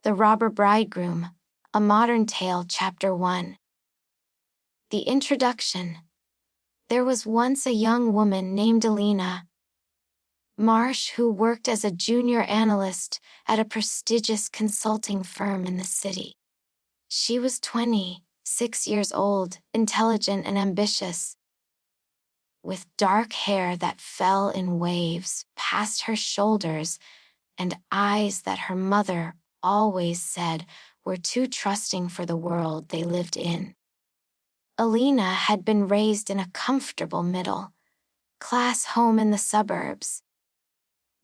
The Robber Bridegroom, A Modern Tale, Chapter 1. The Introduction. There was once a young woman named Alina Marsh who worked as a junior analyst at a prestigious consulting firm in the city. She was 26 years old, intelligent and ambitious, with dark hair that fell in waves past her shoulders and eyes that her mother always said were too trusting for the world they lived in. Alina had been raised in a comfortable middle-class home in the suburbs,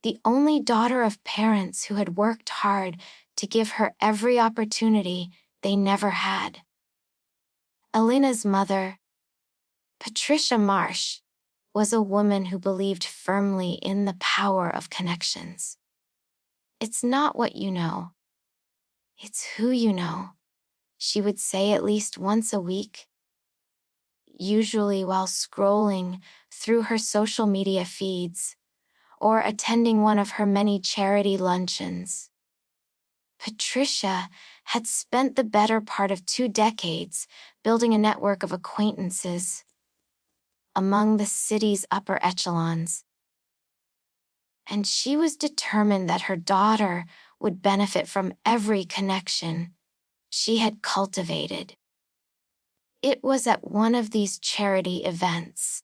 the only daughter of parents who had worked hard to give her every opportunity they never had. Alina's mother, Patricia Marsh, was a woman who believed firmly in the power of connections. "It's not what you know, it's who you know," she would say at least once a week, usually while scrolling through her social media feeds or attending one of her many charity luncheons. Patricia had spent the better part of 2 decades building a network of acquaintances among the city's upper echelons, and she was determined that her daughter would benefit from every connection she had cultivated. It was at one of these charity events,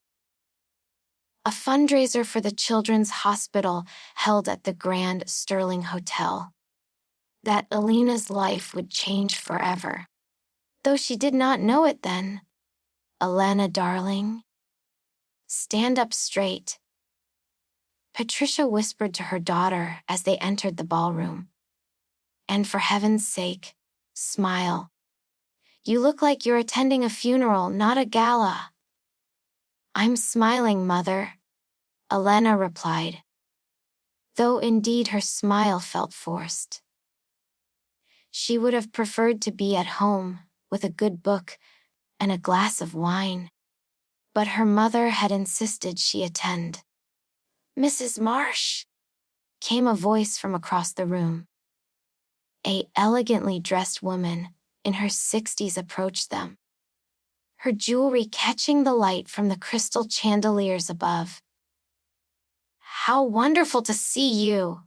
a fundraiser for the Children's Hospital held at the Grand Sterling Hotel, that Alina's life would change forever. Though she did not know it then. "Alana, darling, stand up straight," Patricia whispered to her daughter as they entered the ballroom. "And for heaven's sake, smile. You look like you're attending a funeral, not a gala." "I'm smiling, Mother," Alana replied, though indeed her smile felt forced. She would have preferred to be at home with a good book and a glass of wine, but her mother had insisted she attend. "Mrs. Marsh," came a voice from across the room. A elegantly dressed woman in her 60s approached them, her jewelry catching the light from the crystal chandeliers above. "How wonderful to see you!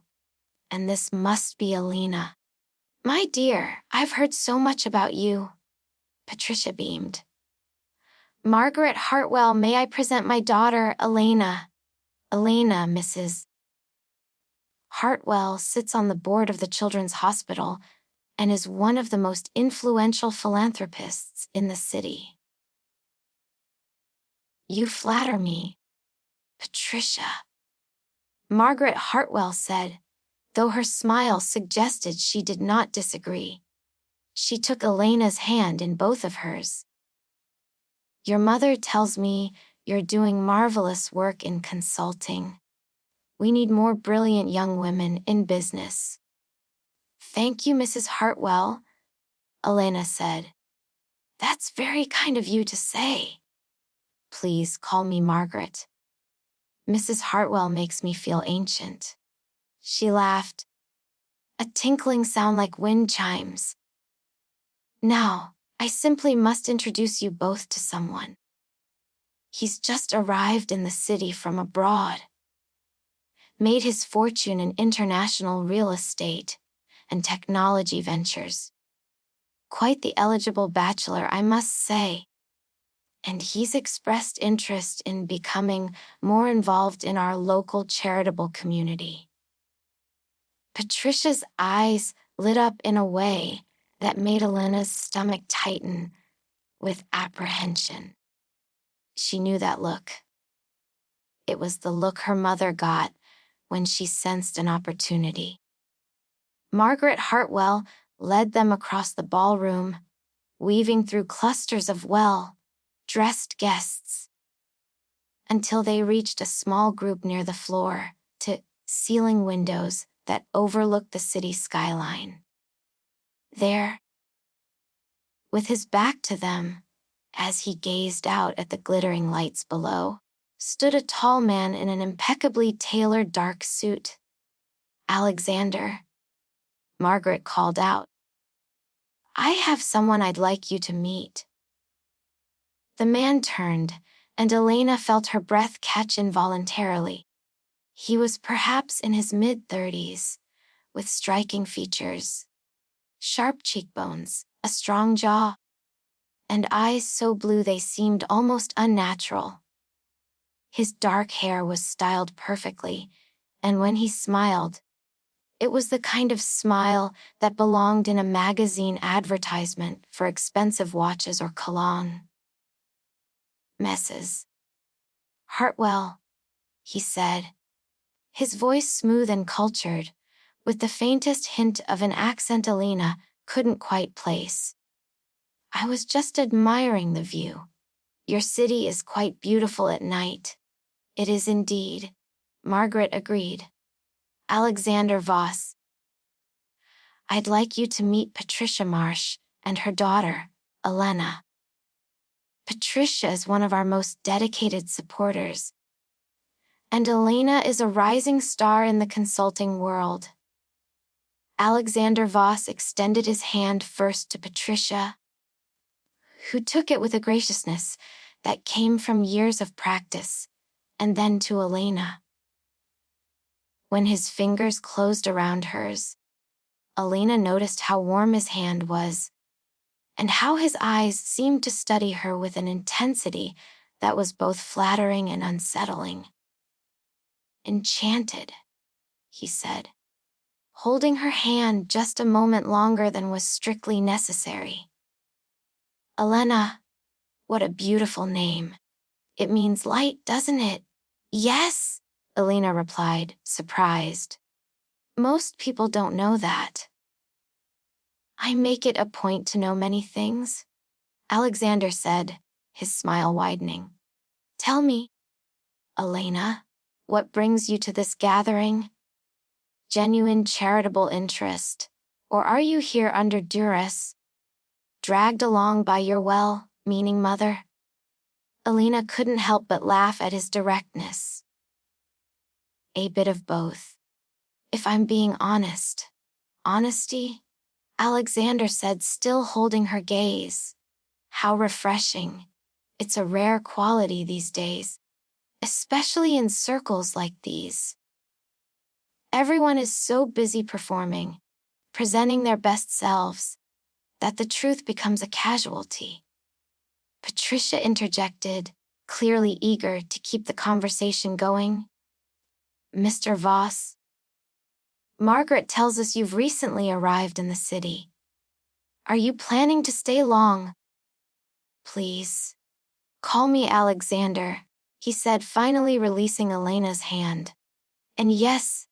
And this must be Alina." "My dear, I've heard so much about you," Patricia beamed. "Margaret Hartwell, may I present my daughter, Elena." "Elena, Mrs. Hartwell sits on the board of the Children's Hospital and is one of the most influential philanthropists in the city." "You flatter me, Patricia," Margaret Hartwell said, though her smile suggested she did not disagree. She took Elena's hand in both of hers. "Your mother tells me you're doing marvelous work in consulting. We need more brilliant young women in business." "Thank you, Mrs. Hartwell," Elena said. "That's very kind of you to say." "Please call me Margaret. Mrs. Hartwell makes me feel ancient." She laughed, a tinkling sound like wind chimes. "Now, I simply must introduce you both to someone. He's just arrived in the city from abroad, made his fortune in international real estate and technology ventures. Quite the eligible bachelor, I must say. And he's expressed interest in becoming more involved in our local charitable community." Patricia's eyes lit up in a way that made Elena's stomach tighten with apprehension. She knew that look. It was the look her mother got when she sensed an opportunity. Margaret Hartwell led them across the ballroom, weaving through clusters of well-dressed guests, until they reached a small group near the floor-to-ceiling windows that overlooked the city skyline. There, with his back to them, as he gazed out at the glittering lights below, stood a tall man in an impeccably tailored dark suit. Alexander, Margaret called out. I have someone I'd like you to meet. The man turned, and Elena felt her breath catch involuntarily. He was perhaps in his mid-30s, with striking features, sharp cheekbones, a strong jaw, and eyes so blue they seemed almost unnatural. His dark hair was styled perfectly, and when he smiled, it was the kind of smile that belonged in a magazine advertisement for expensive watches or cologne. Mrs. Hartwell, he said, his voice smooth and cultured, with the faintest hint of an accent Elena couldn't quite place. I was just admiring the view. Your city is quite beautiful at night. It is indeed, Margaret agreed. Alexander Voss. I'd like you to meet Patricia Marsh and her daughter, Elena. Patricia is one of our most dedicated supporters, and Elena is a rising star in the consulting world. Alexander Voss extended his hand first to Patricia, who took it with a graciousness that came from years of practice, and then to Elena. When his fingers closed around hers, Elena noticed how warm his hand was, and how his eyes seemed to study her with an intensity that was both flattering and unsettling. Enchanted, he said, holding her hand just a moment longer than was strictly necessary. Elena, what a beautiful name. It means light, doesn't it? Yes, Elena replied, surprised. Most people don't know that. I make it a point to know many things, Alexander said, his smile widening. Tell me, Elena, what brings you to this gathering? Genuine charitable interest, or are you here under duress, dragged along by your well-meaning mother? Elena couldn't help but laugh at his directness. A bit of both. If I'm being honest. Honesty? Alexander said, still holding her gaze. How refreshing. It's a rare quality these days, especially in circles like these. Everyone is so busy performing, presenting their best selves, that the truth becomes a casualty. Patricia interjected, clearly eager to keep the conversation going. Mr. Voss, Margaret tells us you've recently arrived in the city. Are you planning to stay long? Please, call me Alexander, he said, finally releasing Elena's hand. And yes,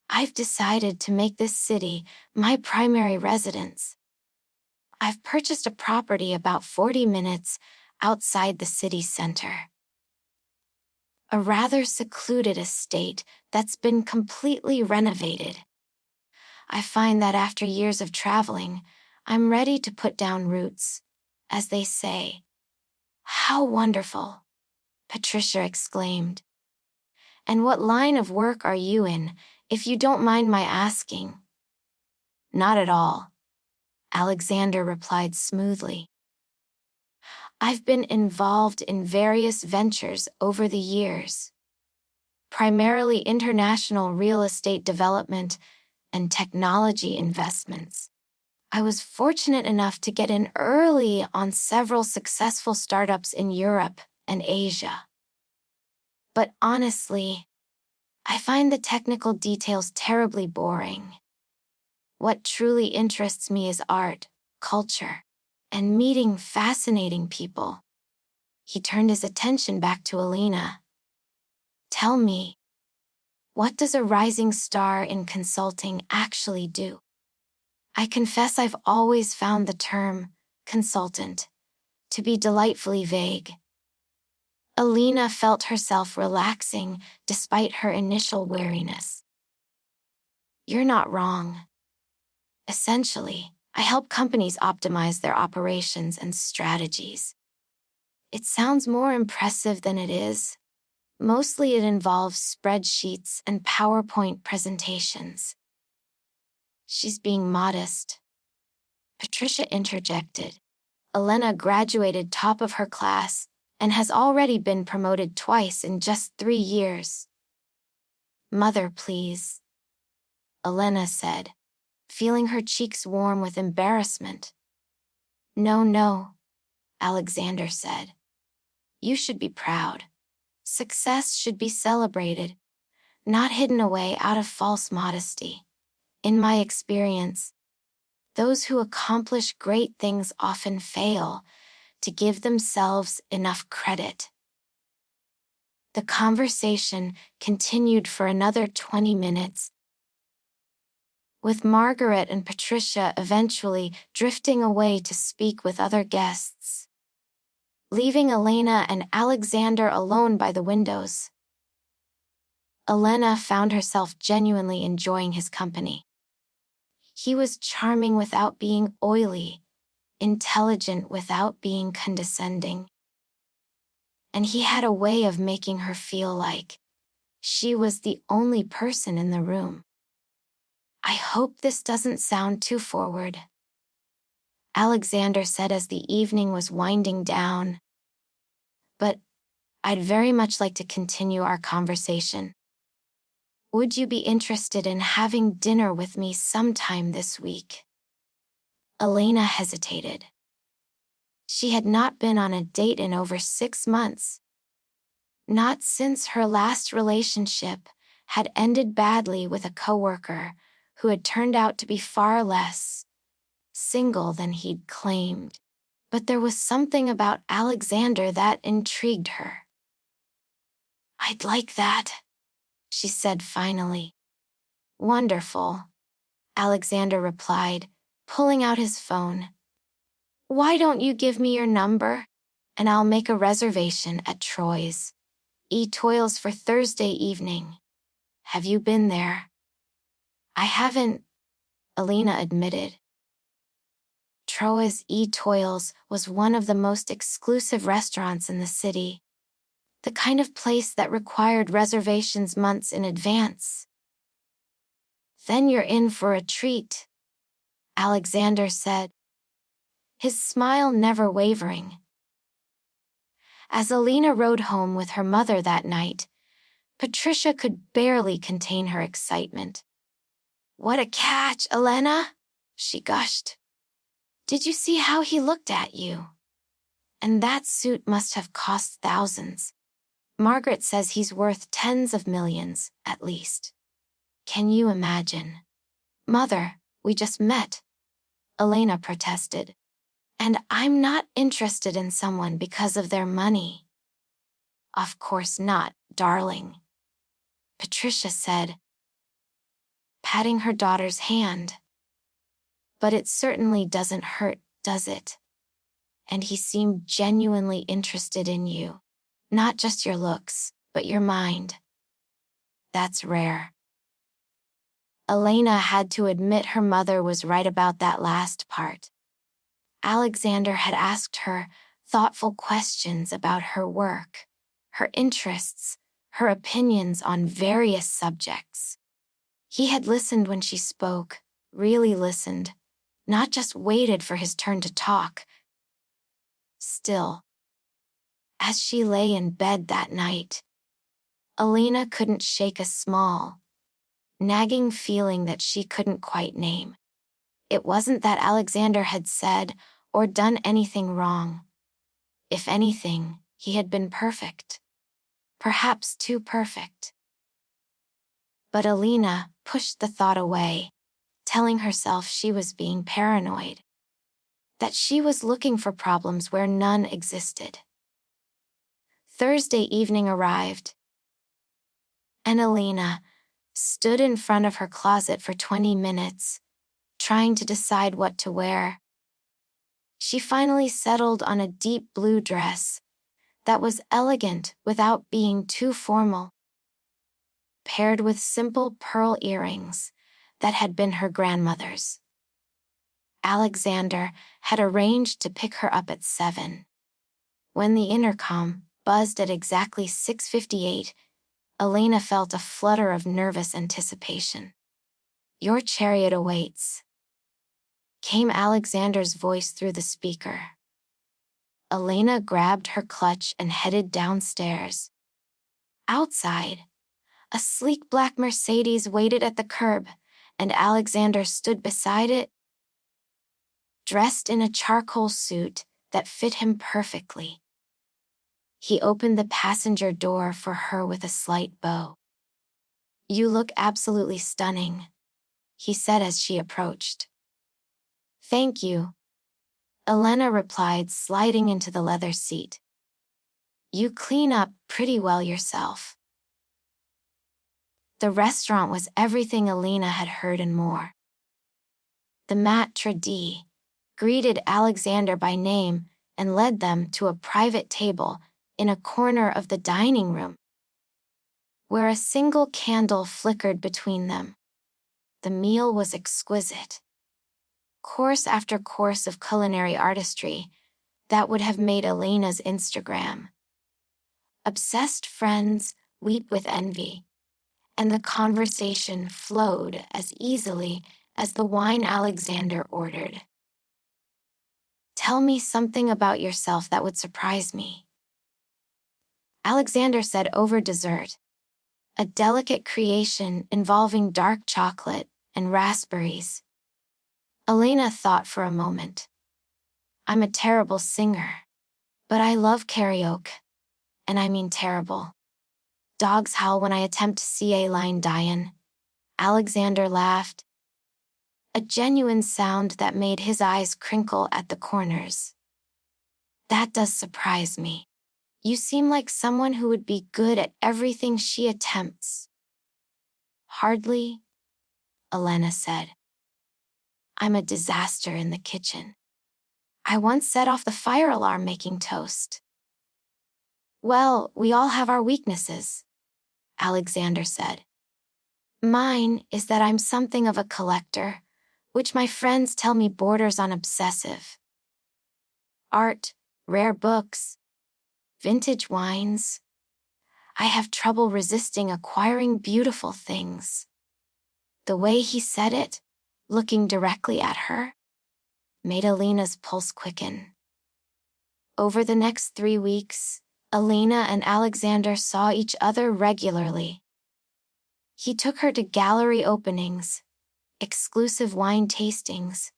I've decided to make this city my primary residence. I've purchased a property about 40 minutes outside the city center. A rather secluded estate that's been completely renovated. I find that after years of traveling, I'm ready to put down roots, as they say. How wonderful, Patricia exclaimed. And what line of work are you in, if you don't mind my asking? Not at all, Alexander replied smoothly. I've been involved in various ventures over the years, primarily international real estate development and technology investments. I was fortunate enough to get in early on several successful startups in Europe and Asia. But honestly, I find the technical details terribly boring. What truly interests me is art, culture, and meeting fascinating people. He turned his attention back to Elena. Tell me, what does a rising star in consulting actually do? I confess I've always found the term, consultant, to be delightfully vague. Elena felt herself relaxing despite her initial wariness. You're not wrong. Essentially, I help companies optimize their operations and strategies. It sounds more impressive than it is. Mostly it involves spreadsheets and PowerPoint presentations. She's being modest, Patricia interjected. Elena graduated top of her class and has already been promoted twice in just 3 years. Mother, please, Elena said, feeling her cheeks warm with embarrassment. No, no, Alexander said. You should be proud. Success should be celebrated, not hidden away out of false modesty. In my experience, those who accomplish great things often fail to give themselves enough credit. The conversation continued for another 20 minutes, with Margaret and Patricia eventually drifting away to speak with other guests, leaving Elena and Alexander alone by the windows. Elena found herself genuinely enjoying his company. He was charming without being oily, intelligent without being condescending. And he had a way of making her feel like she was the only person in the room. I hope this doesn't sound too forward, Alexander said as the evening was winding down. But I'd very much like to continue our conversation. Would you be interested in having dinner with me sometime this week? Elena hesitated. She had not been on a date in over 6 months. Not since her last relationship had ended badly with a coworker who had turned out to be far less single than he'd claimed. But there was something about Alexander that intrigued her. I'd like that, she said finally. Wonderful, Alexander replied, pulling out his phone. Why don't you give me your number, and I'll make a reservation at Troy's Toils for Thursday evening. Have you been there? I haven't, Elena admitted. Troy's Toils was one of the most exclusive restaurants in the city, the kind of place that required reservations months in advance. Then you're in for a treat, Alexander said, his smile never wavering. As Elena rode home with her mother that night, Patricia could barely contain her excitement. What a catch, Elena, she gushed. Did you see how he looked at you? And that suit must have cost thousands. Margaret says he's worth tens of millions, at least. Can you imagine? Mother, we just met, Elena protested. And I'm not interested in someone because of their money. Of course not, darling, Patricia said, patting her daughter's hand. But it certainly doesn't hurt, does it? And he seemed genuinely interested in you. Not just your looks, but your mind. That's rare. Elena had to admit her mother was right about that last part. Alexander had asked her thoughtful questions about her work, her interests, her opinions on various subjects. He had listened when she spoke, really listened, not just waited for his turn to talk. Still, as she lay in bed that night, Elena couldn't shake a small, nagging feeling that she couldn't quite name. It wasn't that Alexander had said or done anything wrong. If anything, he had been perfect. Perhaps too perfect. But Elena pushed the thought away, telling herself she was being paranoid. That she was looking for problems where none existed. Thursday evening arrived, and Elena stood in front of her closet for 20 minutes, trying to decide what to wear. She finally settled on a deep blue dress that was elegant without being too formal, paired with simple pearl earrings that had been her grandmother's. Alexander had arranged to pick her up at 7. When the intercom buzzed at exactly 6:58, Elena felt a flutter of nervous anticipation. Your chariot awaits, came Alexander's voice through the speaker. Elena grabbed her clutch and headed downstairs. Outside, a sleek black Mercedes waited at the curb, and Alexander stood beside it, dressed in a charcoal suit that fit him perfectly. He opened the passenger door for her with a slight bow. "You look absolutely stunning," he said as she approached. "Thank you," Elena replied, sliding into the leather seat. "You clean up pretty well yourself." The restaurant was everything Elena had heard and more. The maître d' greeted Alexander by name and led them to a private table in a corner of the dining room, where a single candle flickered between them. The meal was exquisite. Course after course of culinary artistry that would have made Elena's Instagram obsessed friends weep with envy, and the conversation flowed as easily as the wine Alexander ordered. "Tell me something about yourself that would surprise me," Alexander said over dessert, a delicate creation involving dark chocolate and raspberries. Elena thought for a moment. "I'm a terrible singer, but I love karaoke, and I mean terrible. Dogs howl when I attempt to see a line Diane." Alexander laughed, a genuine sound that made his eyes crinkle at the corners. "That does surprise me. You seem like someone who would be good at everything she attempts." "Hardly," Elena said. "I'm a disaster in the kitchen. I once set off the fire alarm making toast." "Well, we all have our weaknesses," Alexander said. "Mine is that I'm something of a collector, which my friends tell me borders on obsessive. Art, rare books, vintage wines. I have trouble resisting acquiring beautiful things." The way he said it, looking directly at her, made Elena's pulse quicken. Over the next 3 weeks, Elena and Alexander saw each other regularly. He took her to gallery openings, exclusive wine tastings,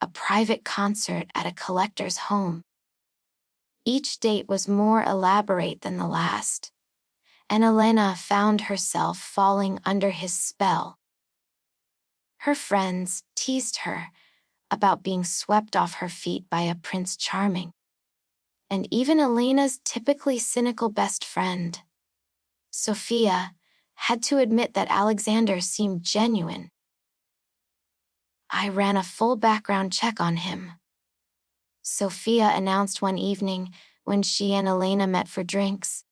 a private concert at a collector's home. Each date was more elaborate than the last, and Elena found herself falling under his spell. Her friends teased her about being swept off her feet by a Prince Charming. And even Elena's typically cynical best friend, Sophia, had to admit that Alexander seemed genuine. "I ran a full background check on him," Sophia announced one evening when she and Elena met for drinks.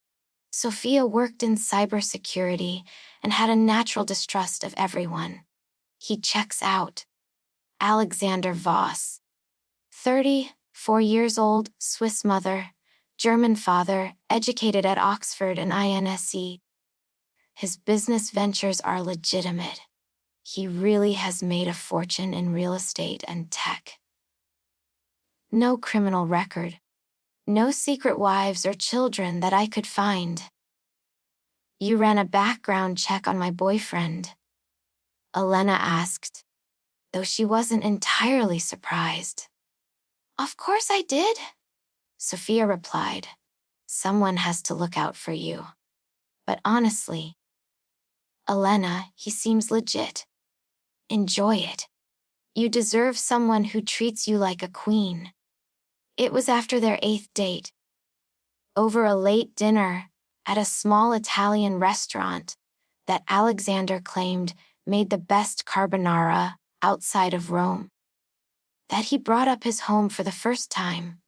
Sophia worked in cybersecurity and had a natural distrust of everyone. "He checks out." Alexander Voss, 34 years old, Swiss mother, German father, educated at Oxford and INSE. His business ventures are legitimate. He really has made a fortune in real estate and tech. No criminal record. No secret wives or children that I could find. "You ran a background check on my boyfriend?" Elena asked, though she wasn't entirely surprised. "Of course I did," Sophia replied. "Someone has to look out for you. But honestly, Elena, he seems legit. Enjoy it. You deserve someone who treats you like a queen." It was after their 8th date, over a late dinner at a small Italian restaurant that Alexander claimed made the best carbonara outside of Rome, that he brought up his home for the first time.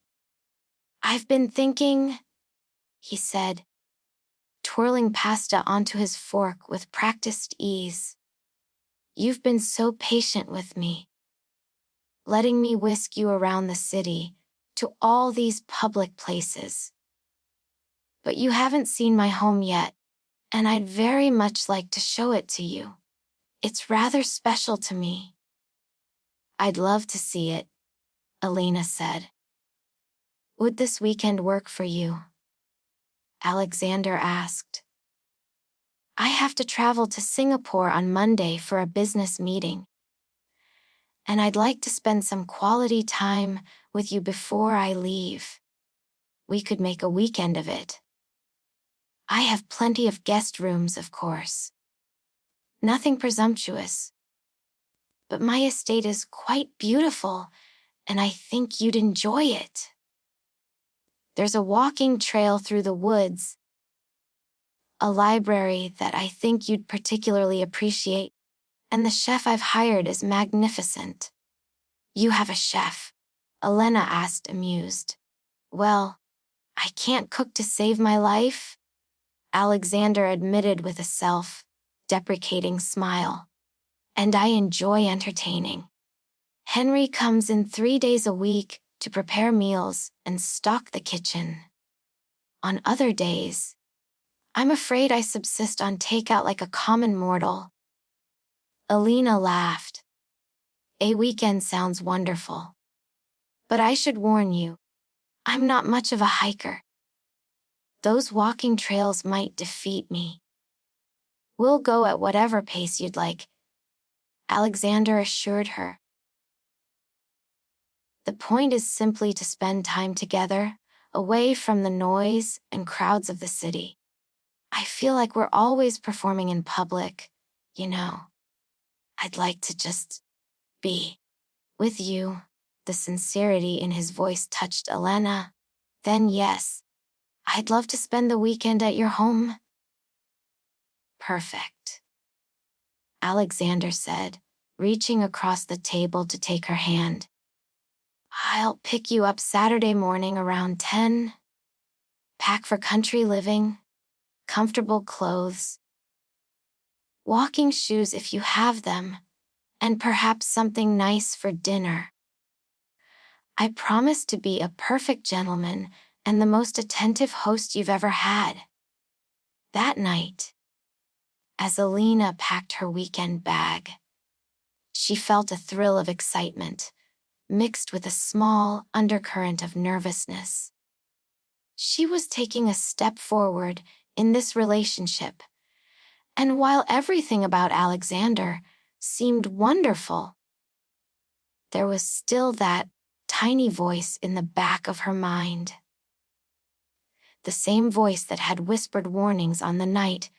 "I've been thinking," he said, twirling pasta onto his fork with practiced ease. "You've been so patient with me, letting me whisk you around the city to all these public places. But you haven't seen my home yet, and I'd very much like to show it to you. It's rather special to me. I'd love to see it, Elena said. Would this weekend work for you? Alexander asked. I have to travel to Singapore on Monday for a business meeting, and I'd like to spend some quality time with you before I leave. We could make a weekend of it. I have plenty of guest rooms, of course. Nothing presumptuous. But my estate is quite beautiful, and I think you'd enjoy it. There's a walking trail through the woods, a library that I think you'd particularly appreciate, and the chef I've hired is magnificent. You have a chef? Elena asked, amused. Well, I can't cook to save my life, Alexander admitted with a self-deprecating smile. And I enjoy entertaining. Henry comes in 3 days a week to prepare meals and stock the kitchen. On other days, I'm afraid I subsist on takeout like a common mortal. Elena laughed. A weekend sounds wonderful. But I should warn you, I'm not much of a hiker. Those walking trails might defeat me. We'll go at whatever pace you'd like, Alexander assured her. The point is simply to spend time together, away from the noise and crowds of the city. I feel like we're always performing in public, you know. I'd like to just be with you. The sincerity in his voice touched Elena. Then yes, I'd love to spend the weekend at your home. Perfect, Alexander said, reaching across the table to take her hand. I'll pick you up Saturday morning around 10. Pack for country living, comfortable clothes, walking shoes if you have them, and perhaps something nice for dinner. I promise to be a perfect gentleman and the most attentive host you've ever had. That night, as Elena packed her weekend bag, she felt a thrill of excitement, mixed with a small undercurrent of nervousness. She was taking a step forward in this relationship, and while everything about Alexander seemed wonderful, there was still that tiny voice in the back of her mind. The same voice that had whispered warnings on the night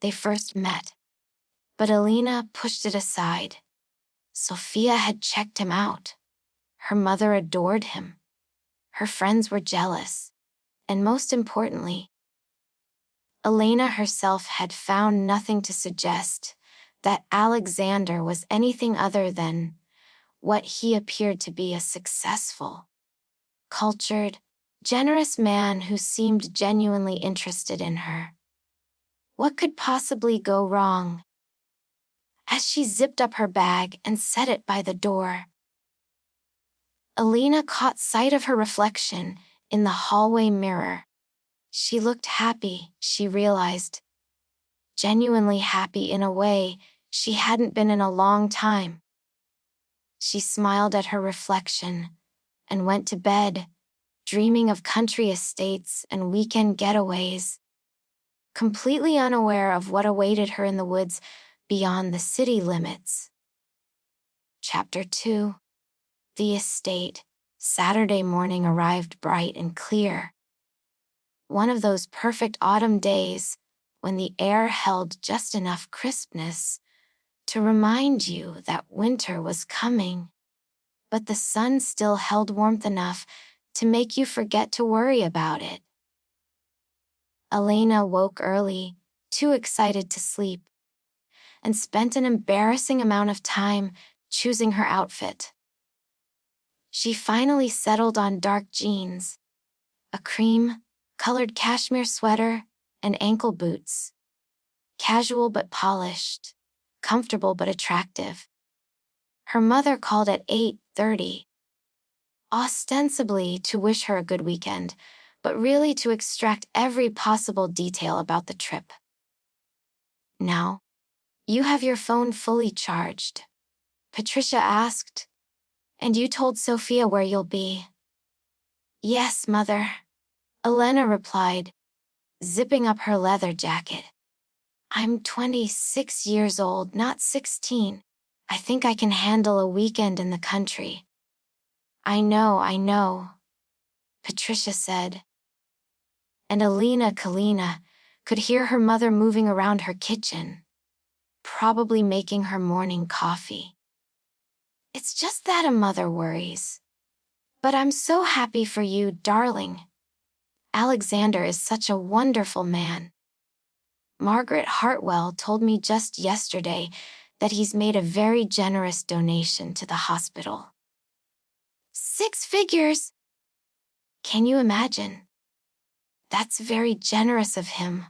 they first met. But Elena pushed it aside. Sophia had checked him out. Her mother adored him. Her friends were jealous. And most importantly, Elena herself had found nothing to suggest that Alexander was anything other than what he appeared to be: a successful, cultured, generous man who seemed genuinely interested in her. What could possibly go wrong? As she zipped up her bag and set it by the door, Elena caught sight of her reflection in the hallway mirror. She looked happy, she realized. Genuinely happy in a way she hadn't been in a long time. She smiled at her reflection and went to bed, dreaming of country estates and weekend getaways, completely unaware of what awaited her in the woods beyond the city limits. Chapter 2. The estate. Saturday morning arrived bright and clear. One of those perfect autumn days when the air held just enough crispness to remind you that winter was coming, but the sun still held warmth enough to make you forget to worry about it. Elena woke early, too excited to sleep, and spent an embarrassing amount of time choosing her outfit. She finally settled on dark jeans, a cream-colored cashmere sweater, and ankle boots. Casual but polished, comfortable but attractive. Her mother called at 8:30, ostensibly to wish her a good weekend, but really to extract every possible detail about the trip. Now, You have your phone fully charged? Patricia asked. And you told Sophia where you'll be? Yes, Mother. Elena replied, zipping up her leather jacket. I'm 26 years old, not 16. I think I can handle a weekend in the country. I know, Patricia said. And Alina Kalina could hear her mother moving around her kitchen, probably making her morning coffee. It's just that a mother worries. But I'm so happy for you, darling. Alexander is such a wonderful man. Margaret Hartwell told me just yesterday that he's made a very generous donation to the hospital. 6 figures! Can you imagine? That's very generous of him.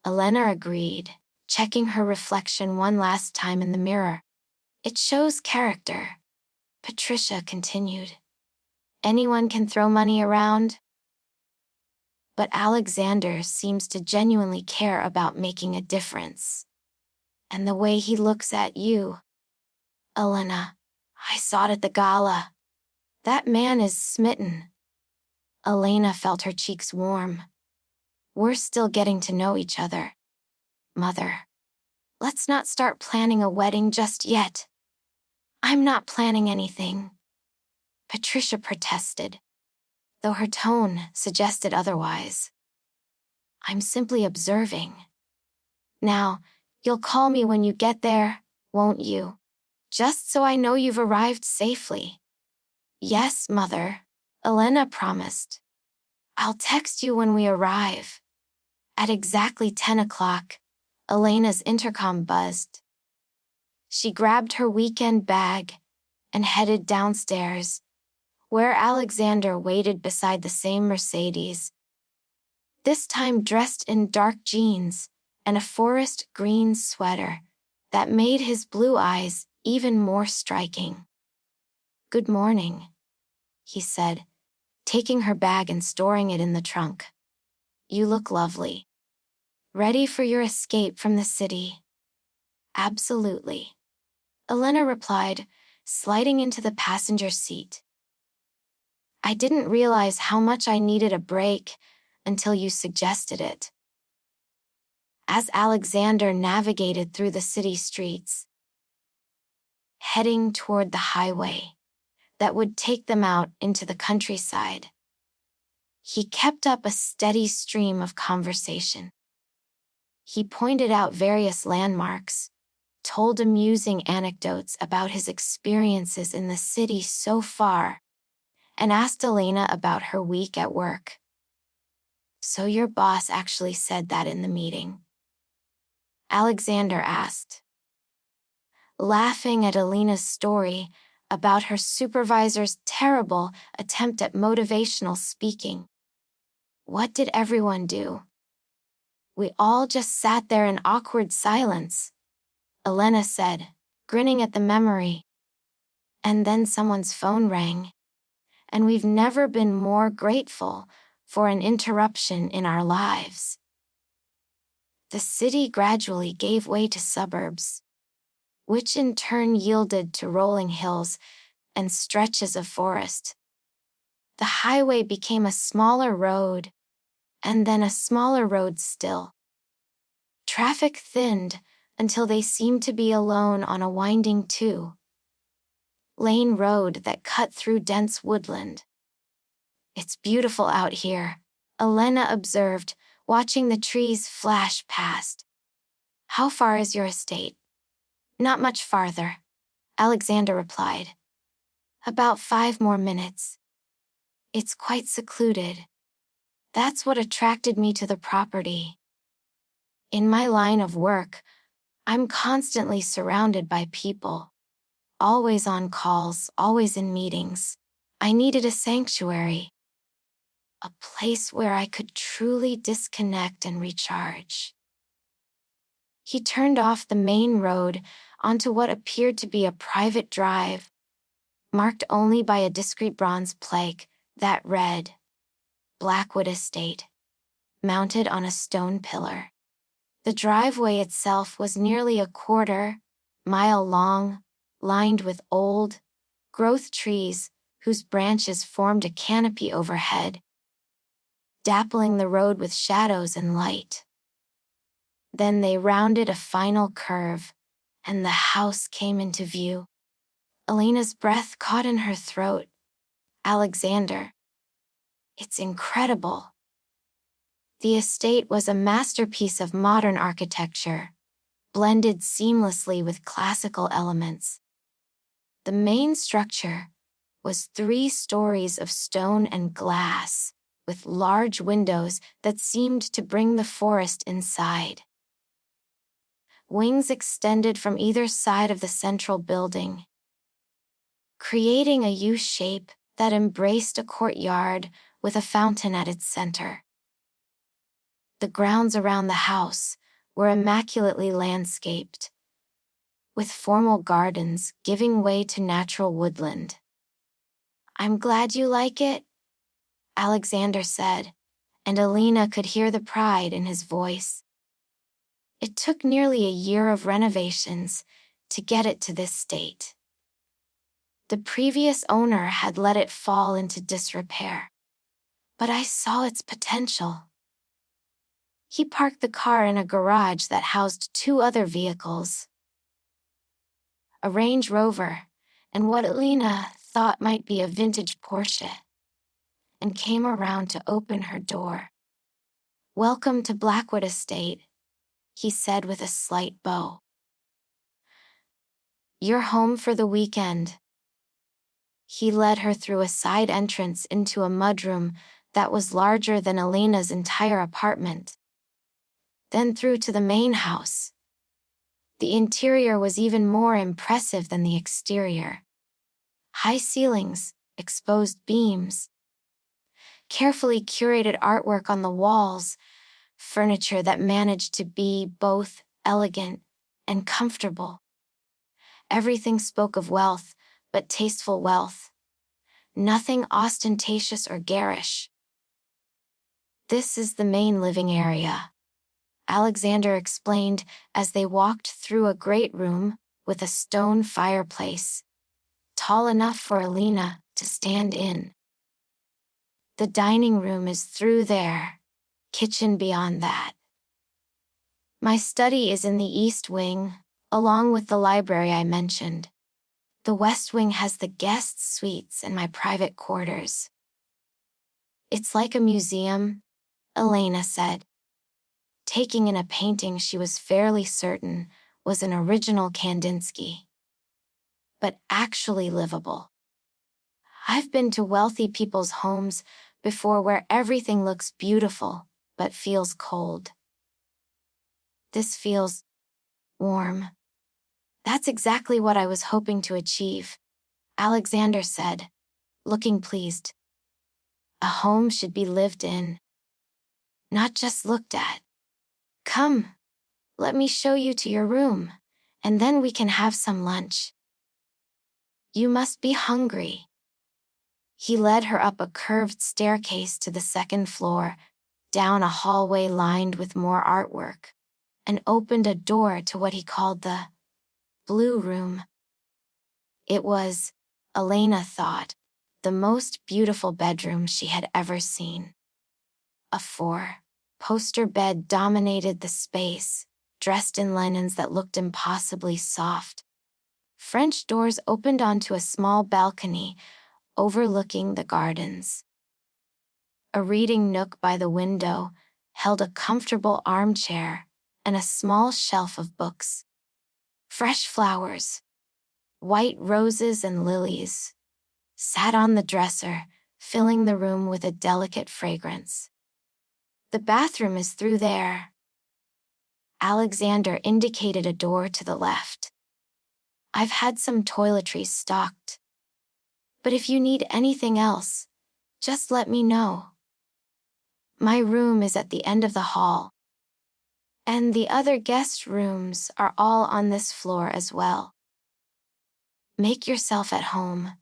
Elena agreed, checking her reflection one last time in the mirror. It shows character. Patricia continued. Anyone can throw money around, but Alexander seems to genuinely care about making a difference. And the way he looks at you, Elena, I saw it at the gala. That man is smitten. Elena felt her cheeks warm. We're still getting to know each other. Mother, let's not start planning a wedding just yet. I'm not planning anything, Patricia protested, though her tone suggested otherwise. I'm simply observing. Now, you'll call me when you get there, won't you? Just so I know you've arrived safely. Yes, Mother, Elena promised. I'll text you when we arrive. At exactly 10 o'clock, Elena's intercom buzzed. She grabbed her weekend bag and headed downstairs, where Alexander waited beside the same Mercedes, this time dressed in dark jeans and a forest green sweater that made his blue eyes even more striking. Good morning, he said, taking her bag and storing it in the trunk. You look lovely. Ready for your escape from the city? Absolutely, Elena replied, sliding into the passenger seat. I didn't realize how much I needed a break until you suggested it. As Alexander navigated through the city streets, heading toward the highway that would take them out into the countryside, he kept up a steady stream of conversation. He pointed out various landmarks, told amusing anecdotes about his experiences in the city so far, and asked Elena about her week at work. So your boss actually said that in the meeting? Alexander asked, laughing at Elena's story about her supervisor's terrible attempt at motivational speaking. What did everyone do? We all just sat there in awkward silence, Elena said, grinning at the memory. And then someone's phone rang, and we've never been more grateful for an interruption in our lives. The city gradually gave way to suburbs, which in turn yielded to rolling hills and stretches of forest. The highway became a smaller road, and then a smaller road still. Traffic thinned until they seemed to be alone on a winding two-lane road that cut through dense woodland. It's beautiful out here, Elena observed, watching the trees flash past. How far is your estate? Not much farther, Alexander replied. About 5 more minutes. It's quite secluded. That's what attracted me to the property. In my line of work, I'm constantly surrounded by people. Always on calls, always in meetings. I needed a sanctuary. A place where I could truly disconnect and recharge. He turned off the main road onto what appeared to be a private drive, marked only by a discreet bronze plaque that read, Blackwood Estate, mounted on a stone pillar. The driveway itself was nearly a quarter-mile long, lined with old, growth trees whose branches formed a canopy overhead, dappling the road with shadows and light. Then they rounded a final curve, and the house came into view. Elena's breath caught in her throat. Alexander. It's incredible. The estate was a masterpiece of modern architecture, blended seamlessly with classical elements. The main structure was 3 stories of stone and glass, with large windows that seemed to bring the forest inside. Wings extended from either side of the central building, creating a U shape that embraced a courtyard with a fountain at its center. The grounds around the house were immaculately landscaped, with formal gardens giving way to natural woodland. "I'm glad you like it," Alexander said, and Elena could hear the pride in his voice. It took nearly a year of renovations to get it to this state. The previous owner had let it fall into disrepair, but I saw its potential. He parked the car in a garage that housed 2 other vehicles, a Range Rover and what Elena thought might be a vintage Porsche, and came around to open her door. "Welcome to Blackwood Estate," he said with a slight bow. "You're home for the weekend." He led her through a side entrance into a mudroom that was larger than Elena's entire apartment, then through to the main house. The interior was even more impressive than the exterior. High ceilings, exposed beams, carefully curated artwork on the walls, furniture that managed to be both elegant and comfortable. Everything spoke of wealth, but tasteful wealth. Nothing ostentatious or garish. "This is the main living area," Alexander explained as they walked through a great room with a stone fireplace, tall enough for Elena to stand in. "The dining room is through there, kitchen beyond that. My study is in the east wing, along with the library I mentioned. The west wing has the guest suites and my private quarters." "It's like a museum," Elena said, taking in a painting she was fairly certain was an original Kandinsky, but actually livable. "I've been to wealthy people's homes before where everything looks beautiful, but feels cold. This feels warm." "That's exactly what I was hoping to achieve," Alexander said, looking pleased. "A home should be lived in, not just looked at. Come, let me show you to your room, and then we can have some lunch. You must be hungry." He led her up a curved staircase to the second floor, down a hallway lined with more artwork, and opened a door to what he called the blue room. It was, Elena thought, the most beautiful bedroom she had ever seen. A 4-poster bed dominated the space, dressed in linens that looked impossibly soft. French doors opened onto a small balcony overlooking the gardens. A reading nook by the window held a comfortable armchair and a small shelf of books. Fresh flowers, white roses and lilies, sat on the dresser, filling the room with a delicate fragrance. "The bathroom is through there." Alexander indicated a door to the left. "I've had some toiletries stocked, but if you need anything else, just let me know. My room is at the end of the hall, and the other guest rooms are all on this floor as well. Make yourself at home.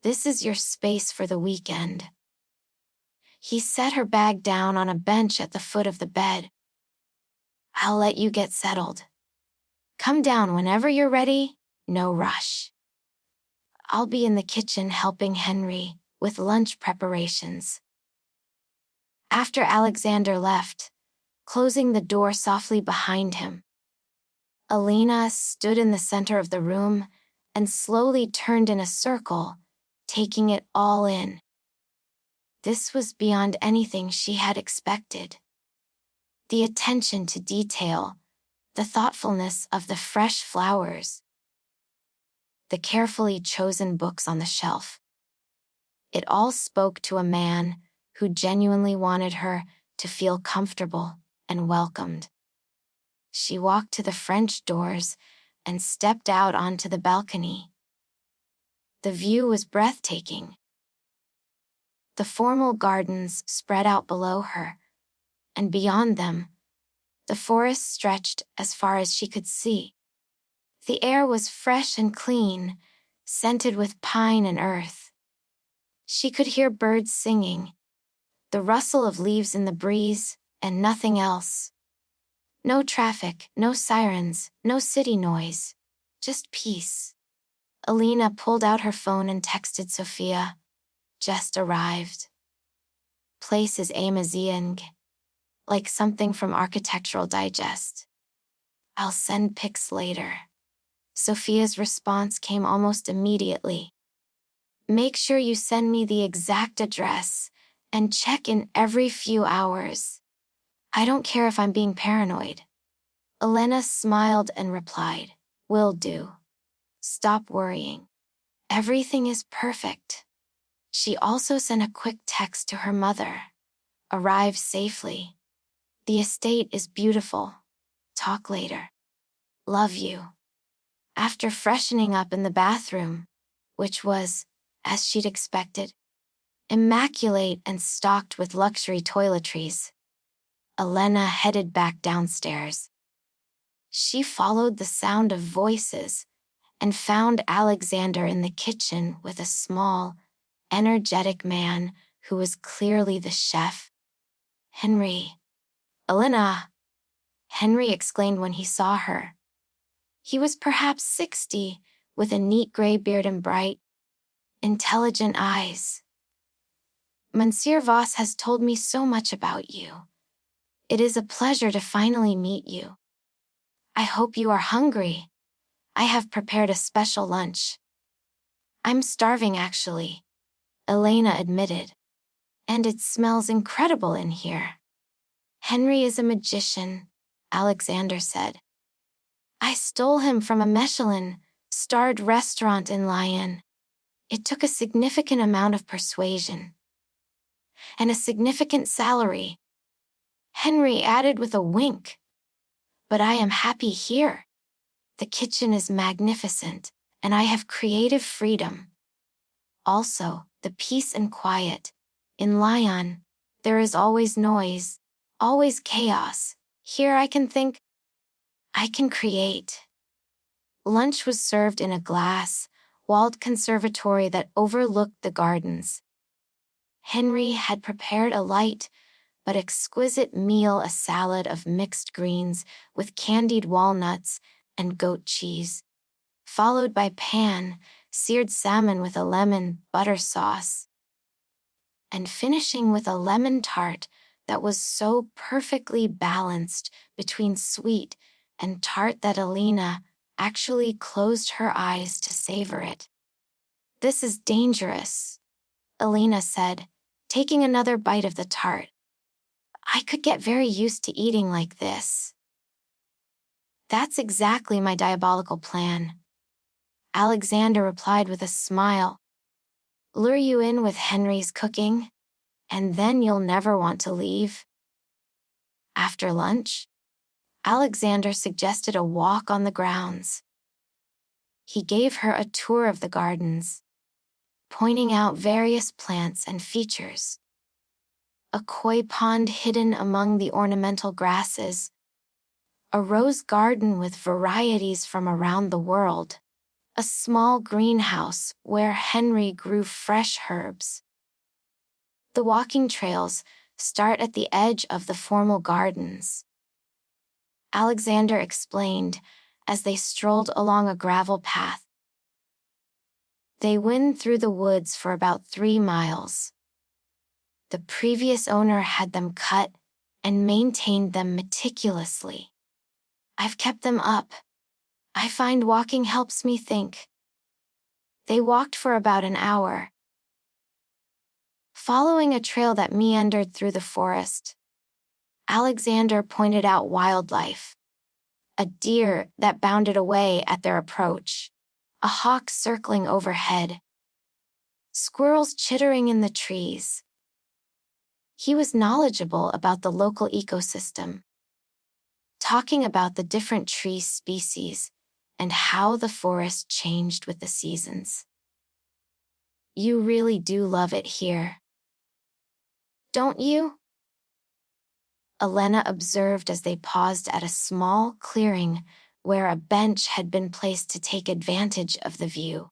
This is your space for the weekend." He set her bag down on a bench at the foot of the bed. I'll let you get settled. Come down whenever you're ready, no rush. I'll be in the kitchen helping Henry with lunch preparations. After Alexander left, closing the door softly behind him, Alina stood in the center of the room and slowly turned in a circle, taking it all in. This was beyond anything she had expected. The attention to detail, the thoughtfulness of the fresh flowers, the carefully chosen books on the shelf. It all spoke to a man who genuinely wanted her to feel comfortable and welcomed. She walked to the French doors and stepped out onto the balcony. The view was breathtaking. The formal gardens spread out below her, and beyond them, the forest stretched as far as she could see. The air was fresh and clean, scented with pine and earth. She could hear birds singing, the rustle of leaves in the breeze, and nothing else. No traffic, no sirens, no city noise, just peace. Alina pulled out her phone and texted Sophia. Just arrived. Place is amazing, like something from Architectural Digest. I'll send pics later. Sophia's response came almost immediately. Make sure you send me the exact address and check in every few hours. I don't care if I'm being paranoid. Elena smiled and replied, Will do. Stop worrying. Everything is perfect. She also sent a quick text to her mother. Arrive safely. The estate is beautiful. Talk later. Love you. After freshening up in the bathroom, which was, as she'd expected, immaculate and stocked with luxury toiletries, Elena headed back downstairs. She followed the sound of voices and found Alexander in the kitchen with a small, energetic man who was clearly the chef. Henry. Elena! Henry exclaimed when he saw her. He was perhaps 60, with a neat gray beard and bright, intelligent eyes. Monsieur Voss has told me so much about you. It is a pleasure to finally meet you. I hope you are hungry. I have prepared a special lunch. I'm starving, actually, Elena admitted. And it smells incredible in here. Henry is a magician, Alexander said. I stole him from a Michelin-starred restaurant in Lyon. It took a significant amount of persuasion. And a significant salary, Henry added with a wink. But I am happy here. The kitchen is magnificent, and I have creative freedom. Also, the peace and quiet. In Lyon, there is always noise, always chaos. Here I can think, I can create. Lunch was served in a glass-walled conservatory that overlooked the gardens. Henry had prepared a light but exquisite meal, a salad of mixed greens with candied walnuts and goat cheese, followed by pan-seared salmon with a lemon butter sauce, and finishing with a lemon tart that was so perfectly balanced between sweet and tart that Alina actually closed her eyes to savor it. This is dangerous, Alina said, taking another bite of the tart. I could get very used to eating like this. That's exactly my diabolical plan, Alexander replied with a smile. Lure you in with Henry's cooking, and then you'll never want to leave. After lunch, Alexander suggested a walk on the grounds. He gave her a tour of the gardens, pointing out various plants and features. A koi pond hidden among the ornamental grasses, a rose garden with varieties from around the world, a small greenhouse where Henry grew fresh herbs. The walking trails start at the edge of the formal gardens. Alexander explained as they strolled along a gravel path. They went through the woods for about 3 miles. The previous owner had them cut and maintained them meticulously. I've kept them up. I find walking helps me think. They walked for about an hour, following a trail that meandered through the forest. Alexander pointed out wildlife. A deer that bounded away at their approach, a hawk circling overhead, squirrels chittering in the trees. He was knowledgeable about the local ecosystem, talking about the different tree species and how the forest changed with the seasons. You really do love it here, don't you? Elena observed as they paused at a small clearing where a bench had been placed to take advantage of the view.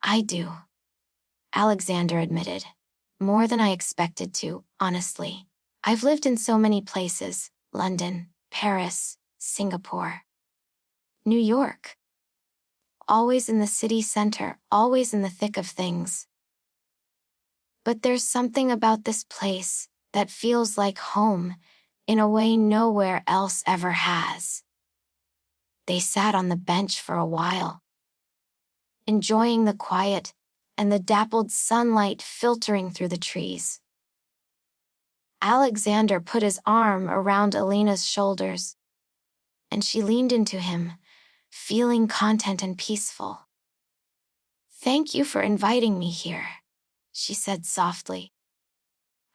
I do, Alexander admitted. More than I expected to, honestly. I've lived in so many places: London, Paris, Singapore, New York. Always in the city center, always in the thick of things. But there's something about this place that feels like home in a way nowhere else ever has. They sat on the bench for a while, enjoying the quiet and the dappled sunlight filtering through the trees. Alexander put his arm around Elena's shoulders, and she leaned into him, feeling content and peaceful. "Thank you for inviting me here," she said softly.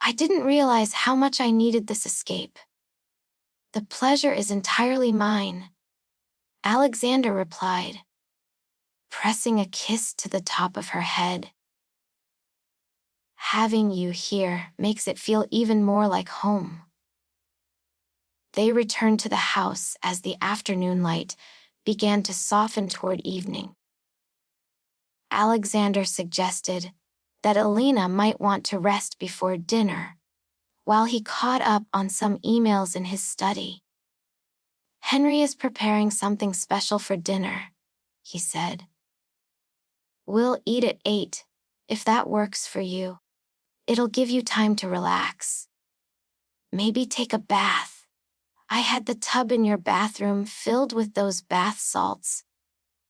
"I didn't realize how much I needed this escape." "The pleasure is entirely mine," Alexander replied, pressing a kiss to the top of her head. "Having you here makes it feel even more like home." They returned to the house as the afternoon light began to soften toward evening. Alexander suggested that Elena might want to rest before dinner, while he caught up on some emails in his study. "Henry is preparing something special for dinner," he said. "We'll eat at 8, if that works for you. It'll give you time to relax. Maybe take a bath. I had the tub in your bathroom filled with those bath salts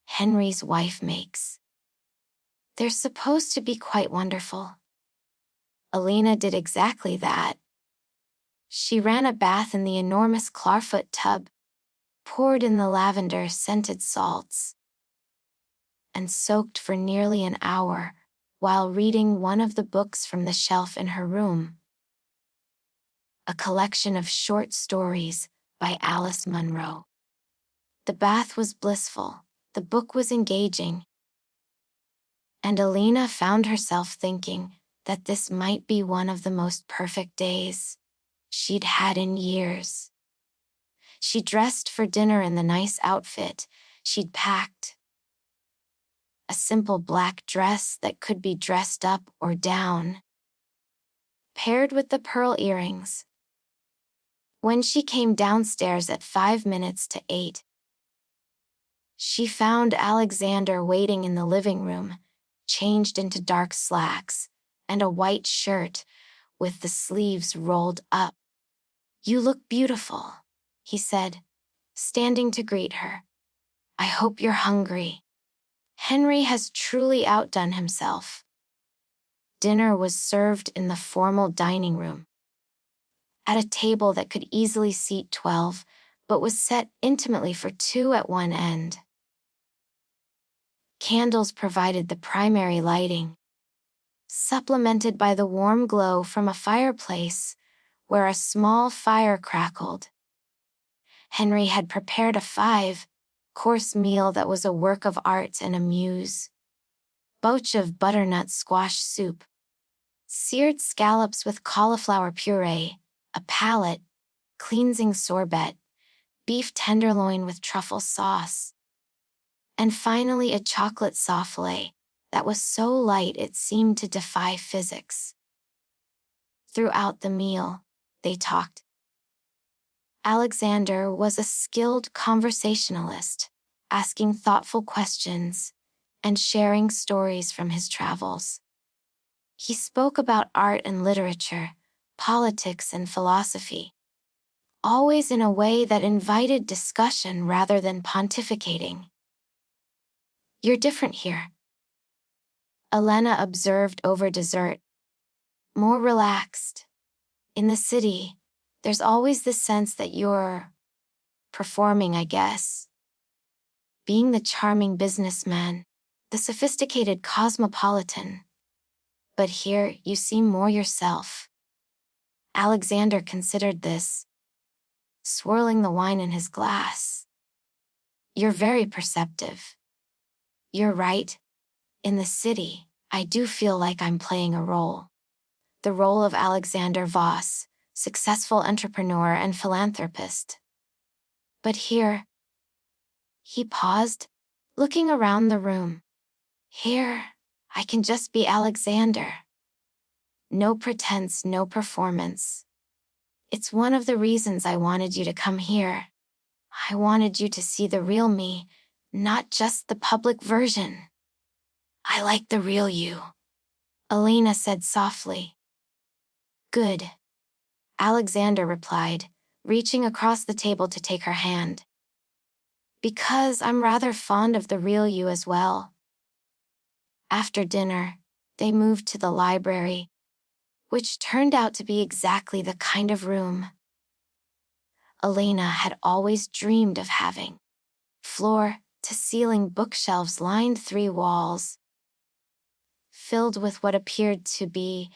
Henry's wife makes. They're supposed to be quite wonderful." Elena did exactly that. She ran a bath in the enormous clawfoot tub, poured in the lavender-scented salts, and soaked for nearly an hour while reading one of the books from the shelf in her room. A collection of short stories by Alice Munro. The bath was blissful, the book was engaging, and Elena found herself thinking that this might be one of the most perfect days she'd had in years. She dressed for dinner in the nice outfit she'd packed. A simple black dress that could be dressed up or down, paired with the pearl earrings. When she came downstairs at 5 minutes to 8, she found Alexander waiting in the living room, changed into dark slacks and a white shirt with the sleeves rolled up. "You look beautiful," he said, standing to greet her. "I hope you're hungry." Henry has truly outdone himself. Dinner was served in the formal dining room, at a table that could easily seat 12, but was set intimately for 2 at one end. Candles provided the primary lighting, supplemented by the warm glow from a fireplace where a small fire crackled. Henry had prepared a 5-course meal that was a work of art and a muse. Boch of butternut squash soup, seared scallops with cauliflower puree, a palate cleansing sorbet, beef tenderloin with truffle sauce, and finally a chocolate soufflé that was so light it seemed to defy physics. Throughout the meal, they talked. Alexander was a skilled conversationalist, asking thoughtful questions and sharing stories from his travels. He spoke about art and literature, politics and philosophy, always in a way that invited discussion rather than pontificating. "You're different here," Elena observed over dessert. "More relaxed. In the city, there's always this sense that you're performing, I guess. Being the charming businessman, the sophisticated cosmopolitan. But here, you seem more yourself." Alexander considered this, swirling the wine in his glass. "You're very perceptive." "You're right. In the city, I do feel like I'm playing a role. The role of Alexander Voss, successful entrepreneur and philanthropist. But here," he paused, looking around the room. "Here, I can just be Alexander. No pretense, no performance. It's one of the reasons I wanted you to come here. I wanted you to see the real me, not just the public version." "I like the real you," Elena said softly. "Good," Alexander replied, reaching across the table to take her hand. "Because I'm rather fond of the real you as well." After dinner, they moved to the library, which turned out to be exactly the kind of room Elena had always dreamed of having. Floor-to-ceiling bookshelves lined 3 walls, filled with what appeared to be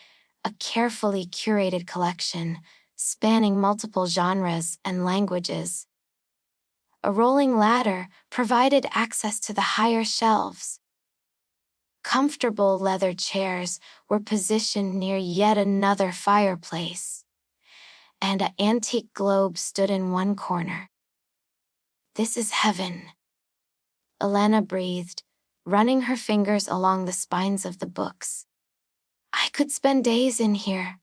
a carefully curated collection, spanning multiple genres and languages. A rolling ladder provided access to the higher shelves. Comfortable leather chairs were positioned near yet another fireplace, and an antique globe stood in one corner. "This is heaven," Elena breathed, running her fingers along the spines of the books. "I could spend days in here."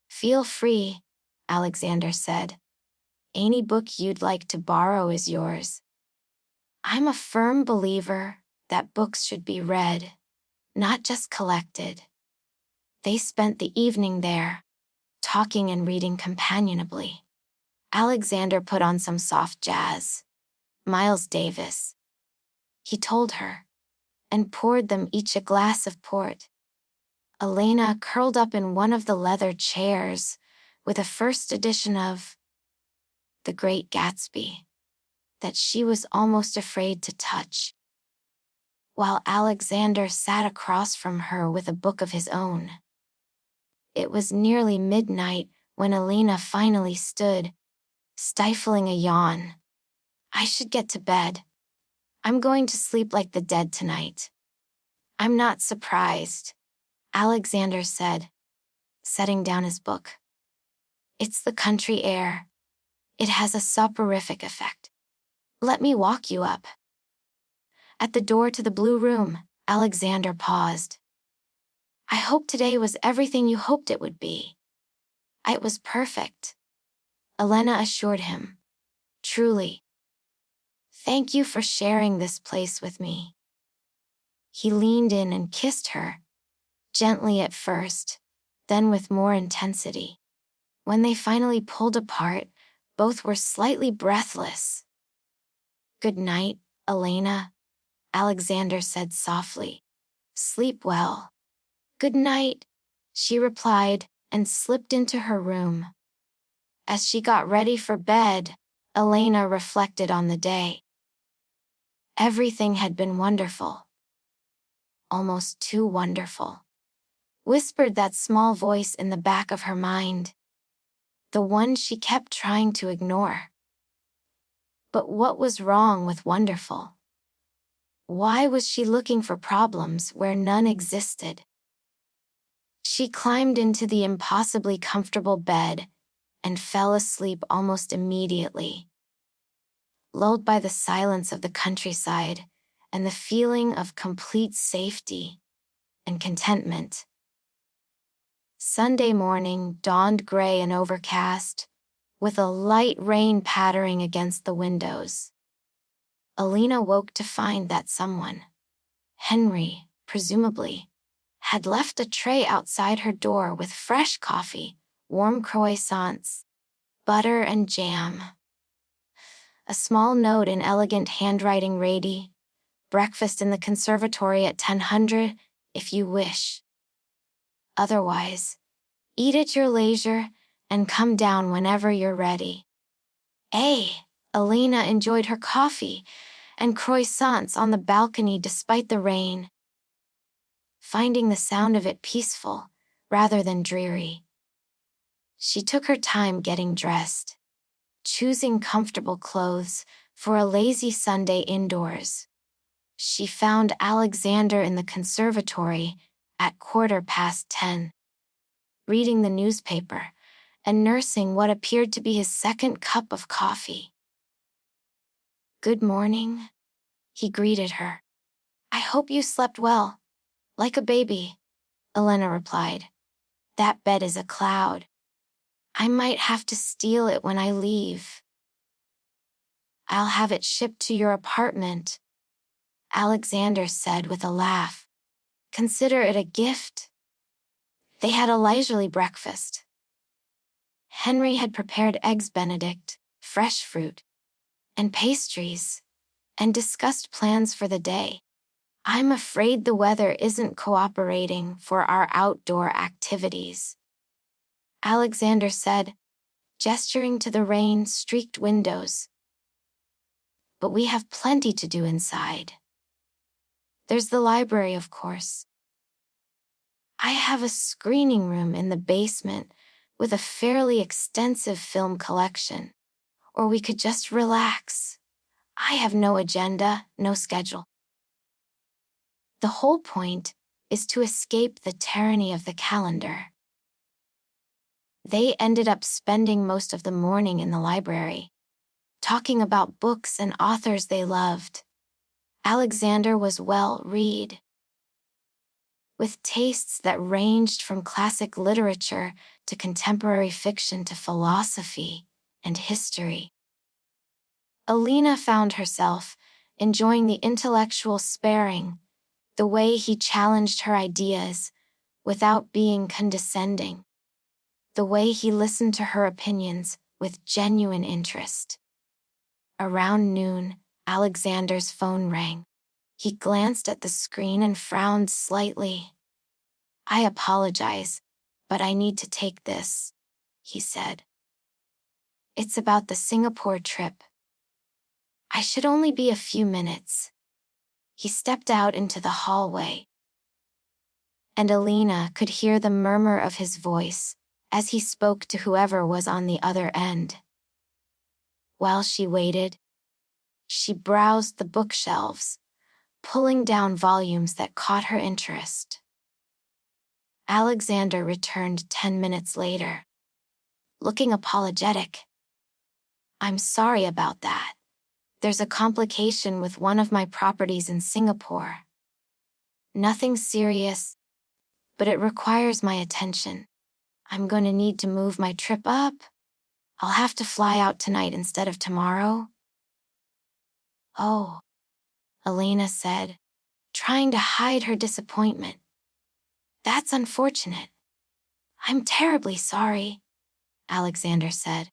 "Feel free," Alexander said. "Any book you'd like to borrow is yours." "I'm a firm believer that books should be read, not just collected." They spent the evening there, talking and reading companionably. Alexander put on some soft jazz. Miles Davis, he told her, and poured them each a glass of port. Elena curled up in one of the leather chairs, with a first edition of The Great Gatsby that she was almost afraid to touch, while Alexander sat across from her with a book of his own. It was nearly midnight when Elena finally stood, stifling a yawn. "I should get to bed. I'm going to sleep like the dead tonight." "I'm not surprised," Alexander said, setting down his book. "It's the country air. It has a soporific effect. Let me walk you up." At the door to the blue room, Alexander paused. "I hope today was everything you hoped it would be." "It was perfect," Elena assured him. "Truly. Thank you for sharing this place with me." He leaned in and kissed her, gently at first, then with more intensity. When they finally pulled apart, both were slightly breathless. "Good night, Elena," Alexander said softly. "Sleep well." "Good night," she replied, and slipped into her room. As she got ready for bed, Elena reflected on the day. Everything had been wonderful. Almost too wonderful, whispered that small voice in the back of her mind, the one she kept trying to ignore. But what was wrong with wonderful? Why was she looking for problems where none existed? She climbed into the impossibly comfortable bed and fell asleep almost immediately, lulled by the silence of the countryside and the feeling of complete safety and contentment. Sunday morning dawned gray and overcast, with a light rain pattering against the windows. Alina woke to find that someone, Henry, presumably, had left a tray outside her door with fresh coffee, warm croissants, butter and jam. A small note in elegant handwriting read, "Breakfast in the conservatory at 10:00, if you wish. Otherwise, eat at your leisure and come down whenever you're ready." Alina enjoyed her coffee and croissants on the balcony despite the rain, finding the sound of it peaceful rather than dreary. She took her time getting dressed, choosing comfortable clothes for a lazy Sunday indoors. She found Alexander in the conservatory at 10:15, reading the newspaper and nursing what appeared to be his second cup of coffee. "Good morning," he greeted her. "I hope you slept well, like a baby," Elena replied. "That bed is a cloud. I might have to steal it when I leave." "I'll have it shipped to your apartment," Alexander said with a laugh. "Consider it a gift." They had a leisurely breakfast. Henry had prepared eggs Benedict, fresh fruit, and pastries, and discussed plans for the day. "I'm afraid the weather isn't cooperating for our outdoor activities," Alexander said, gesturing to the rain-streaked windows. "But we have plenty to do inside. There's the library, of course. I have a screening room in the basement with a fairly extensive film collection. Or we could just relax. I have no agenda, no schedule." The whole point is to escape the tyranny of the calendar. They ended up spending most of the morning in the library, talking about books and authors they loved. Alexander was well-read, with tastes that ranged from classic literature to contemporary fiction to philosophy and history. Alina found herself enjoying the intellectual sparring, the way he challenged her ideas without being condescending, the way he listened to her opinions with genuine interest. Around noon, Alexander's phone rang. He glanced at the screen and frowned slightly. "I apologize, but I need to take this," he said. "It's about the Singapore trip. I should only be a few minutes." He stepped out into the hallway, and Alina could hear the murmur of his voice as he spoke to whoever was on the other end. While she waited, she browsed the bookshelves, pulling down volumes that caught her interest. Alexander returned 10 minutes later, looking apologetic. "I'm sorry about that. There's a complication with one of my properties in Singapore. Nothing serious, but it requires my attention. I'm going to need to move my trip up. I'll have to fly out tonight instead of tomorrow." "Oh," Elena said, trying to hide her disappointment. "That's unfortunate." "I'm terribly sorry," Alexander said,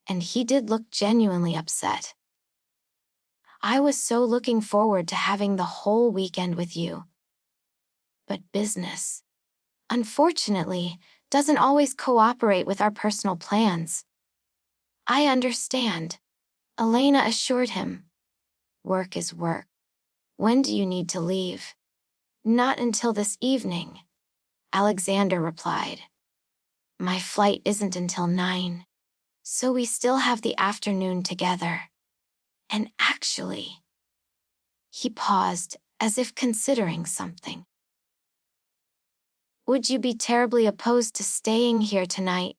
and he did look genuinely upset. "I was so looking forward to having the whole weekend with you. But business, unfortunately, doesn't always cooperate with our personal plans." "I understand," Elena assured him. "Work is work. When do you need to leave?" "Not until this evening," Alexander replied. "My flight isn't until 9, so we still have the afternoon together. And actually..." He paused, as if considering something. "Would you be terribly opposed to staying here tonight?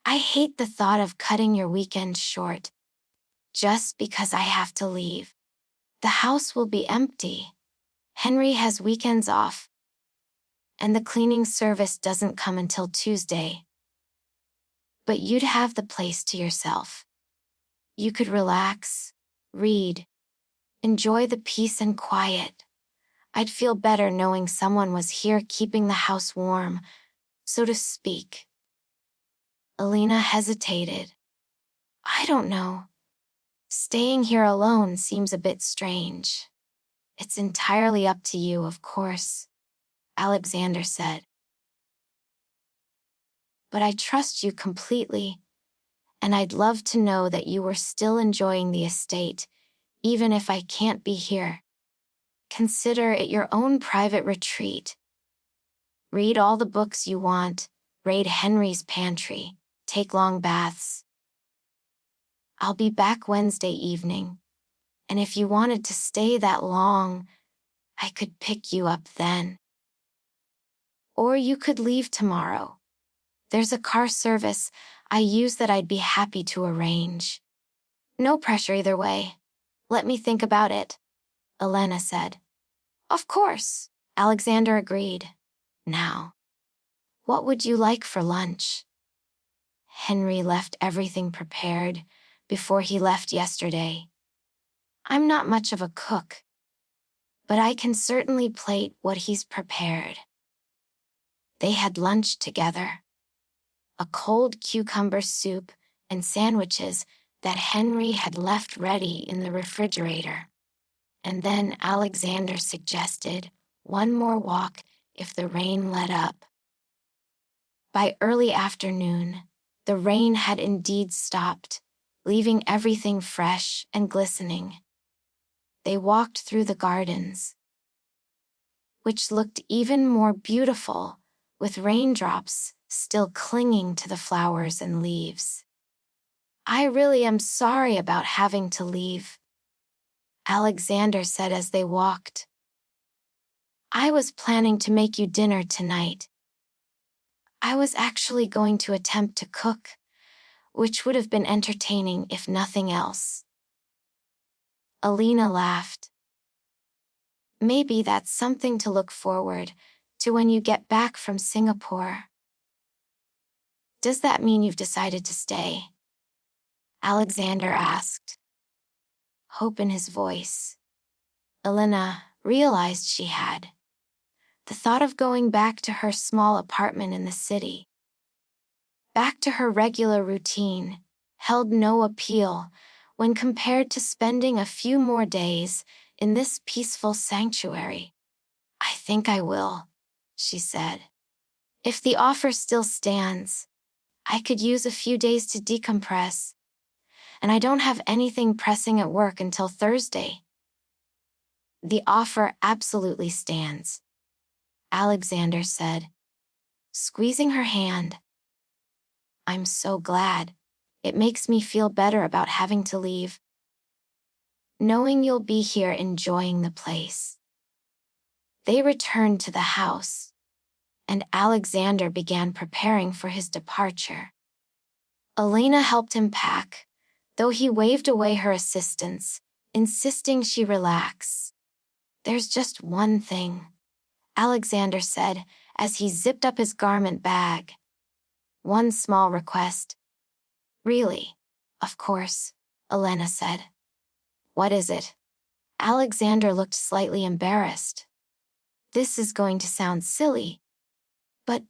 I hate the thought of cutting your weekend short, just because I have to leave. The house will be empty. Henry has weekends off, and the cleaning service doesn't come until Tuesday." But you'd have the place to yourself. You could relax, read, enjoy the peace and quiet. I'd feel better knowing someone was here keeping the house warm, so to speak. Alina hesitated. I don't know. Staying here alone seems a bit strange. It's entirely up to you, of course, Alexander said. But I trust you completely, and I'd love to know that you were still enjoying the estate, even if I can't be here. Consider it your own private retreat. Read all the books you want, raid Henry's pantry, take long baths. I'll be back Wednesday evening, and if you wanted to stay that long, I could pick you up then. Or you could leave tomorrow. There's a car service I use that I'd be happy to arrange. No pressure either way. Let me think about it, Elena said. Of course, Alexander agreed. Now, what would you like for lunch? Henry left everything prepared before he left yesterday. I'm not much of a cook, but I can certainly plate what he's prepared. They had lunch together. A cold cucumber soup and sandwiches that Henry had left ready in the refrigerator. And then Alexander suggested one more walk if the rain let up. By early afternoon, the rain had indeed stopped, leaving everything fresh and glistening. They walked through the gardens, which looked even more beautiful, with raindrops still clinging to the flowers and leaves. I really am sorry about having to leave, Alexander said as they walked. I was planning to make you dinner tonight. I was actually going to attempt to cook, which would have been entertaining if nothing else. Alina laughed. Maybe that's something to look forward to when you get back from Singapore. Does that mean you've decided to stay? Alexander asked, hope in his voice. Elena realized she had. The thought of going back to her small apartment in the city, back to her regular routine, held no appeal when compared to spending a few more days in this peaceful sanctuary. I think I will, she said. If the offer still stands, I could use a few days to decompress, and I don't have anything pressing at work until Thursday. The offer absolutely stands, Alexander said, squeezing her hand. I'm so glad. It makes me feel better about having to leave, knowing you'll be here enjoying the place. They returned to the house, and Alexander began preparing for his departure. Elena helped him pack, though he waved away her assistance, insisting she relax. There's just one thing, Alexander said as he zipped up his garment bag. One small request. Really? Of course, Elena said. What is it? Alexander looked slightly embarrassed. This is going to sound silly, but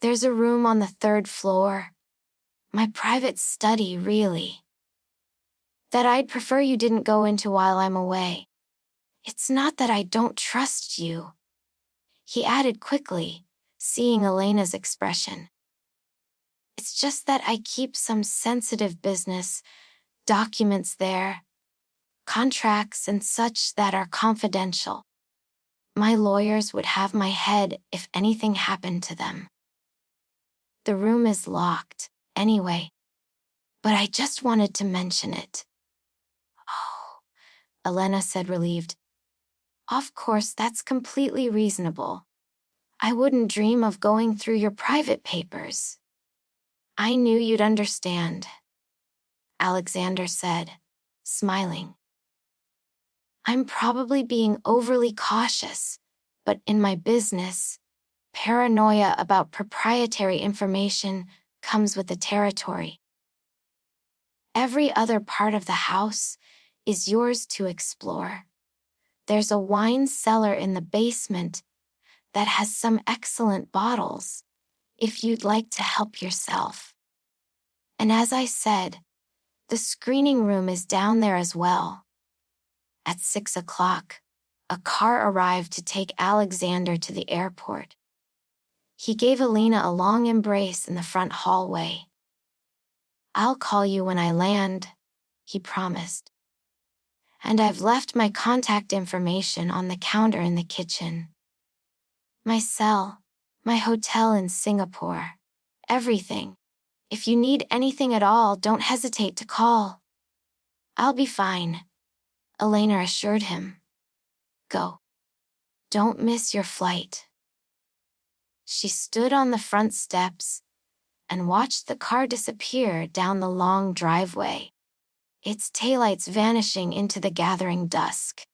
there's a room on the 3rd floor. My private study, really. That I'd prefer you didn't go into while I'm away. It's not that I don't trust you, he added quickly, seeing Elena's expression. It's just that I keep some sensitive business, documents there, contracts and such that are confidential. My lawyers would have my head if anything happened to them. The room is locked, anyway, but I just wanted to mention it. Oh, Elena said, relieved. Of course, that's completely reasonable. I wouldn't dream of going through your private papers. I knew you'd understand, Alexander said, smiling. I'm probably being overly cautious, but in my business, paranoia about proprietary information comes with the territory. Every other part of the house is yours to explore. There's a wine cellar in the basement that has some excellent bottles, if you'd like to help yourself. And as I said, the screening room is down there as well. At 6 o'clock, a car arrived to take Alexander to the airport. He gave Alina a long embrace in the front hallway. "I'll call you when I land," he promised. "And I've left my contact information on the counter in the kitchen. My cell, my hotel in Singapore, everything. If you need anything at all, don't hesitate to call." "I'll be fine," Elena assured him. "Go. Don't miss your flight." She stood on the front steps and watched the car disappear down the long driveway, its taillights vanishing into the gathering dusk.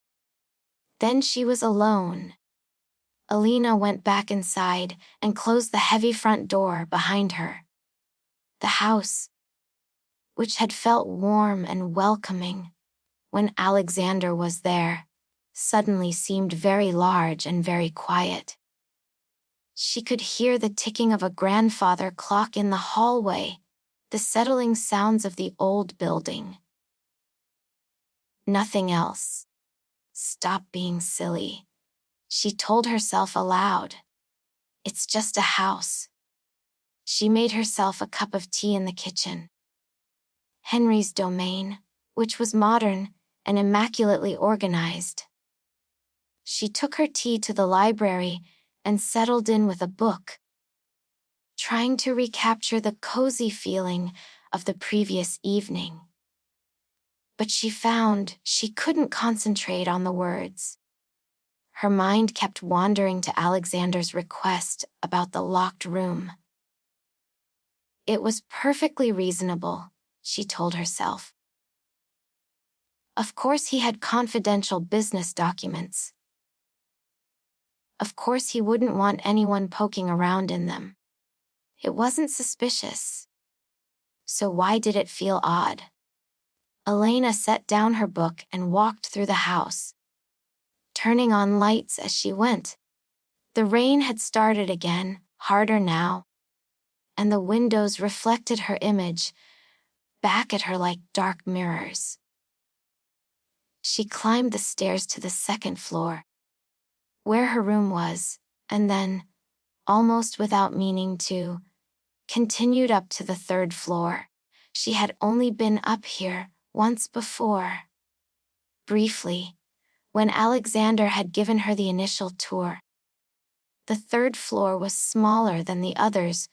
Then she was alone. Alina went back inside and closed the heavy front door behind her. The house, which had felt warm and welcoming when Alexander was there, suddenly seemed very large and very quiet. She could hear the ticking of a grandfather clock in the hallway, the settling sounds of the old building. Nothing else. "Stop being silly," she told herself aloud. "It's just a house." She made herself a cup of tea in the kitchen. Henry's domain, which was modern and immaculately organized. She took her tea to the library and settled in with a book, trying to recapture the cozy feeling of the previous evening. But she found she couldn't concentrate on the words. Her mind kept wandering to Alexander's request about the locked room. It was perfectly reasonable, she told herself. Of course he had confidential business documents. Of course he wouldn't want anyone poking around in them. It wasn't suspicious. So why did it feel odd? Elena set down her book and walked through the house, turning on lights as she went. The rain had started again, harder now, and the windows reflected her image back at her like dark mirrors. She climbed the stairs to the second floor, where her room was, and then, almost without meaning to, continued up to the third floor. She had only been up here once before. Briefly, when Alexander had given her the initial tour. The third floor was smaller than the others,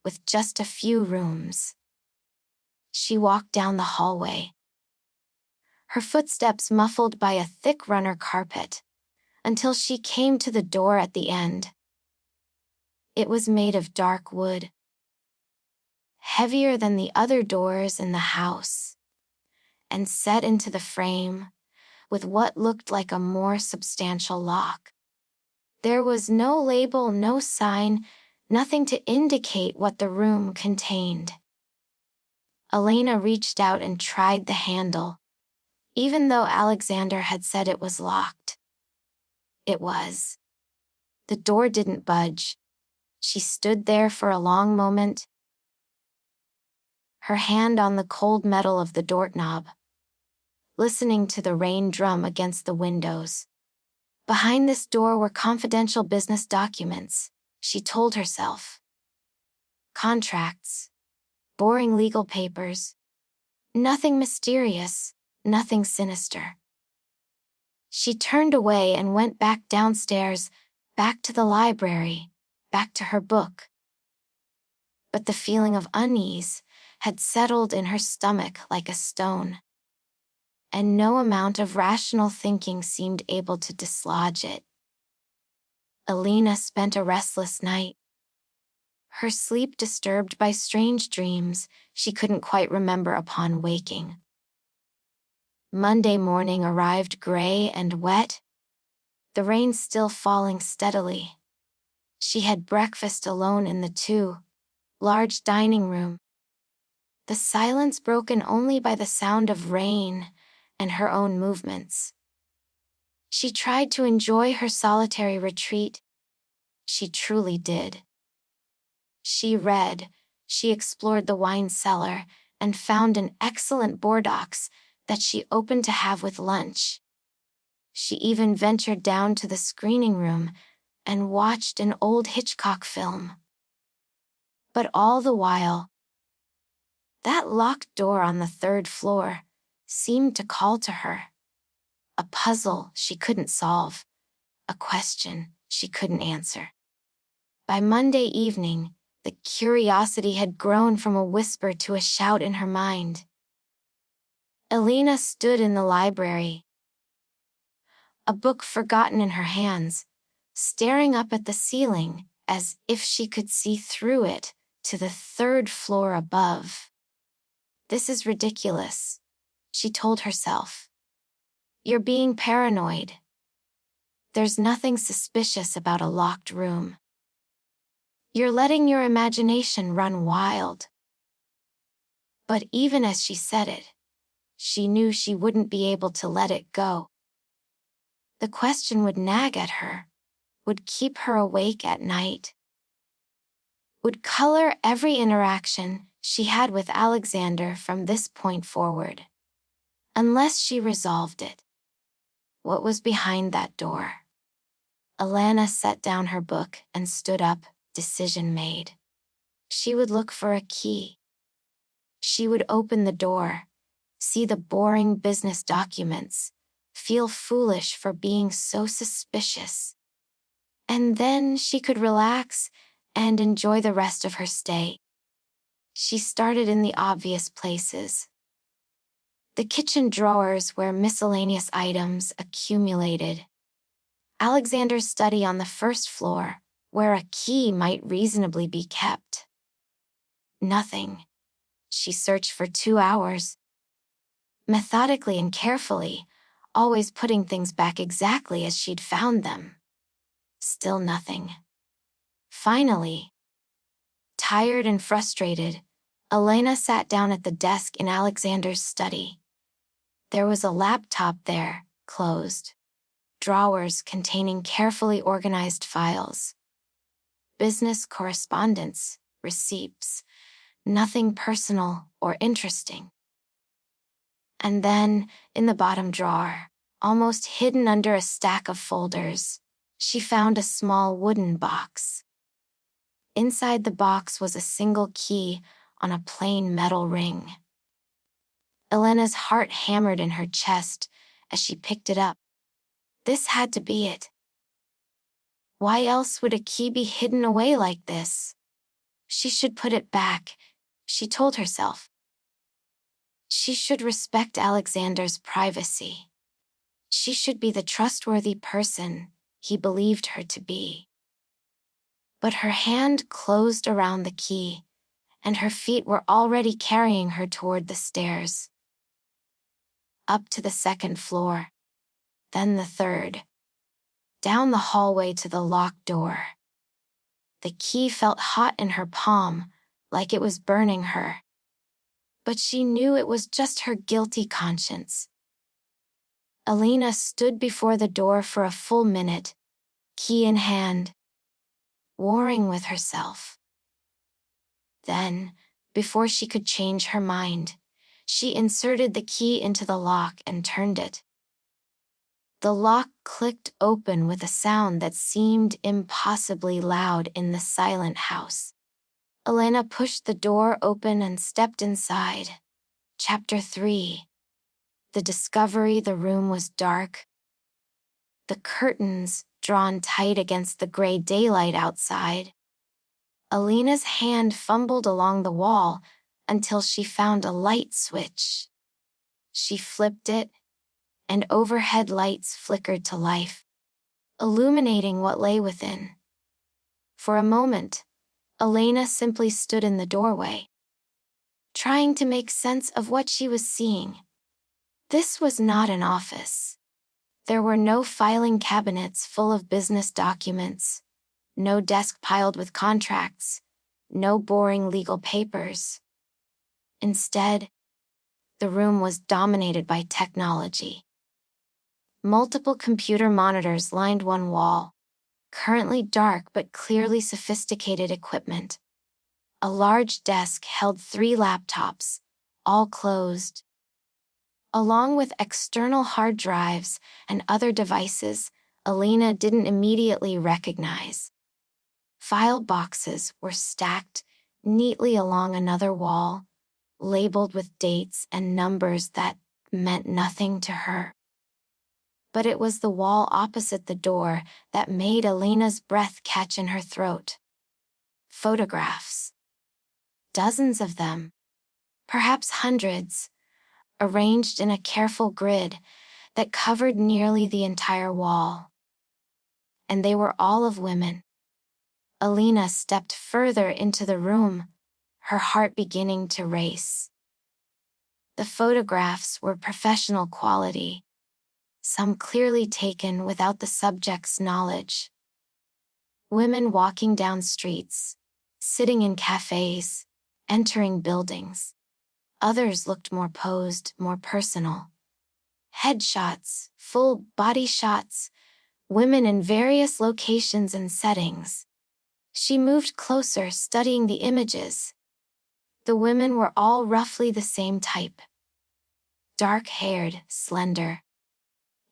with just a few rooms. She walked down the hallway, her footsteps muffled by a thick runner carpet, until she came to the door at the end. It was made of dark wood, heavier than the other doors in the house, and set into the frame with what looked like a more substantial lock. There was no label, no sign, nothing to indicate what the room contained. Elena reached out and tried the handle, even though Alexander had said it was locked. It was. The door didn't budge. She stood there for a long moment, her hand on the cold metal of the doorknob, listening to the rain drum against the windows. Behind this door were confidential business documents, she told herself. Contracts, boring legal papers. Nothing mysterious, nothing sinister. She turned away and went back downstairs, back to the library, back to her book. But the feeling of unease had settled in her stomach like a stone, and no amount of rational thinking seemed able to dislodge it. Elena spent a restless night, her sleep disturbed by strange dreams she couldn't quite remember upon waking. Monday morning arrived gray and wet, the rain still falling steadily. She had breakfast alone in the large dining room. The silence broken only by the sound of rain and her own movements. She tried to enjoy her solitary retreat. She truly did. She read, she explored the wine cellar, and found an excellent Bordeaux that she opened to have with lunch. She even ventured down to the screening room and watched an old Hitchcock film. But all the while, that locked door on the third floor seemed to call to her. A puzzle she couldn't solve, a question she couldn't answer. By Monday evening, the curiosity had grown from a whisper to a shout in her mind. Elena stood in the library, a book forgotten in her hands, staring up at the ceiling as if she could see through it to the third floor above. This is ridiculous, she told herself. You're being paranoid. There's nothing suspicious about a locked room. You're letting your imagination run wild. But even as she said it, she knew she wouldn't be able to let it go. The question would nag at her, would keep her awake at night, would color every interaction she had with Alexander from this point forward. Unless she resolved it. What was behind that door? Alana set down her book and stood up, decision made. She would look for a key. She would open the door, see the boring business documents, feel foolish for being so suspicious. And then she could relax and enjoy the rest of her stay. She started in the obvious places. The kitchen drawers where miscellaneous items accumulated. Alexander's study on the first floor, where a key might reasonably be kept. Nothing. She searched for 2 hours. Methodically and carefully, always putting things back exactly as she'd found them. Still nothing. Finally, tired and frustrated, Elena sat down at the desk in Alexander's study. There was a laptop there, closed. Drawers containing carefully organized files. Business correspondence, receipts, nothing personal or interesting. And then, in the bottom drawer, almost hidden under a stack of folders, she found a small wooden box. Inside the box was a single key on a plain metal ring. Elena's heart hammered in her chest as she picked it up. This had to be it. Why else would a key be hidden away like this? She should put it back, she told herself. She should respect Alexander's privacy. She should be the trustworthy person he believed her to be. But her hand closed around the key, and her feet were already carrying her toward the stairs. Up to the second floor, then the third. Down the hallway to the locked door. The key felt hot in her palm, like it was burning her. But she knew it was just her guilty conscience. Elena stood before the door for a full minute, key in hand, warring with herself. Then, before she could change her mind, she inserted the key into the lock and turned it. The lock clicked open with a sound that seemed impossibly loud in the silent house. Elena pushed the door open and stepped inside. Chapter 3. The discovery the room was dark. The curtains drawn tight against the gray daylight outside. Elena's hand fumbled along the wall until she found a light switch. She flipped it, and overhead lights flickered to life, illuminating what lay within. For a moment, Elena simply stood in the doorway, trying to make sense of what she was seeing. This was not an office. There were no filing cabinets full of business documents, no desk piled with contracts, no boring legal papers. Instead, the room was dominated by technology. Multiple computer monitors lined one wall, currently dark but clearly sophisticated equipment. A large desk held 3 laptops, all closed. Along with external hard drives and other devices Alina didn't immediately recognize. File boxes were stacked neatly along another wall, labeled with dates and numbers that meant nothing to her. But it was the wall opposite the door that made Alina's breath catch in her throat. Photographs. Dozens of them, perhaps hundreds, arranged in a careful grid that covered nearly the entire wall. And they were all of women. Alina stepped further into the room, her heart beginning to race. The photographs were professional quality, some clearly taken without the subject's knowledge. Women walking down streets, sitting in cafes, entering buildings. Others looked more posed, more personal. Headshots, full body shots, women in various locations and settings. She moved closer, studying the images. The women were all roughly the same type. Dark-haired, slender.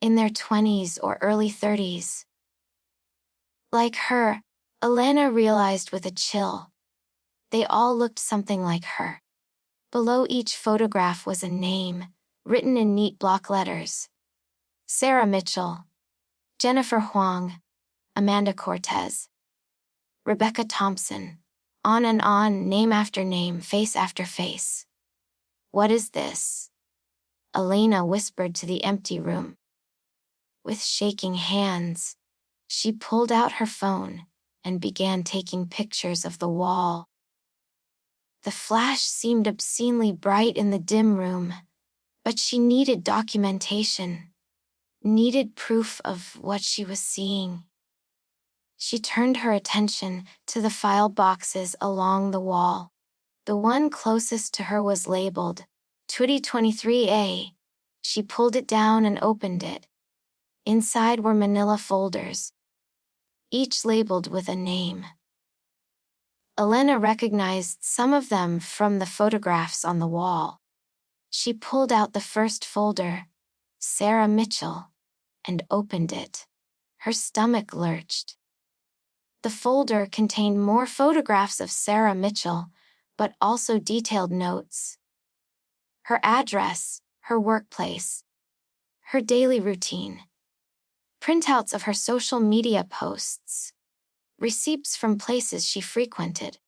In their 20s or early 30s. Like her, Alana realized with a chill. They all looked something like her. Below each photograph was a name, written in neat block letters. Sarah Mitchell, Jennifer Huang, Amanda Cortez, Rebecca Thompson, on and on, name after name, face after face. What is this? Alana whispered to the empty room. With shaking hands, she pulled out her phone and began taking pictures of the wall. The flash seemed obscenely bright in the dim room, but she needed documentation, needed proof of what she was seeing. She turned her attention to the file boxes along the wall. The one closest to her was labeled 2023A. She pulled it down and opened it. Inside were manila folders, each labeled with a name. Alana recognized some of them from the photographs on the wall. She pulled out the first folder, Sarah Mitchell, and opened it. Her stomach lurched. The folder contained more photographs of Sarah Mitchell, but also detailed notes. Her address, her workplace, her daily routine. Printouts of her social media posts. Receipts from places she frequented.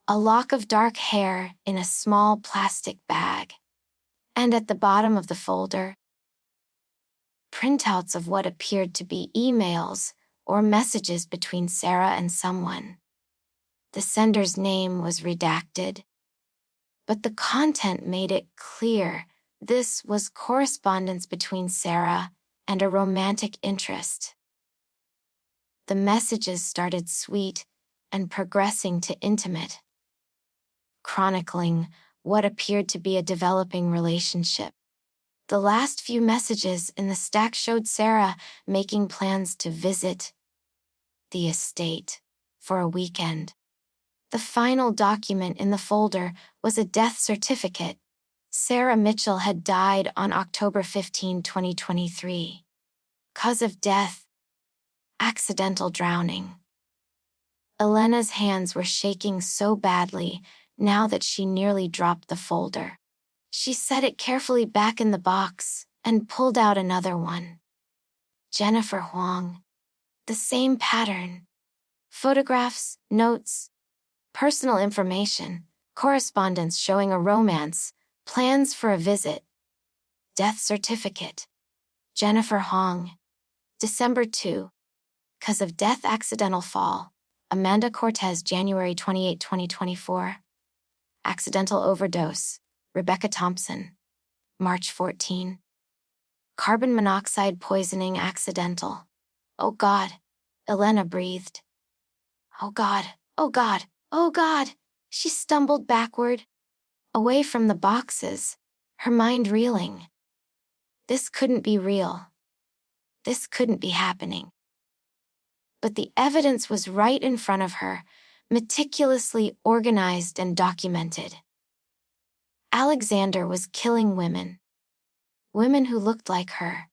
A lock of dark hair in a small plastic bag. And at the bottom of the folder, printouts of what appeared to be emails or messages between Sarah and someone. The sender's name was redacted, but the content made it clear this was correspondence between Sarah and a romantic interest. The messages started sweet and progressing to intimate, chronicling what appeared to be a developing relationship. The last few messages in the stack showed Sarah making plans to visit the estate for a weekend. The final document in the folder was a death certificate. Sarah Mitchell had died on October 15, 2023. Cause of death: accidental drowning. Alana's hands were shaking so badly now that she nearly dropped the folder. She set it carefully back in the box and pulled out another one. Jennifer Huang. The same pattern. Photographs, notes, personal information, correspondence showing a romance, plans for a visit. Death certificate. Jennifer Huang. December 2. Cause of death: accidental fall. Amanda Cortez, January 28, 2024. Accidental overdose. Rebecca Thompson. March 14. Carbon monoxide poisoning, accidental. Oh God. Alana breathed. Oh God, oh God, Oh God! She stumbled backward, away from the boxes, her mind reeling. This couldn't be real. This couldn't be happening. But the evidence was right in front of her, meticulously organized and documented. Alexander was killing women. Women who looked like her.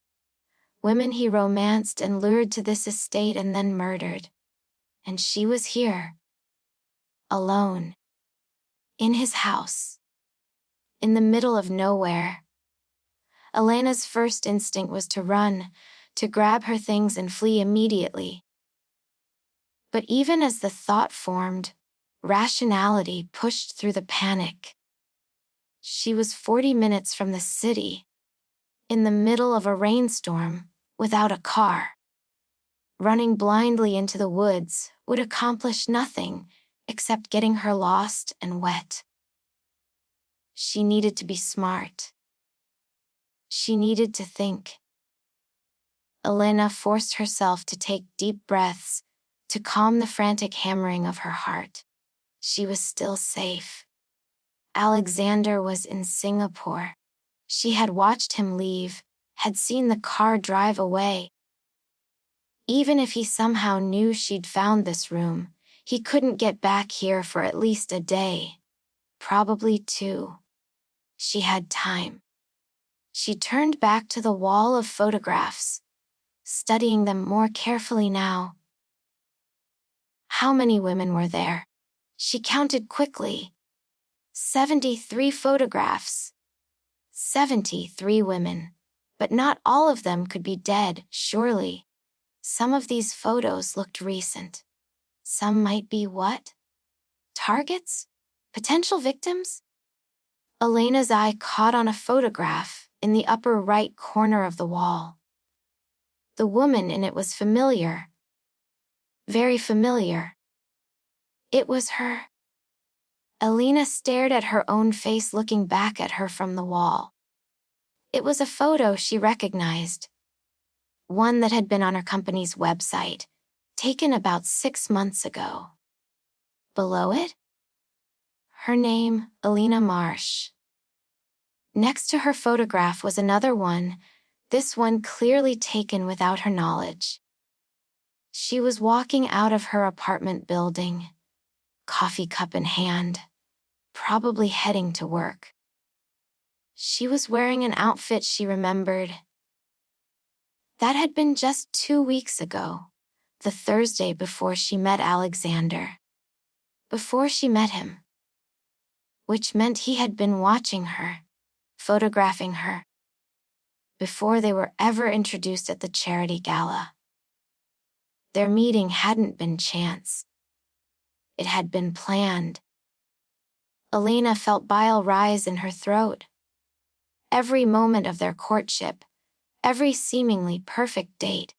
Women he romanced and lured to this estate and then murdered. And she was here. Alone. In his house. In the middle of nowhere. Elena's first instinct was to run, to grab her things and flee immediately. But even as the thought formed, rationality pushed through the panic. She was 40 minutes from the city, in the middle of a rainstorm, without a car. Running blindly into the woods would accomplish nothing except getting her lost and wet. She needed to be smart. She needed to think. Elena forced herself to take deep breaths to calm the frantic hammering of her heart. She was still safe. Alexander was in Singapore. She had watched him leave, had seen the car drive away. Even if he somehow knew she'd found this room, he couldn't get back here for at least a day. Probably 2. She had time. She turned back to the wall of photographs, studying them more carefully now. How many women were there? She counted quickly. 73 photographs. 73 women. But not all of them could be dead, surely. Some of these photos looked recent. Some might be what? Targets? Potential victims? Elena's eye caught on a photograph in the upper right corner of the wall. The woman in it was familiar. Very familiar. It was her. Elena stared at her own face looking back at her from the wall. It was a photo she recognized. One that had been on her company's website, taken about 6 months ago. Below it? Her name, Elena Marsh. Next to her photograph was another one, this one clearly taken without her knowledge. She was walking out of her apartment building, coffee cup in hand, probably heading to work. She was wearing an outfit she remembered. That had been just 2 weeks ago, the Thursday before she met Alexander. Before she met him. Which meant he had been watching her, photographing her. Before they were ever introduced at the charity gala. Their meeting hadn't been chance. It had been planned. Elena felt bile rise in her throat. Every moment of their courtship, every seemingly perfect date,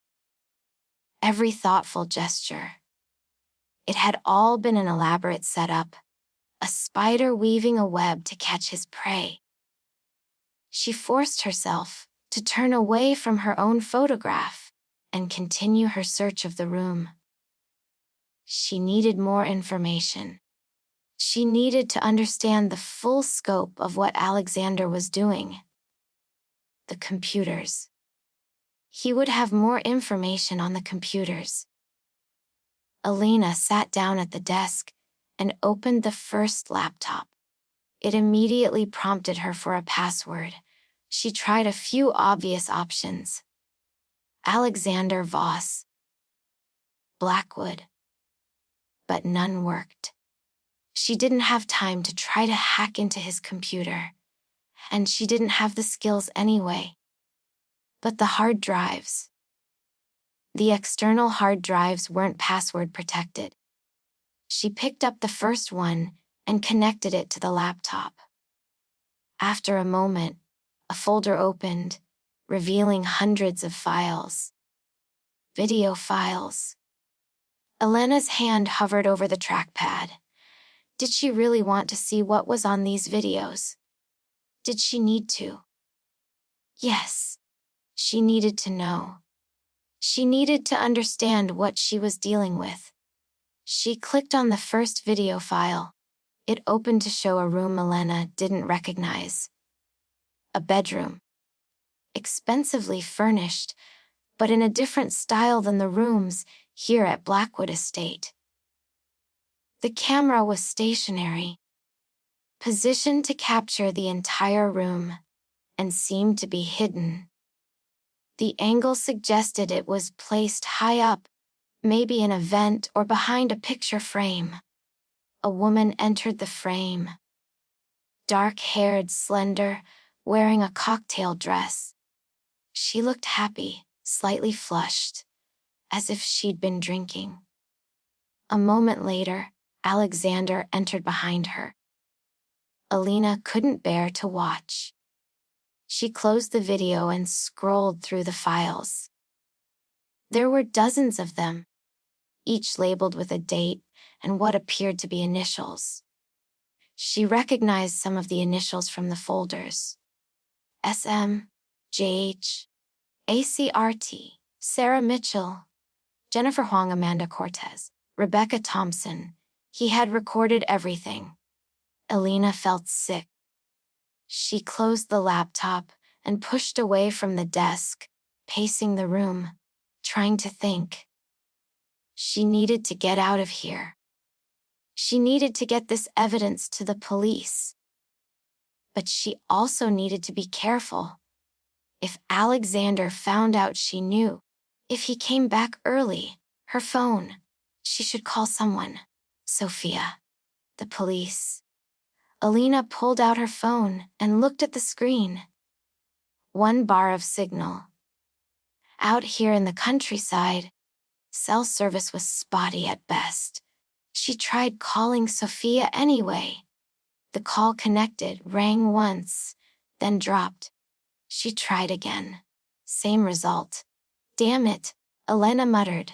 every thoughtful gesture. It had all been an elaborate setup, a spider weaving a web to catch his prey. She forced herself to turn away from her own photograph and continue her search of the room. She needed more information. She needed to understand the full scope of what Alexander was doing. The computers. He would have more information on the computers. Elena sat down at the desk and opened the first laptop. It immediately prompted her for a password. She tried a few obvious options. Alexander Voss. Blackwood. But none worked. She didn't have time to try to hack into his computer. And she didn't have the skills anyway. But the hard drives. The external hard drives weren't password protected. She picked up the first one and connected it to the laptop. After a moment, a folder opened, revealing hundreds of files. Video files. Elena's hand hovered over the trackpad. Did she really want to see what was on these videos? Did she need to? Yes. She needed to know. She needed to understand what she was dealing with. She clicked on the first video file. It opened to show a room Elena didn't recognize. A bedroom. Expensively furnished, but in a different style than the rooms here at Blackwood Estate. The camera was stationary, positioned to capture the entire room, and seemed to be hidden. The angle suggested it was placed high up, maybe in a vent or behind a picture frame. A woman entered the frame. Dark-haired, slender, wearing a cocktail dress. She looked happy, slightly flushed, as if she'd been drinking. A moment later, Alexander entered behind her. Alina couldn't bear to watch. She closed the video and scrolled through the files. There were dozens of them, each labeled with a date and what appeared to be initials. She recognized some of the initials from the folders. SM, JH, ACRT, Sarah Mitchell, Jennifer Huang, Amanda Cortez, Rebecca Thompson. He had recorded everything. Alina felt sick. She closed the laptop and pushed away from the desk, pacing the room, trying to think. She needed to get out of here. She needed to get this evidence to the police. But she also needed to be careful. If Alexander found out she knew, if he came back early, her phone, she should call someone. Sophia. The police. Alina pulled out her phone and looked at the screen. One bar of signal. Out here in the countryside, cell service was spotty at best. She tried calling Sophia anyway. The call connected, rang once, then dropped. She tried again. Same result. Damn it, Elena muttered.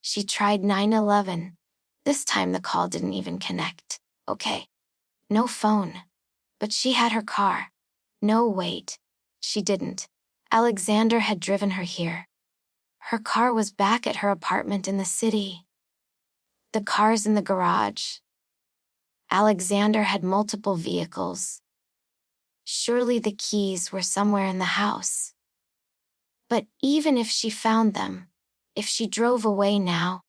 She tried 911. This time the call didn't even connect. Okay. No phone. But she had her car. No, wait. She didn't. Alexander had driven her here. Her car was back at her apartment in the city. The car's in the garage. Alexander had multiple vehicles. Surely the keys were somewhere in the house. But even if she found them, if she drove away now,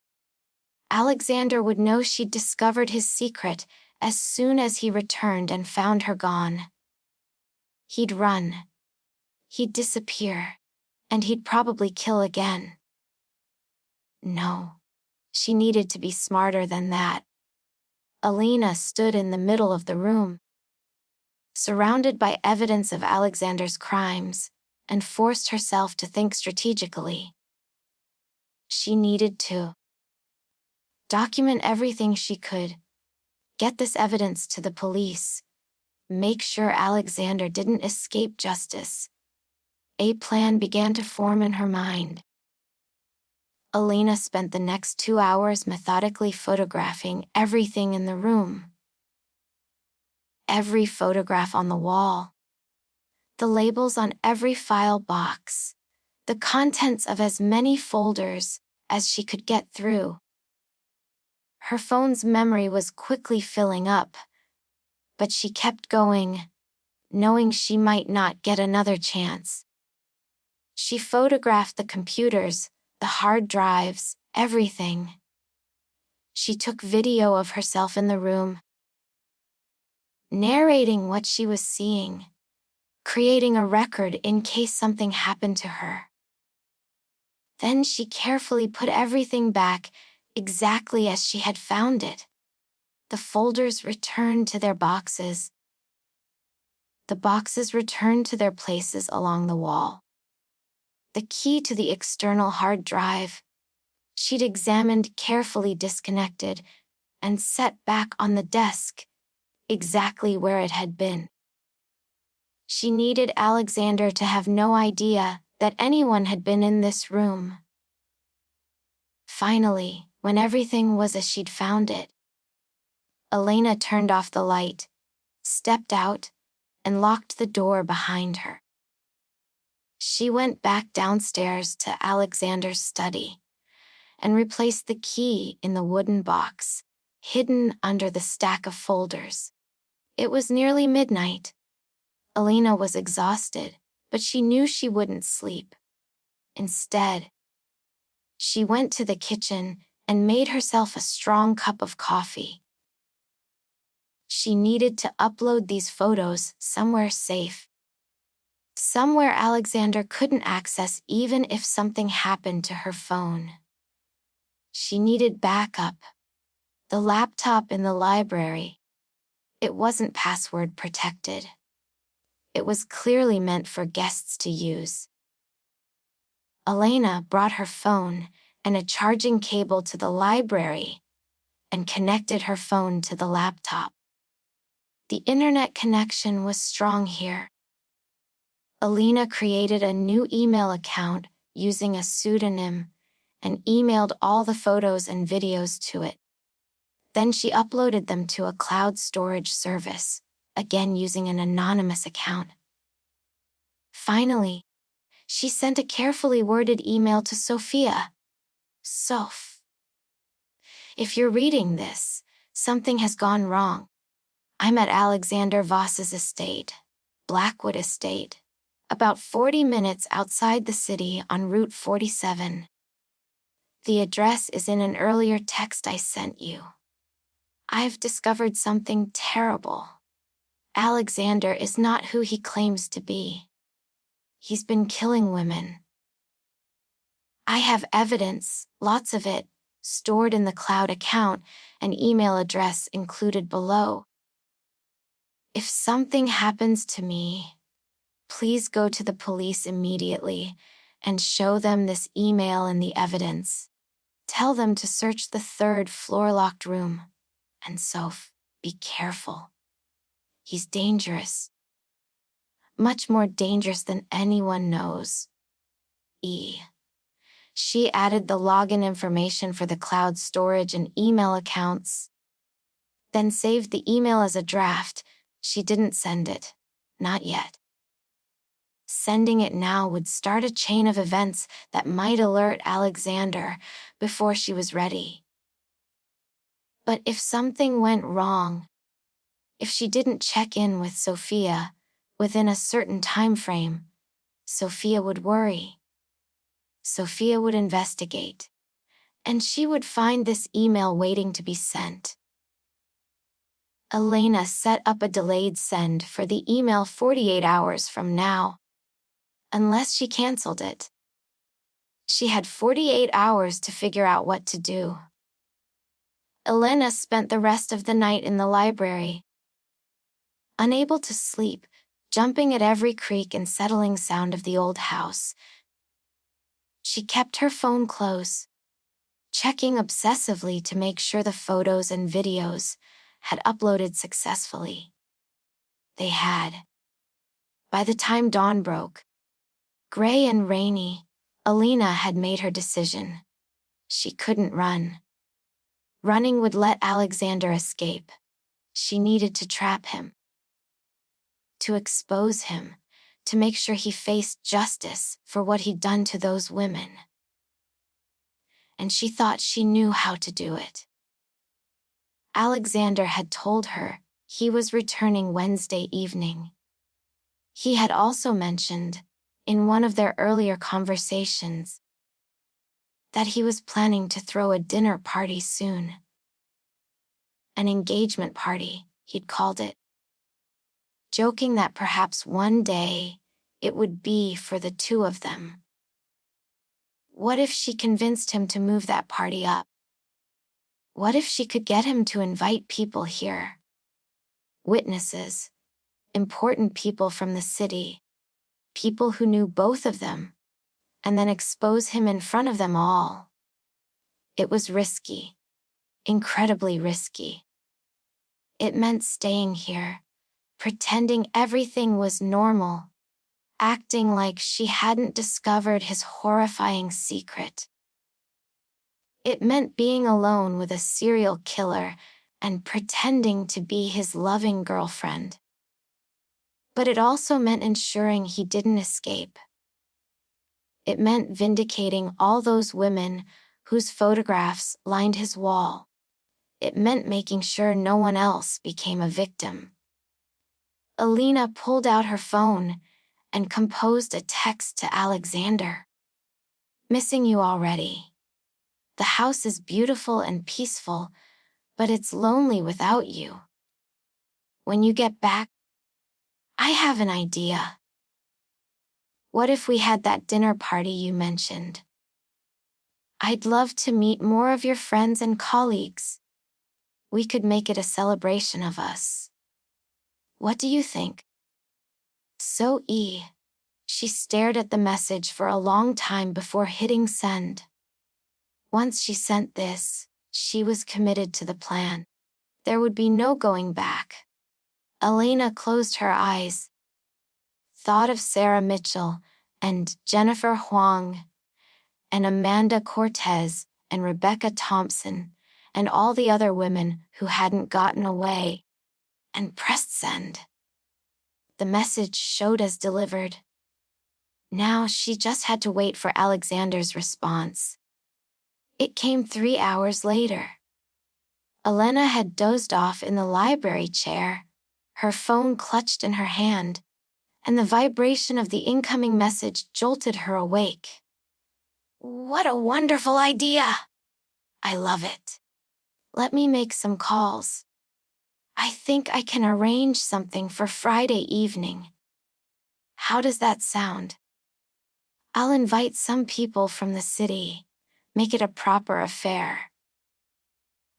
Alexander would know she'd discovered his secret as soon as he returned and found her gone. He'd run. He'd disappear. And he'd probably kill again. No. She needed to be smarter than that. Alina stood in the middle of the room, surrounded by evidence of Alexander's crimes, and forced herself to think strategically. She needed to document everything she could, get this evidence to the police, make sure Alexander didn't escape justice. A plan began to form in her mind. Alina spent the next 2 hours methodically photographing everything in the room. Every photograph on the wall. The labels on every file box. The contents of as many folders as she could get through. Her phone's memory was quickly filling up, but she kept going, knowing she might not get another chance. She photographed the computers, the hard drives, everything. She took video of herself in the room, narrating what she was seeing, creating a record in case something happened to her. Then she carefully put everything back exactly as she had found it. The folders returned to their boxes. The boxes returned to their places along the wall. The key to the external hard drive, she'd examined, carefully disconnected, and set back on the desk, exactly where it had been. She needed Alexander to have no idea that anyone had been in this room. Finally, when everything was as she'd found it, Elena turned off the light, stepped out, and locked the door behind her. She went back downstairs to Alexander's study, and replaced the key in the wooden box, hidden under the stack of folders. It was nearly midnight. Alina was exhausted, but she knew she wouldn't sleep. Instead, she went to the kitchen and made herself a strong cup of coffee. She needed to upload these photos somewhere safe. Somewhere Alexander couldn't access even if something happened to her phone. She needed backup. The laptop in the library. It wasn't password protected. It was clearly meant for guests to use. Elena brought her phone and a charging cable to the library and connected her phone to the laptop. The internet connection was strong here. Elena created a new email account using a pseudonym and emailed all the photos and videos to it. Then she uploaded them to a cloud storage service, again using an anonymous account. Finally, she sent a carefully worded email to Sophia. Soph, if you're reading this, something has gone wrong. I'm at Alexander Voss's estate, Blackwood Estate, about 40 minutes outside the city on Route 47. The address is in an earlier text I sent you. I've discovered something terrible. Alexander is not who he claims to be. He's been killing women. I have evidence, lots of it, stored in the cloud account, an email address included below. If something happens to me, please go to the police immediately and show them this email and the evidence. Tell them to search the third floor-locked room. And Soph, be careful. He's dangerous. Much more dangerous than anyone knows. She added the login information for the cloud storage and email accounts. Then saved the email as a draft. She didn't send it. Not yet. Sending it now would start a chain of events that might alert Alexander before she was ready. But if something went wrong, if she didn't check in with Sophia within a certain time frame, Sophia would worry. Sophia would investigate, and she would find this email waiting to be sent. Elena set up a delayed send for the email 48 hours from now, unless she canceled it. She had 48 hours to figure out what to do. Elena spent the rest of the night in the library. Unable to sleep, jumping at every creak and settling sound of the old house. She kept her phone close, checking obsessively to make sure the photos and videos had uploaded successfully. They had. By the time dawn broke, gray and rainy, Elena had made her decision. She couldn't run. Running would let Alexander escape. She needed to trap him. To expose him, to make sure he faced justice for what he'd done to those women. And she thought she knew how to do it. Alexander had told her he was returning Wednesday evening. He had also mentioned, in one of their earlier conversations, that he was planning to throw a dinner party soon. An engagement party, he'd called it. Joking that perhaps one day, it would be for the two of them. What if she convinced him to move that party up? What if she could get him to invite people here? Witnesses, important people from the city, people who knew both of them, and then expose him in front of them all. It was risky, incredibly risky. It meant staying here, pretending everything was normal, acting like she hadn't discovered his horrifying secret. It meant being alone with a serial killer and pretending to be his loving girlfriend. But it also meant ensuring he didn't escape. It meant vindicating all those women whose photographs lined his wall. It meant making sure no one else became a victim. Alina pulled out her phone and composed a text to Alexander. Missing you already. The house is beautiful and peaceful, but it's lonely without you. When you get back, I have an idea. What if we had that dinner party you mentioned? I'd love to meet more of your friends and colleagues. We could make it a celebration of us. What do you think? She stared at the message for a long time before hitting send. Once she sent this, she was committed to the plan. There would be no going back. Elena closed her eyes, thought of Sarah Mitchell and Jennifer Huang and Amanda Cortez and Rebecca Thompson and all the other women who hadn't gotten away, and pressed send. The message showed as delivered. Now she just had to wait for Alexander's response. It came 3 hours later. Elena had dozed off in the library chair, her phone clutched in her hand, and the vibration of the incoming message jolted her awake. What a wonderful idea! I love it. Let me make some calls. I think I can arrange something for Friday evening. How does that sound? I'll invite some people from the city, make it a proper affair.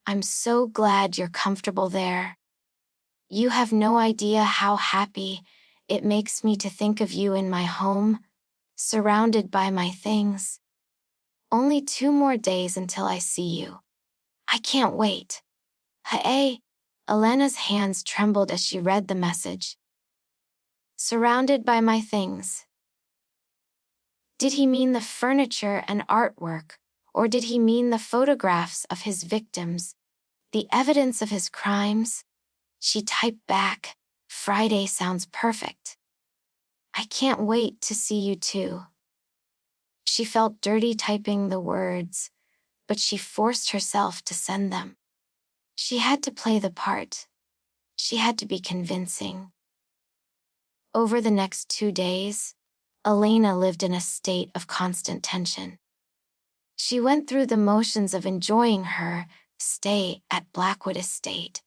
I'm so glad you're comfortable there. You have no idea how happy it makes me to think of you in my home, surrounded by my things. Only 2 more days until I see you. I can't wait. Hey, Elena's hands trembled as she read the message. Surrounded by my things. Did he mean the furniture and artwork, or did he mean the photographs of his victims, the evidence of his crimes? She typed back, Friday sounds perfect. I can't wait to see you too. She felt dirty typing the words, but she forced herself to send them. She had to play the part. She had to be convincing. Over the next 2 days, Elena lived in a state of constant tension. She went through the motions of enjoying her stay at Blackwood Estate,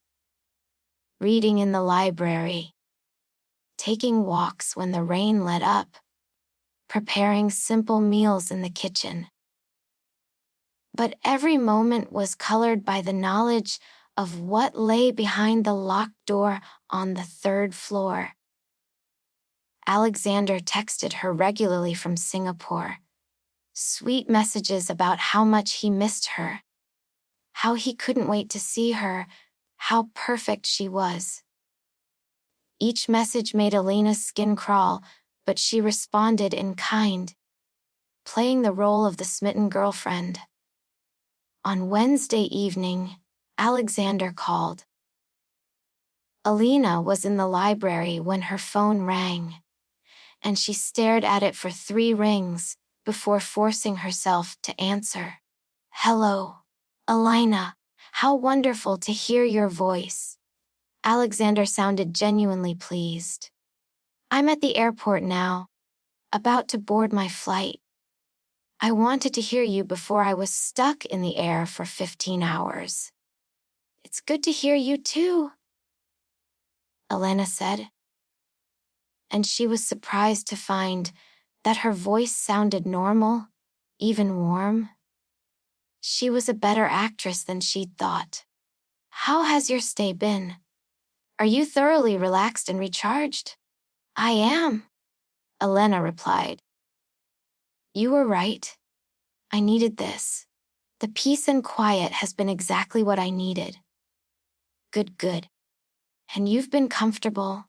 reading in the library, taking walks when the rain let up, preparing simple meals in the kitchen. But every moment was colored by the knowledge of what lay behind the locked door on the 3rd floor. Alexander texted her regularly from Singapore, sweet messages about how much he missed her, how he couldn't wait to see her, how perfect she was. Each message made Elena's skin crawl, but she responded in kind, playing the role of the smitten girlfriend. On Wednesday evening, Alexander called. Elena was in the library when her phone rang, and she stared at it for 3 rings before forcing herself to answer. Hello, Elena. How wonderful to hear your voice. Alexander sounded genuinely pleased. I'm at the airport now, about to board my flight. I wanted to hear you before I was stuck in the air for 15 hours. It's good to hear you too, Elena said. And she was surprised to find that her voice sounded normal, even warm. She was a better actress than she'd thought. How has your stay been? Are you thoroughly relaxed and recharged? I am, Elena replied. You were right. I needed this. The peace and quiet has been exactly what I needed. Good. And you've been comfortable.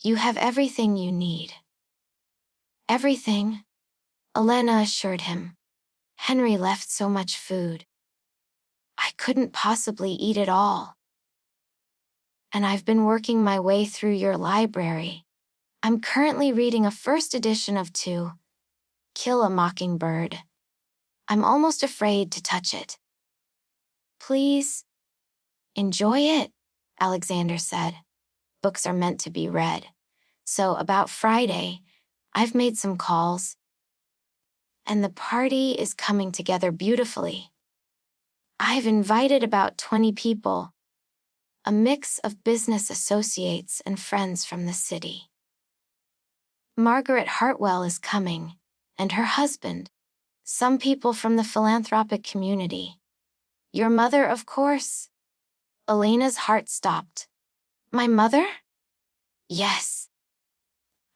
You have everything you need. Everything, Elena assured him. Henry left so much food. I couldn't possibly eat it all. And I've been working my way through your library. I'm currently reading a first edition of To Kill a Mockingbird. I'm almost afraid to touch it. Please, enjoy it, Alexander said. Books are meant to be read. So about Friday, I've made some calls. And the party is coming together beautifully. I've invited about 20 people, a mix of business associates and friends from the city. Margaret Hartwell is coming, and her husband, some people from the philanthropic community. Your mother, of course. Elena's heart stopped. My mother? Yes.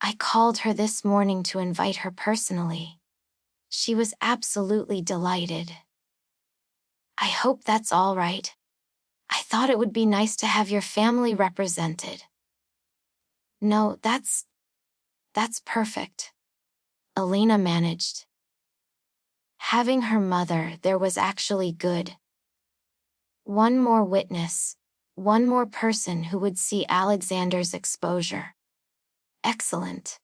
I called her this morning to invite her personally. She was absolutely delighted. I hope that's all right. I thought it would be nice to have your family represented. No, that's perfect. Elena managed. Having her mother there was actually good. One more witness, one more person who would see Alexander's exposure. Excellent.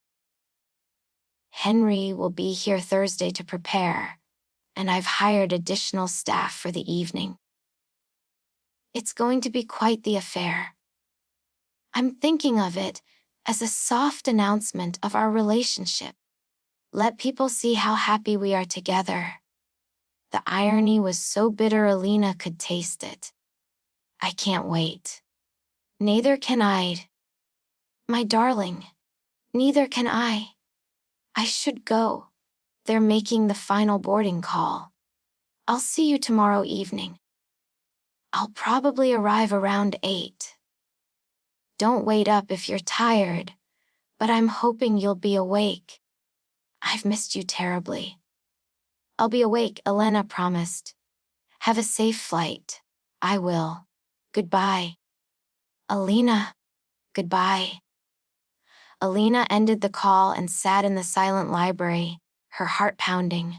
Henry will be here Thursday to prepare, and I've hired additional staff for the evening. It's going to be quite the affair. I'm thinking of it as a soft announcement of our relationship. Let people see how happy we are together. The irony was so bitter Elena could taste it. I can't wait. Neither can I. My darling, neither can I. I should go. They're making the final boarding call. I'll see you tomorrow evening. I'll probably arrive around 8. Don't wait up if you're tired, but I'm hoping you'll be awake. I've missed you terribly. I'll be awake, Elena promised. Have a safe flight. I will. Goodbye. Elena. Goodbye. Elena ended the call and sat in the silent library, her heart pounding.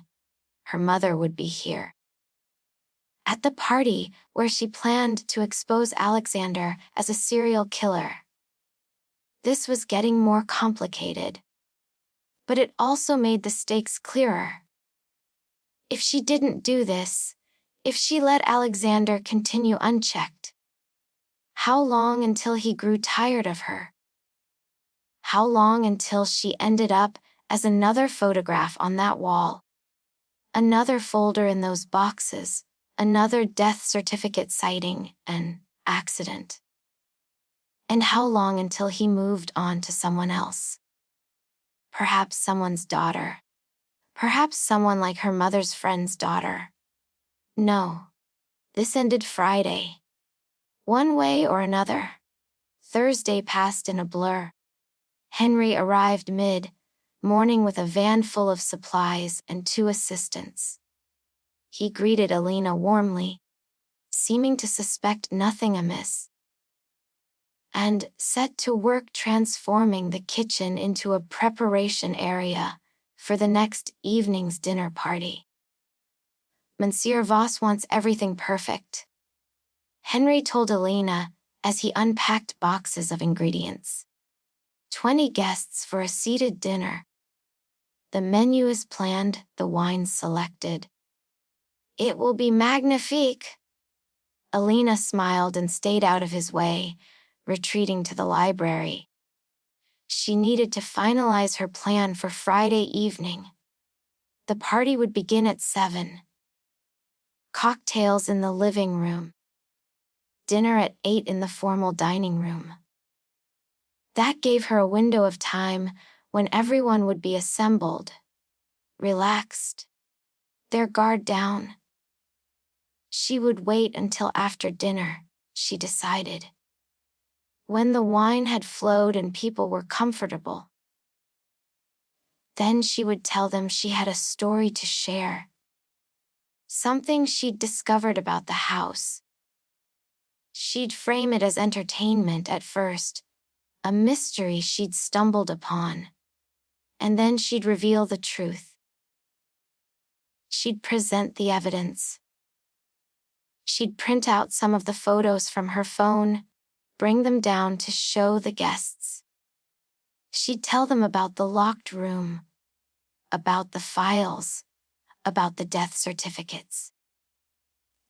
Her mother would be here. At the party where she planned to expose Alexander as a serial killer. This was getting more complicated. But it also made the stakes clearer. If she didn't do this, if she let Alexander continue unchecked, how long until he grew tired of her? How long until she ended up as another photograph on that wall? Another folder in those boxes, another death certificate citing an accident. And how long until he moved on to someone else? Perhaps someone's daughter. Perhaps someone like her mother's friend's daughter. No. This ended Friday. One way or another. Thursday passed in a blur. Henry arrived mid-morning with a van full of supplies and 2 assistants. He greeted Elena warmly, seeming to suspect nothing amiss, and set to work transforming the kitchen into a preparation area for the next evening's dinner party. Monsieur Voss wants everything perfect, Henry told Elena as he unpacked boxes of ingredients. 20 guests for a seated dinner. The menu is planned, the wines selected. It will be magnifique. Elena smiled and stayed out of his way, retreating to the library. She needed to finalize her plan for Friday evening. The party would begin at 7. Cocktails in the living room. Dinner at 8 in the formal dining room. That gave her a window of time when everyone would be assembled, relaxed, their guard down. She would wait until after dinner, she decided. When the wine had flowed and people were comfortable. Then she would tell them she had a story to share. Something she'd discovered about the house. She'd frame it as entertainment at first, a mystery she'd stumbled upon. And then she'd reveal the truth. She'd present the evidence. She'd print out some of the photos from her phone, bring them down to show the guests. She'd tell them about the locked room, about the files, about the death certificates.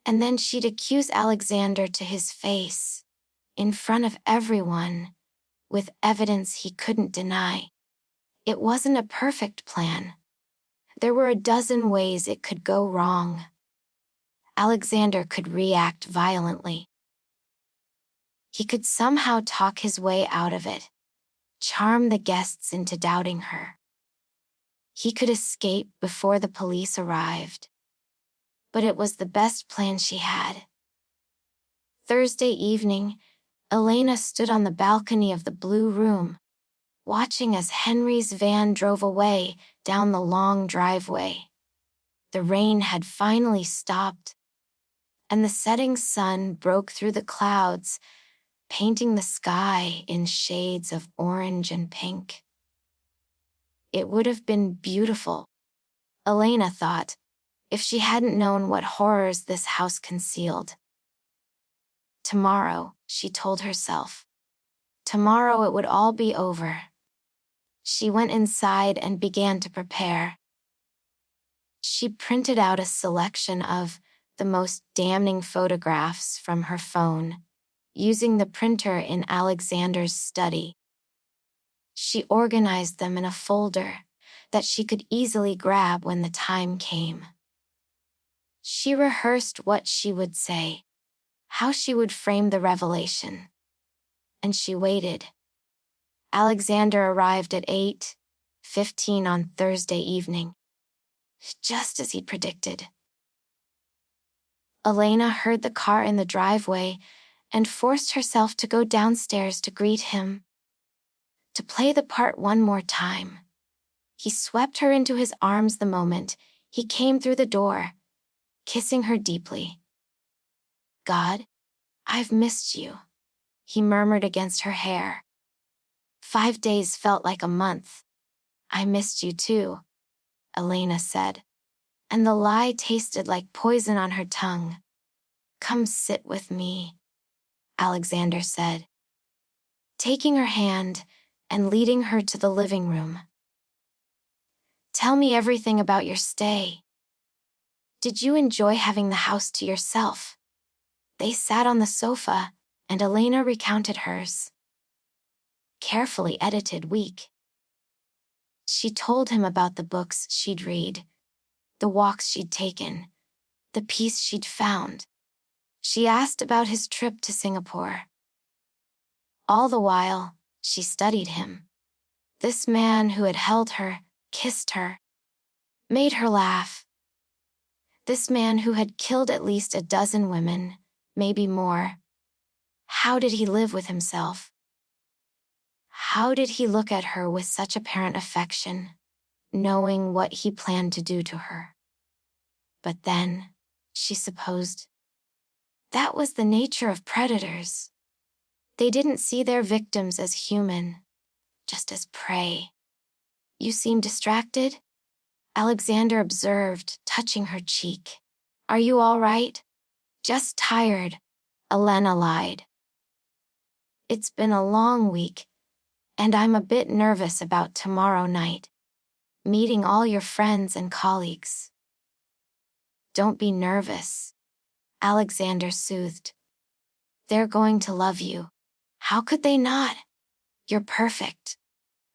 And then she'd accuse Alexander to his face, in front of everyone, with evidence he couldn't deny. It wasn't a perfect plan. There were a dozen ways it could go wrong. Alexander could react violently. He could somehow talk his way out of it, charm the guests into doubting her. He could escape before the police arrived. But it was the best plan she had. Thursday evening, Elena stood on the balcony of the Blue Room, watching as Henry's van drove away down the long driveway. The rain had finally stopped, and the setting sun broke through the clouds, painting the sky in shades of orange and pink. It would have been beautiful, Elena thought, if she hadn't known what horrors this house concealed. Tomorrow, she told herself. Tomorrow it would all be over. She went inside and began to prepare. She printed out a selection of the most damning photographs from her phone, using the printer in Alexander's study. She organized them in a folder that she could easily grab when the time came. She rehearsed what she would say, how she would frame the revelation. And she waited. Alexander arrived at 8:15 on Thursday evening, just as he'd predicted. Elena heard the car in the driveway and forced herself to go downstairs to greet him, to play the part one more time. He swept her into his arms the moment he came through the door, kissing her deeply. "God, I've missed you," he murmured against her hair. 5 days felt like a month. "I missed you too," Elena said, and the lie tasted like poison on her tongue. "Come sit with me," Alexander said, taking her hand and leading her to the living room. "Tell me everything about your stay. Did you enjoy having the house to yourself?" They sat on the sofa, and Elena recounted hers. Carefully edited week. She told him about the books she'd read, the walks she'd taken, the peace she'd found. She asked about his trip to Singapore. All the while, she studied him. This man who had held her, kissed her, made her laugh. This man who had killed at least a dozen women, maybe more. How did he live with himself? How did he look at her with such apparent affection, knowing what he planned to do to her? But then, she supposed, that was the nature of predators. They didn't see their victims as human, just as prey. "You seem distracted?" Alexander observed, touching her cheek. "Are you all right?" "Just tired," Elena lied. "It's been a long week, and I'm a bit nervous about tomorrow night. Meeting all your friends and colleagues." "Don't be nervous," Alexander soothed. "They're going to love you. How could they not? You're perfect."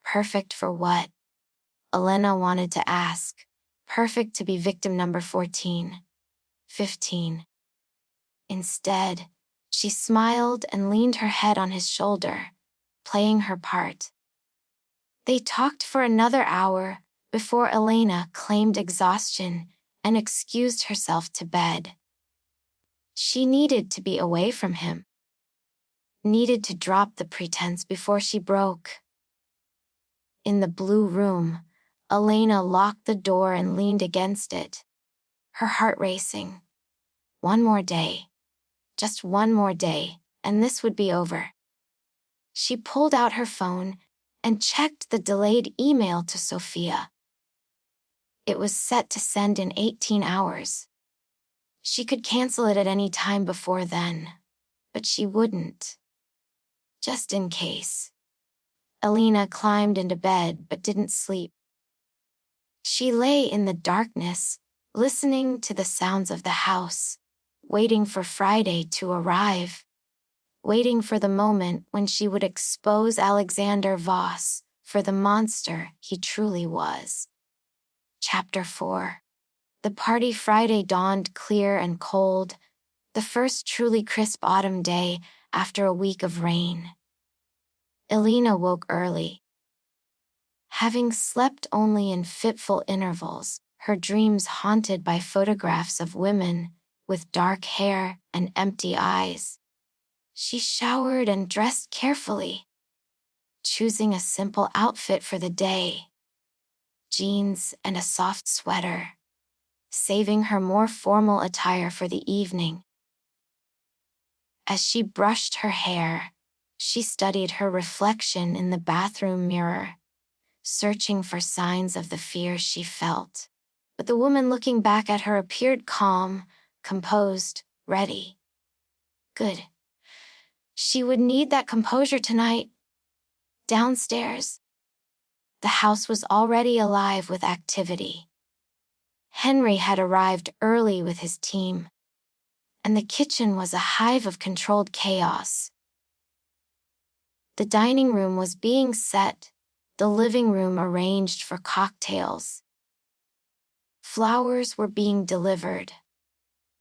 Perfect for what? Elena wanted to ask. Perfect to be victim number 14, 15. Instead, she smiled and leaned her head on his shoulder, playing her part. They talked for another hour before Elena claimed exhaustion and excused herself to bed. She needed to be away from him. Needed to drop the pretense before she broke. In the Blue Room, Elena locked the door and leaned against it, her heart racing. One more day. Just one more day, and this would be over. She pulled out her phone and checked the delayed email to Sophia. It was set to send in 18 hours. She could cancel it at any time before then, but she wouldn't. Just in case. Elena climbed into bed but didn't sleep. She lay in the darkness, listening to the sounds of the house, waiting for Friday to arrive, waiting for the moment when she would expose Alexander Voss for the monster he truly was. Chapter 4. The party Friday dawned clear and cold, the first truly crisp autumn day after a week of rain. Elena woke early. Having slept only in fitful intervals, her dreams haunted by photographs of women with dark hair and empty eyes. She showered and dressed carefully, choosing a simple outfit for the day, jeans and a soft sweater, saving her more formal attire for the evening. As she brushed her hair, she studied her reflection in the bathroom mirror, searching for signs of the fear she felt. But the woman looking back at her appeared calm, composed, ready. Good. She would need that composure tonight. Downstairs, the house was already alive with activity. Henry had arrived early with his team, and the kitchen was a hive of controlled chaos. The dining room was being set, the living room arranged for cocktails. Flowers were being delivered.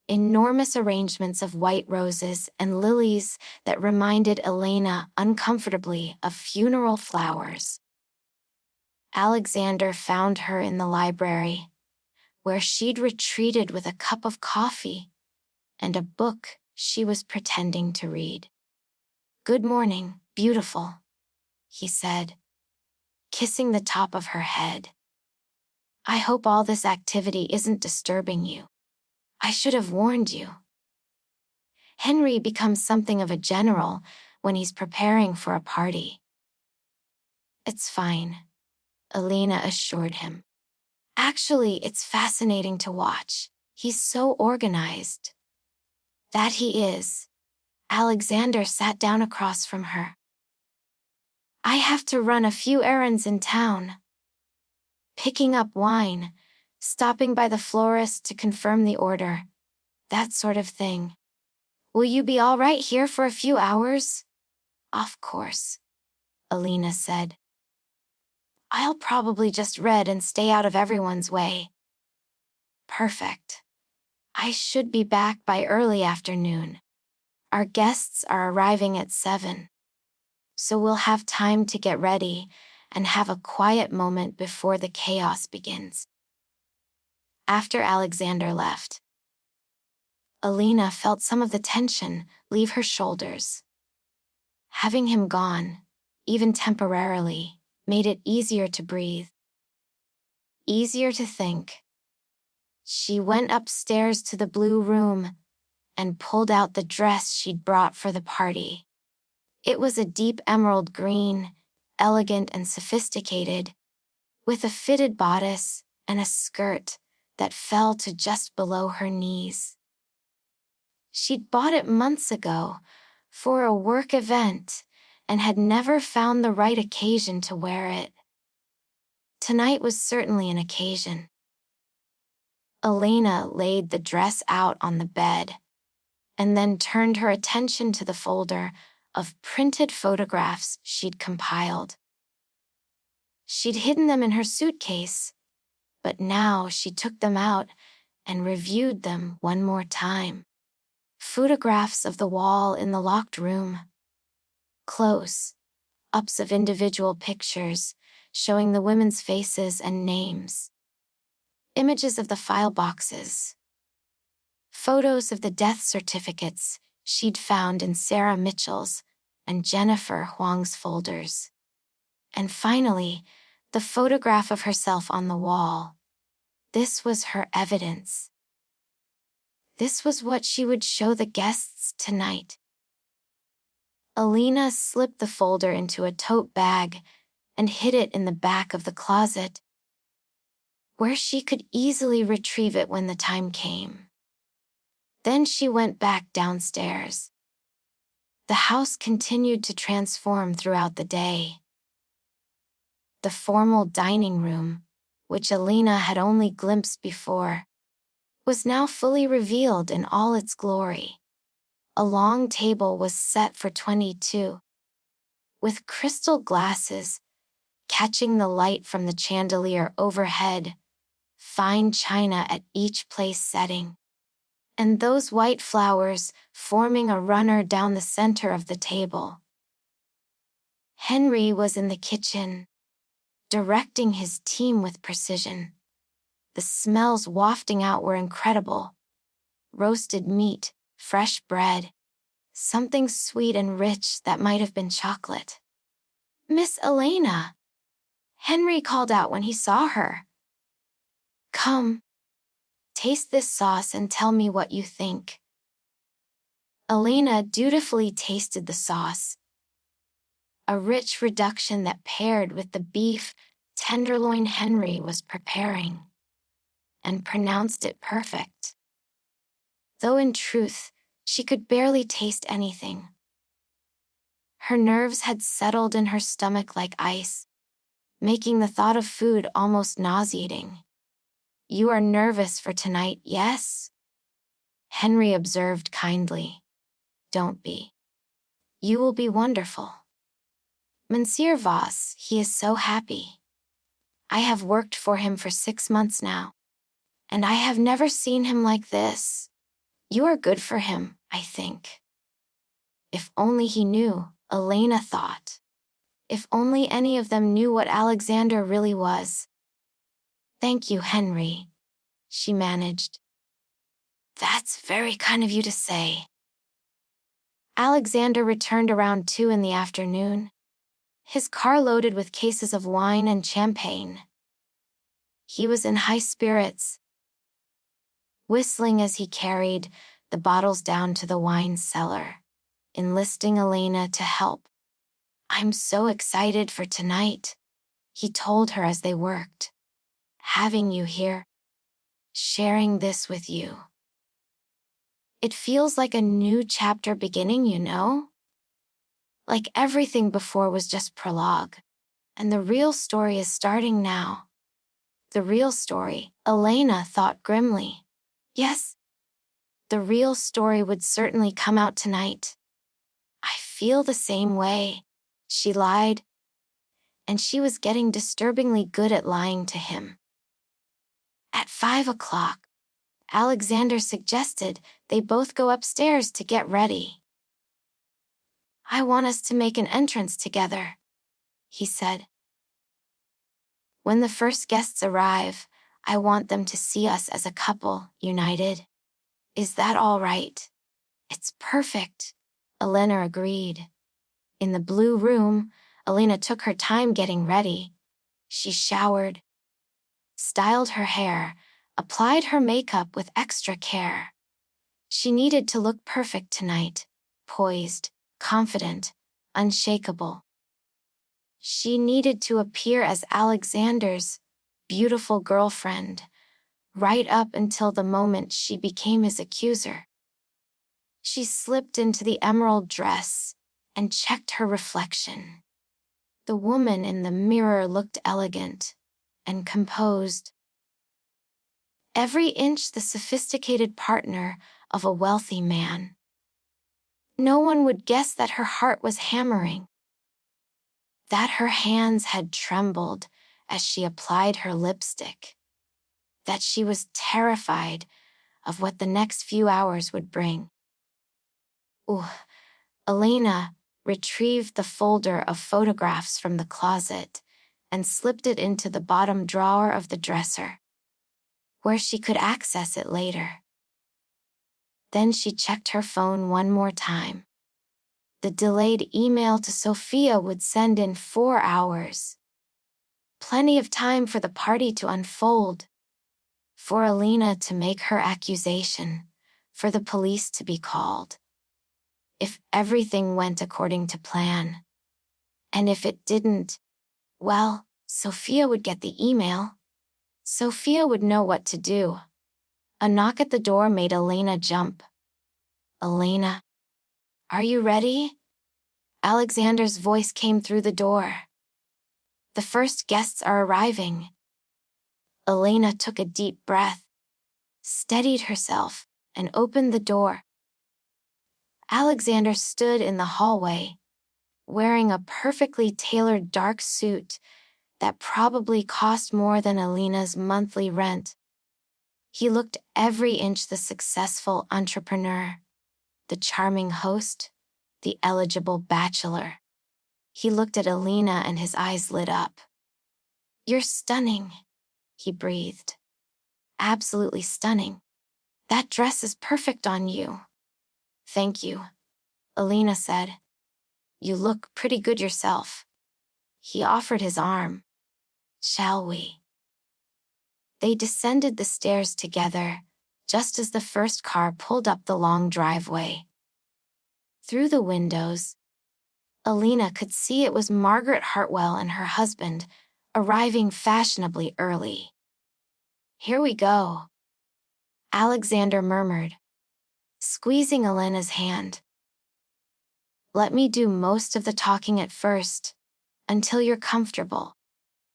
Enormous arrangements of white roses and lilies that reminded Elena uncomfortably of funeral flowers. Alexander found her in the library, where she'd retreated with a cup of coffee and a book she was pretending to read. "Good morning, beautiful," he said, kissing the top of her head. "I hope all this activity isn't disturbing you. I should have warned you." Henry becomes something of a general when he's preparing for a party. "It's fine," Elena assured him. "Actually, it's fascinating to watch. He's so organized." "That he is." Alexander sat down across from her. "I have to run a few errands in town. Picking up wine, stopping by the florist to confirm the order, that sort of thing. Will you be all right here for a few hours?" "Of course," Elena said. "I'll probably just read and stay out of everyone's way." "Perfect. I should be back by early afternoon. Our guests are arriving at 7. So we'll have time to get ready and have a quiet moment before the chaos begins." After Alexander left, Elena felt some of the tension leave her shoulders. Having him gone, even temporarily, made it easier to breathe, easier to think. She went upstairs to the blue room and pulled out the dress she'd brought for the party. It was a deep emerald green, elegant and sophisticated, with a fitted bodice and a skirt that fell to just below her knees. She'd bought it months ago for a work event and had never found the right occasion to wear it. Tonight was certainly an occasion. Elena laid the dress out on the bed and then turned her attention to the folder of printed photographs she'd compiled. She'd hidden them in her suitcase, but now she took them out and reviewed them one more time. Photographs of the wall in the locked room. Close-ups of individual pictures showing the women's faces and names. Images of the file boxes. Photos of the death certificates she'd found in Sarah Mitchell's and Jennifer Huang's folders. And finally, the photograph of herself on the wall. This was her evidence. This was what she would show the guests tonight. Elena slipped the folder into a tote bag and hid it in the back of the closet, where she could easily retrieve it when the time came. Then she went back downstairs. The house continued to transform throughout the day. The formal dining room, which Elena had only glimpsed before, was now fully revealed in all its glory. A long table was set for 22, with crystal glasses catching the light from the chandelier overhead, fine china at each place setting, and those white flowers forming a runner down the center of the table. Henry was in the kitchen, directing his team with precision. The smells wafting out were incredible. Roasted meat, fresh bread, something sweet and rich that might have been chocolate. "Miss Elena," Henry called out when he saw her. "Come, taste this sauce and tell me what you think." Elena dutifully tasted the sauce, a rich reduction that paired with the beef tenderloin Henry was preparing, and pronounced it perfect. Though in truth, she could barely taste anything. Her nerves had settled in her stomach like ice, making the thought of food almost nauseating. "You are nervous for tonight, yes?" Henry observed kindly. "Don't be. You will be wonderful. Monsieur Voss, he is so happy. I have worked for him for 6 months now, and I have never seen him like this. You are good for him, I think." If only he knew, Elena thought. If only any of them knew what Alexander really was. "Thank you, Henry," she managed. "That's very kind of you to say." Alexander returned around 2 in the afternoon, his car loaded with cases of wine and champagne. He was in high spirits, whistling as he carried the bottles down to the wine cellar, enlisting Elena to help. "I'm so excited for tonight," he told her as they worked. "Having you here, sharing this with you. It feels like a new chapter beginning, you know? Like everything before was just prologue, and the real story is starting now." The real story, Elena thought grimly. Yes, the real story would certainly come out tonight. "I feel the same way," she lied, and she was getting disturbingly good at lying to him. At 5 o'clock, Alexander suggested they both go upstairs to get ready. "I want us to make an entrance together," he said. "When the first guests arrive, I want them to see us as a couple, united. Is that all right?" "It's perfect," Elena agreed. In the blue room, Elena took her time getting ready. She showered, styled her hair, applied her makeup with extra care. She needed to look perfect tonight, poised, confident, unshakable. She needed to appear as Alexander's beautiful girlfriend, right up until the moment she became his accuser. She slipped into the emerald dress and checked her reflection. The woman in the mirror looked elegant and composed, every inch the sophisticated partner of a wealthy man. No one would guess that her heart was hammering, that her hands had trembled as she applied her lipstick, that she was terrified of what the next few hours would bring. Ooh, Elena retrieved the folder of photographs from the closet and slipped it into the bottom drawer of the dresser, where she could access it later. Then she checked her phone one more time. The delayed email to Sophia would send in 4 hours. Plenty of time for the party to unfold, for Elena to make her accusation, for the police to be called. If everything went according to plan. And if it didn't, well, Sophia would get the email. Sophia would know what to do. A knock at the door made Elena jump. "Elena, are you ready?" Alexander's voice came through the door. "The first guests are arriving." Elena took a deep breath, steadied herself, and opened the door. Alexander stood in the hallway, wearing a perfectly tailored dark suit that probably cost more than Alina's monthly rent. He looked every inch the successful entrepreneur, the charming host, the eligible bachelor. He looked at Alina and his eyes lit up. "You're stunning," he breathed. "Absolutely stunning. That dress is perfect on you." "Thank you," Alina said. "You look pretty good yourself." He offered his arm. "Shall we?" They descended the stairs together, just as the first car pulled up the long driveway. Through the windows, Alina could see it was Margaret Hartwell and her husband, arriving fashionably early. "Here we go," Alexander murmured, squeezing Alina's hand. "Let me do most of the talking at first, until you're comfortable.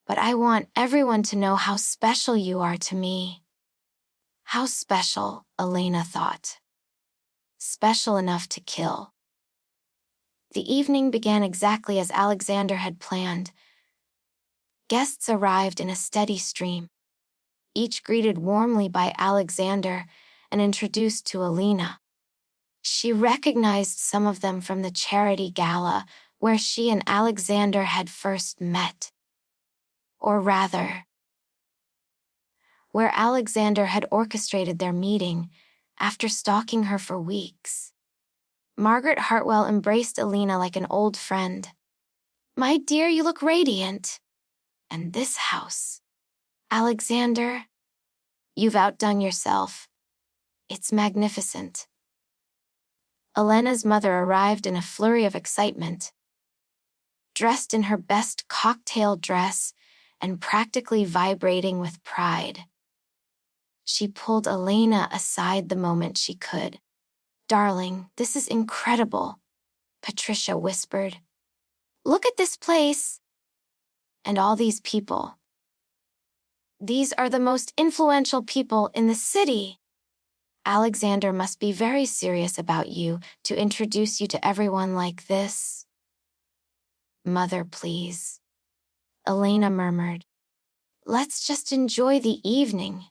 But I want everyone to know how special you are to me." How special, Alina thought. Special enough to kill. The evening began exactly as Alexander had planned. Guests arrived in a steady stream, each greeted warmly by Alexander and introduced to Alina. She recognized some of them from the charity gala where she and Alexander had first met. Or rather, where Alexander had orchestrated their meeting after stalking her for weeks. Margaret Hartwell embraced Alina like an old friend. "My dear, you look radiant. And this house. Alexander, you've outdone yourself. It's magnificent." Elena's mother arrived in a flurry of excitement. Dressed in her best cocktail dress and practically vibrating with pride. She pulled Elena aside the moment she could. "Darling, this is incredible," Patricia whispered. "Look at this place. And all these people. These are the most influential people in the city. Alexander must be very serious about you to introduce you to everyone like this." "Mother, please," Elena murmured. "Let's just enjoy the evening."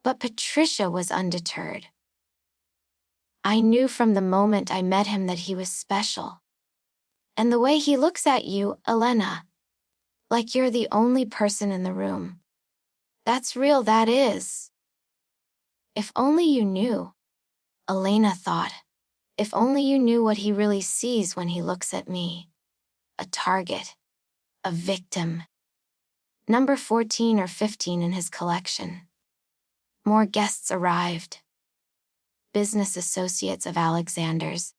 But Patricia was undeterred. "I knew from the moment I met him that he was special. And the way he looks at you, Elena, like you're the only person in the room. That's real, that is." "If only you knew," Elena thought. "If only you knew what he really sees when he looks at me. A target. A victim. Number 14 or 15 in his collection." More guests arrived. Business associates of Alexander's.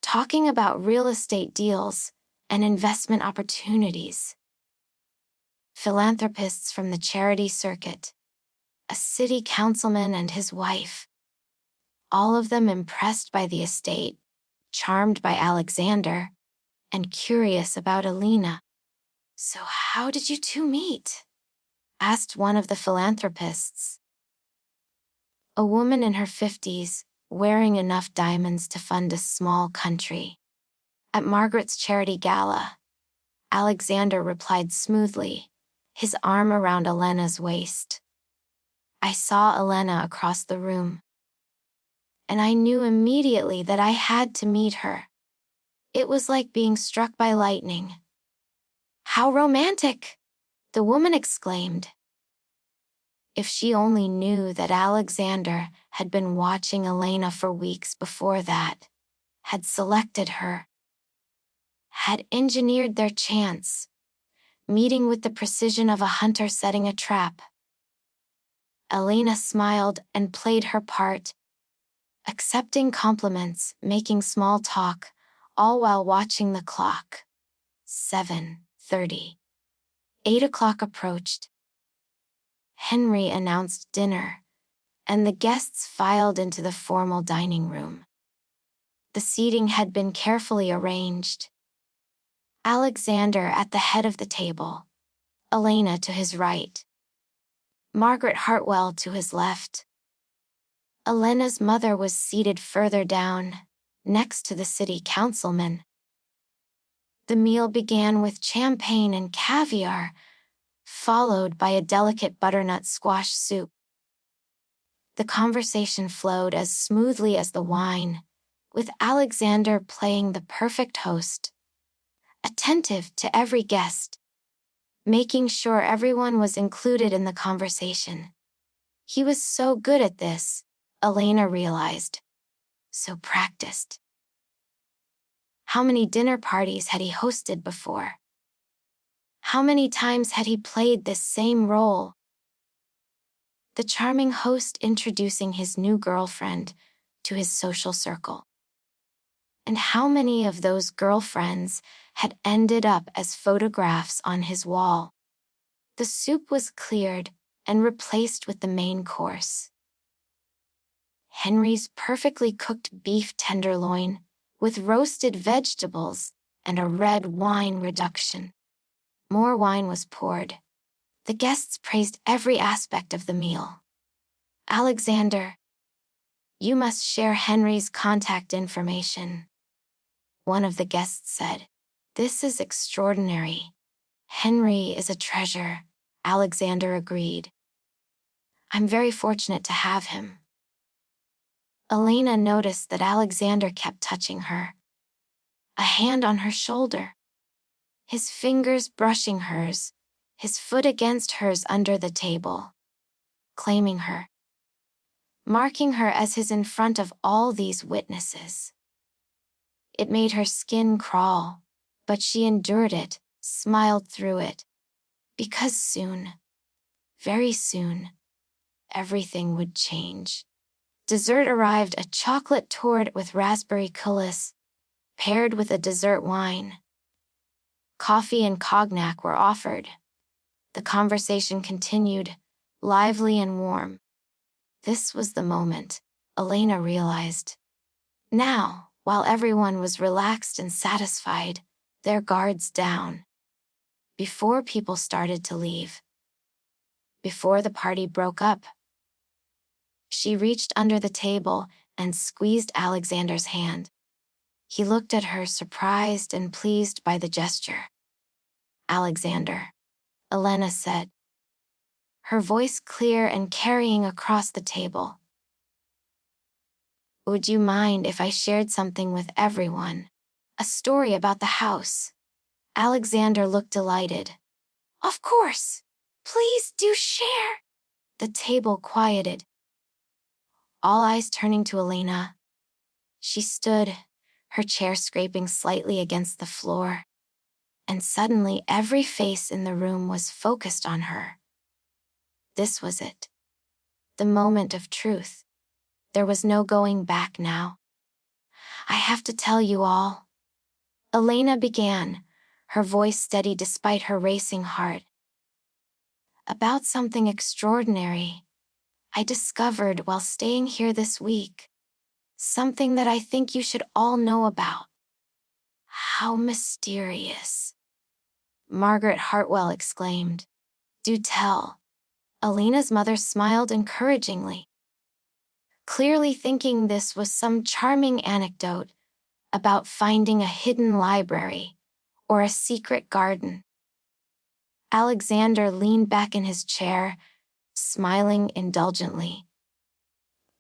Talking about real estate deals and investment opportunities. Philanthropists from the charity circuit. A city councilman and his wife. All of them impressed by the estate, charmed by Alexander, and curious about Alina. "So how did you two meet?" asked one of the philanthropists. A woman in her 50s, wearing enough diamonds to fund a small country. At Margaret's charity gala, Alexander replied smoothly, his arm around Elena's waist. "I saw Elena across the room. And I knew immediately that I had to meet her. It was like being struck by lightning." "How romantic!" the woman exclaimed. If she only knew that Alexander had been watching Elena for weeks before that, had selected her, had engineered their chance, meeting with the precision of a hunter setting a trap. Elena smiled and played her part, accepting compliments, making small talk, all while watching the clock. 7:30. 8 o'clock approached. Henry announced dinner, and the guests filed into the formal dining room. The seating had been carefully arranged. Alexander at the head of the table, Elena to his right. Margaret Hartwell to his left. Elena's mother was seated further down, next to the city councilman. The meal began with champagne and caviar, followed by a delicate butternut squash soup. The conversation flowed as smoothly as the wine, with Alexander playing the perfect host, attentive to every guest, making sure everyone was included in the conversation. He was so good at this, Elena realized. So practiced. How many dinner parties had he hosted before? How many times had he played this same role? The charming host introducing his new girlfriend to his social circle. And how many of those girlfriends had ended up as photographs on his wall? The soup was cleared and replaced with the main course. Henry's perfectly cooked beef tenderloin, with roasted vegetables and a red wine reduction. More wine was poured. The guests praised every aspect of the meal. Alexander, you must share Henry's contact information. One of the guests said, this is extraordinary. Henry is a treasure, Alexander agreed. I'm very fortunate to have him. Elena noticed that Alexander kept touching her. A hand on her shoulder. His fingers brushing hers, his foot against hers under the table. Claiming her. Marking her as his in front of all these witnesses. It made her skin crawl, but she endured it, smiled through it. Because soon, very soon, everything would change. Dessert arrived, a chocolate torte with raspberry coulis, paired with a dessert wine. Coffee and cognac were offered. The conversation continued, lively and warm. This was the moment, Elena realized. Now, while everyone was relaxed and satisfied, their guards down. Before people started to leave. Before the party broke up. She reached under the table and squeezed Alexander's hand. He looked at her, surprised and pleased by the gesture. Alexander, Elena said, her voice clear and carrying across the table. Would you mind if I shared something with everyone? A story about the house. Alexander looked delighted. Of course! Please do share! The table quieted. All eyes turning to Elena. She stood, her chair scraping slightly against the floor. And suddenly every face in the room was focused on her. This was it. The moment of truth. There was no going back now. I have to tell you all. Elena began, her voice steady despite her racing heart. About something extraordinary I discovered while staying here this week. Something that I think you should all know about. How mysterious. Margaret Hartwell exclaimed. Do tell. Elena's mother smiled encouragingly. Clearly thinking this was some charming anecdote about finding a hidden library or a secret garden. Alexander leaned back in his chair, smiling indulgently,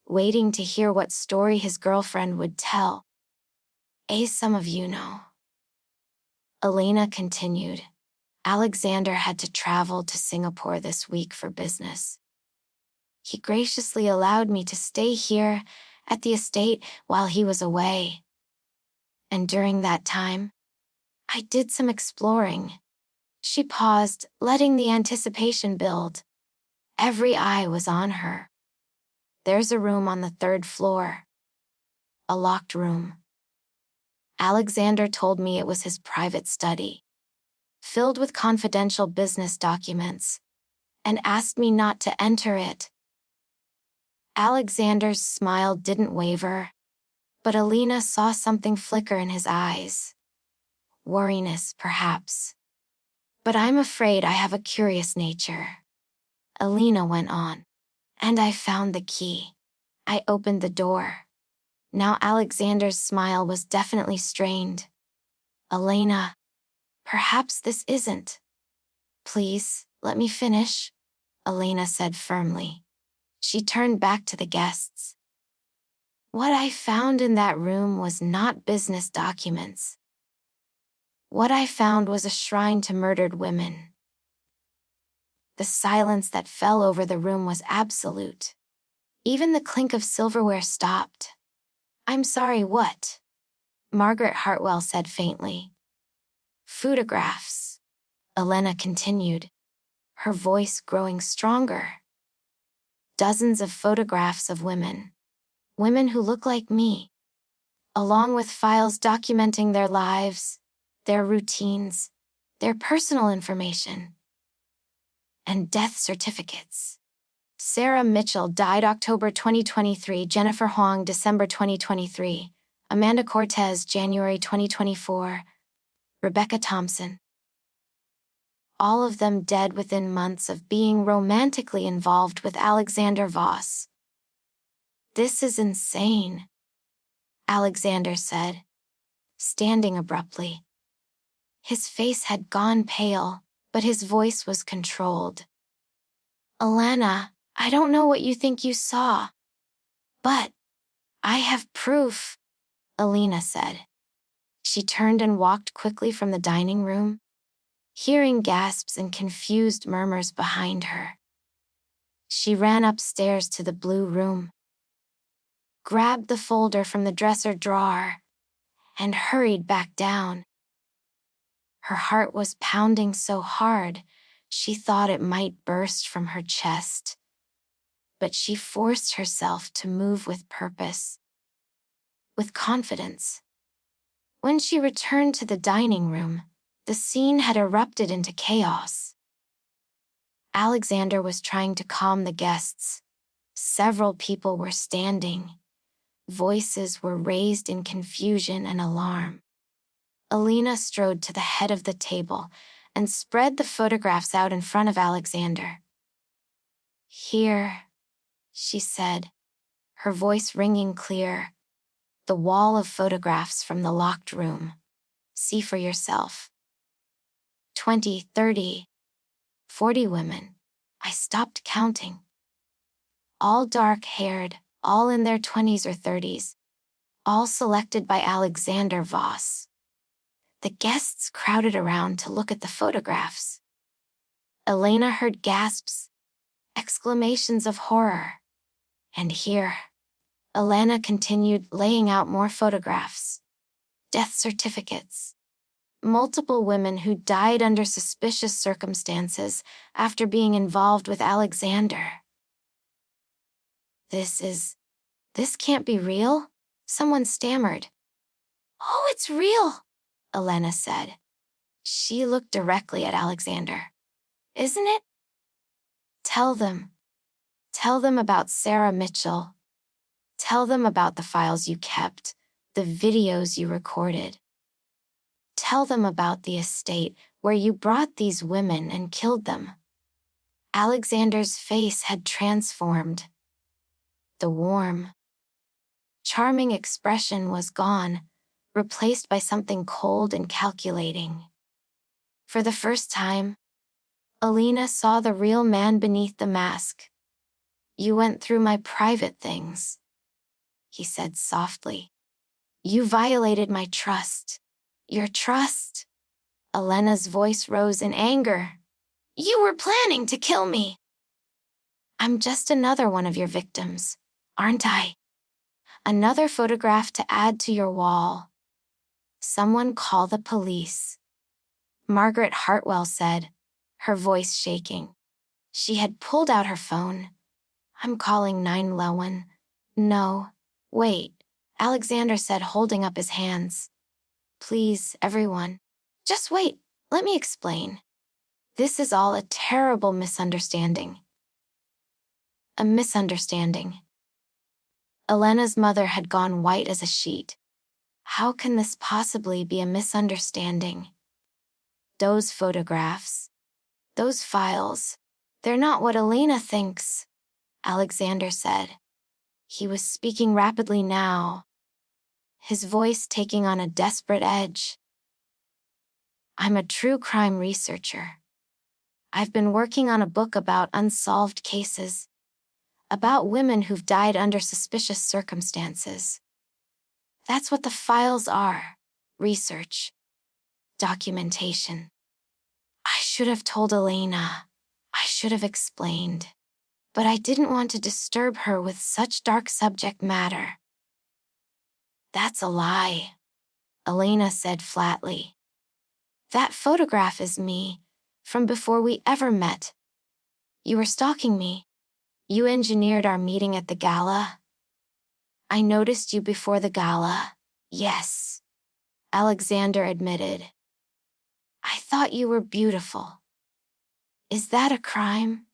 waiting to hear what story his girlfriend would tell. As some of you know. Elena continued. Alexander had to travel to Singapore this week for business. He graciously allowed me to stay here at the estate while he was away. And during that time, I did some exploring. She paused, letting the anticipation build. Every eye was on her. There's a room on the 3rd floor. A locked room. Alexander told me it was his private study, filled with confidential business documents, and asked me not to enter it. Alexander's smile didn't waver, but Elena saw something flicker in his eyes. Worriness, perhaps. But I'm afraid I have a curious nature. Alina went on. And I found the key. I opened the door. Now Alexander's smile was definitely strained. Elena, perhaps this isn't. Please, let me finish, Elena said firmly. She turned back to the guests. What I found in that room was not business documents. What I found was a shrine to murdered women. The silence that fell over the room was absolute. Even the clink of silverware stopped. I'm sorry, what? Margaret Hartwell said faintly. Photographs, Elena continued, her voice growing stronger. Dozens of photographs of women. Women who look like me. Along with files documenting their lives, their routines, their personal information, and death certificates. Sarah Mitchell died October 2023, Jennifer Huang December 2023, Amanda Cortez January 2024, Rebecca Thompson. All of them dead within months of being romantically involved with Alexander Voss. This is insane, Alexander said, standing abruptly. His face had gone pale, but his voice was controlled. Alana, I don't know what you think you saw. But I have proof, Alina said. She turned and walked quickly from the dining room, hearing gasps and confused murmurs behind her. She ran upstairs to the blue room, grabbed the folder from the dresser drawer, and hurried back down. Her heart was pounding so hard, she thought it might burst from her chest. But she forced herself to move with purpose, with confidence. When she returned to the dining room, the scene had erupted into chaos. Alexander was trying to calm the guests. Several people were standing. Voices were raised in confusion and alarm. Alina strode to the head of the table and spread the photographs out in front of Alexander. Here, she said, her voice ringing clear. The wall of photographs from the locked room. See for yourself. 20, 30, 40 women. I stopped counting. All dark-haired, all in their 20s or 30s. All selected by Alexander Voss. The guests crowded around to look at the photographs. Elena heard gasps, exclamations of horror. And here, Elena continued laying out more photographs. Death certificates. Multiple women who died under suspicious circumstances after being involved with Alexander. This can't be real? Someone stammered. Oh, it's real, Elena said. She looked directly at Alexander. Isn't it? Tell them. Tell them about Sarah Mitchell. Tell them about the files you kept, the videos you recorded. Tell them about the estate where you brought these women and killed them. Alexander's face had transformed. The warm, charming expression was gone, replaced by something cold and calculating. For the first time, Alina saw the real man beneath the mask. You went through my private things, he said softly. You violated my trust. Your trust. Elena's voice rose in anger. You were planning to kill me. I'm just another one of your victims, aren't I? Another photograph to add to your wall. Someone call the police. Margaret Hartwell said, her voice shaking. She had pulled out her phone. I'm calling 911. No, wait, Alexander said, holding up his hands. Please, everyone. Just wait, let me explain. This is all a terrible misunderstanding. A misunderstanding. Elena's mother had gone white as a sheet. How can this possibly be a misunderstanding? Those photographs, those files, They're not what Elena thinks, Alexander said. He was speaking rapidly now, his voice taking on a desperate edge. I'm a true crime researcher. I've been working on a book about unsolved cases, about women who've died under suspicious circumstances. That's what the files are: research, documentation. I should have told Elena. I should have explained. But I didn't want to disturb her with such dark subject matter. That's a lie, Elena said flatly. That photograph is me, from before we ever met. You were stalking me. You engineered our meeting at the gala. I noticed you before the gala, yes, Alexander admitted. I thought you were beautiful. Is that a crime?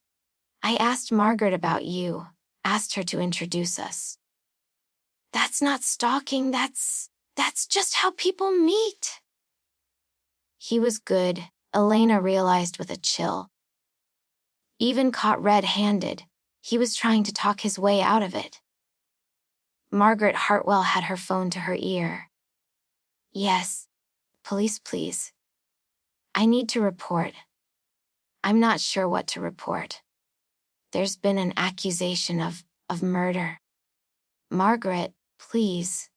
I asked Margaret about you, asked her to introduce us. That's not stalking, that's just how people meet. He was good, Elena realized with a chill. Even caught red-handed, he was trying to talk his way out of it. Margaret Hartwell had her phone to her ear. Yes, police please. I need to report. I'm not sure what to report. There's been an accusation of murder. Margaret, please,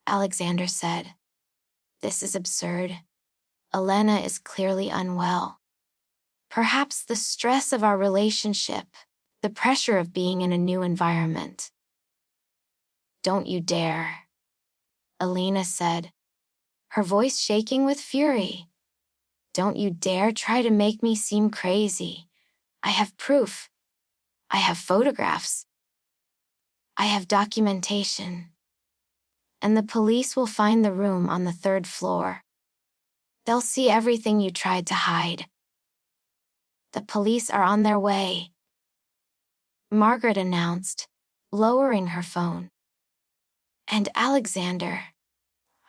Alexander said. This is absurd. Elena is clearly unwell. Perhaps the stress of our relationship, the pressure of being in a new environment. Don't you dare, Elena said, her voice shaking with fury. Don't you dare try to make me seem crazy. I have proof. I have photographs. I have documentation. And the police will find the room on the 3rd floor. They'll see everything you tried to hide. The police are on their way, Margaret announced, lowering her phone. And Alexander,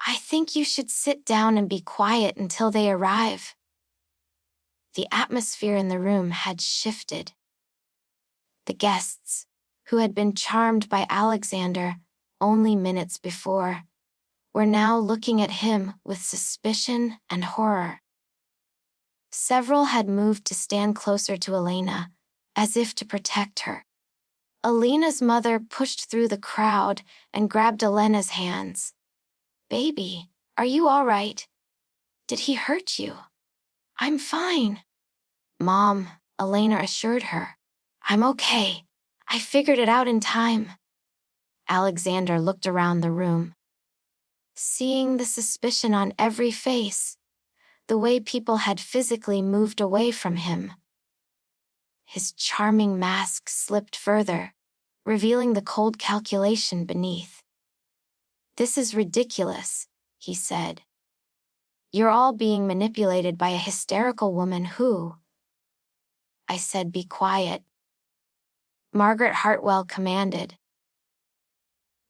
I think you should sit down and be quiet until they arrive. The atmosphere in the room had shifted. The guests, who had been charmed by Alexander only minutes before, were now looking at him with suspicion and horror. Several had moved to stand closer to Elena, as if to protect her. Elena's mother pushed through the crowd and grabbed Elena's hands. Baby, are you all right? Did he hurt you? I'm fine. Mom, Elena assured her. I'm okay. I figured it out in time. Alexander looked around the room. Seeing the suspicion on every face, the way people had physically moved away from him. His charming mask slipped further, revealing the cold calculation beneath. This is ridiculous, he said. You're all being manipulated by a hysterical woman who... I said be quiet. Margaret Hartwell commanded,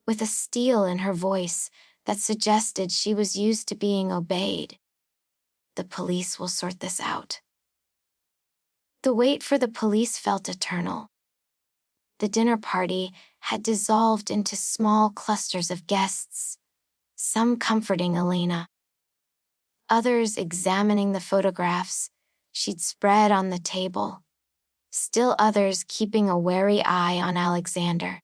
with a steel in her voice that suggested she was used to being obeyed. The police will sort this out. The wait for the police felt eternal. The dinner party had dissolved into small clusters of guests, some comforting Elena, others examining the photographs she'd spread on the table, still others keeping a wary eye on Alexander.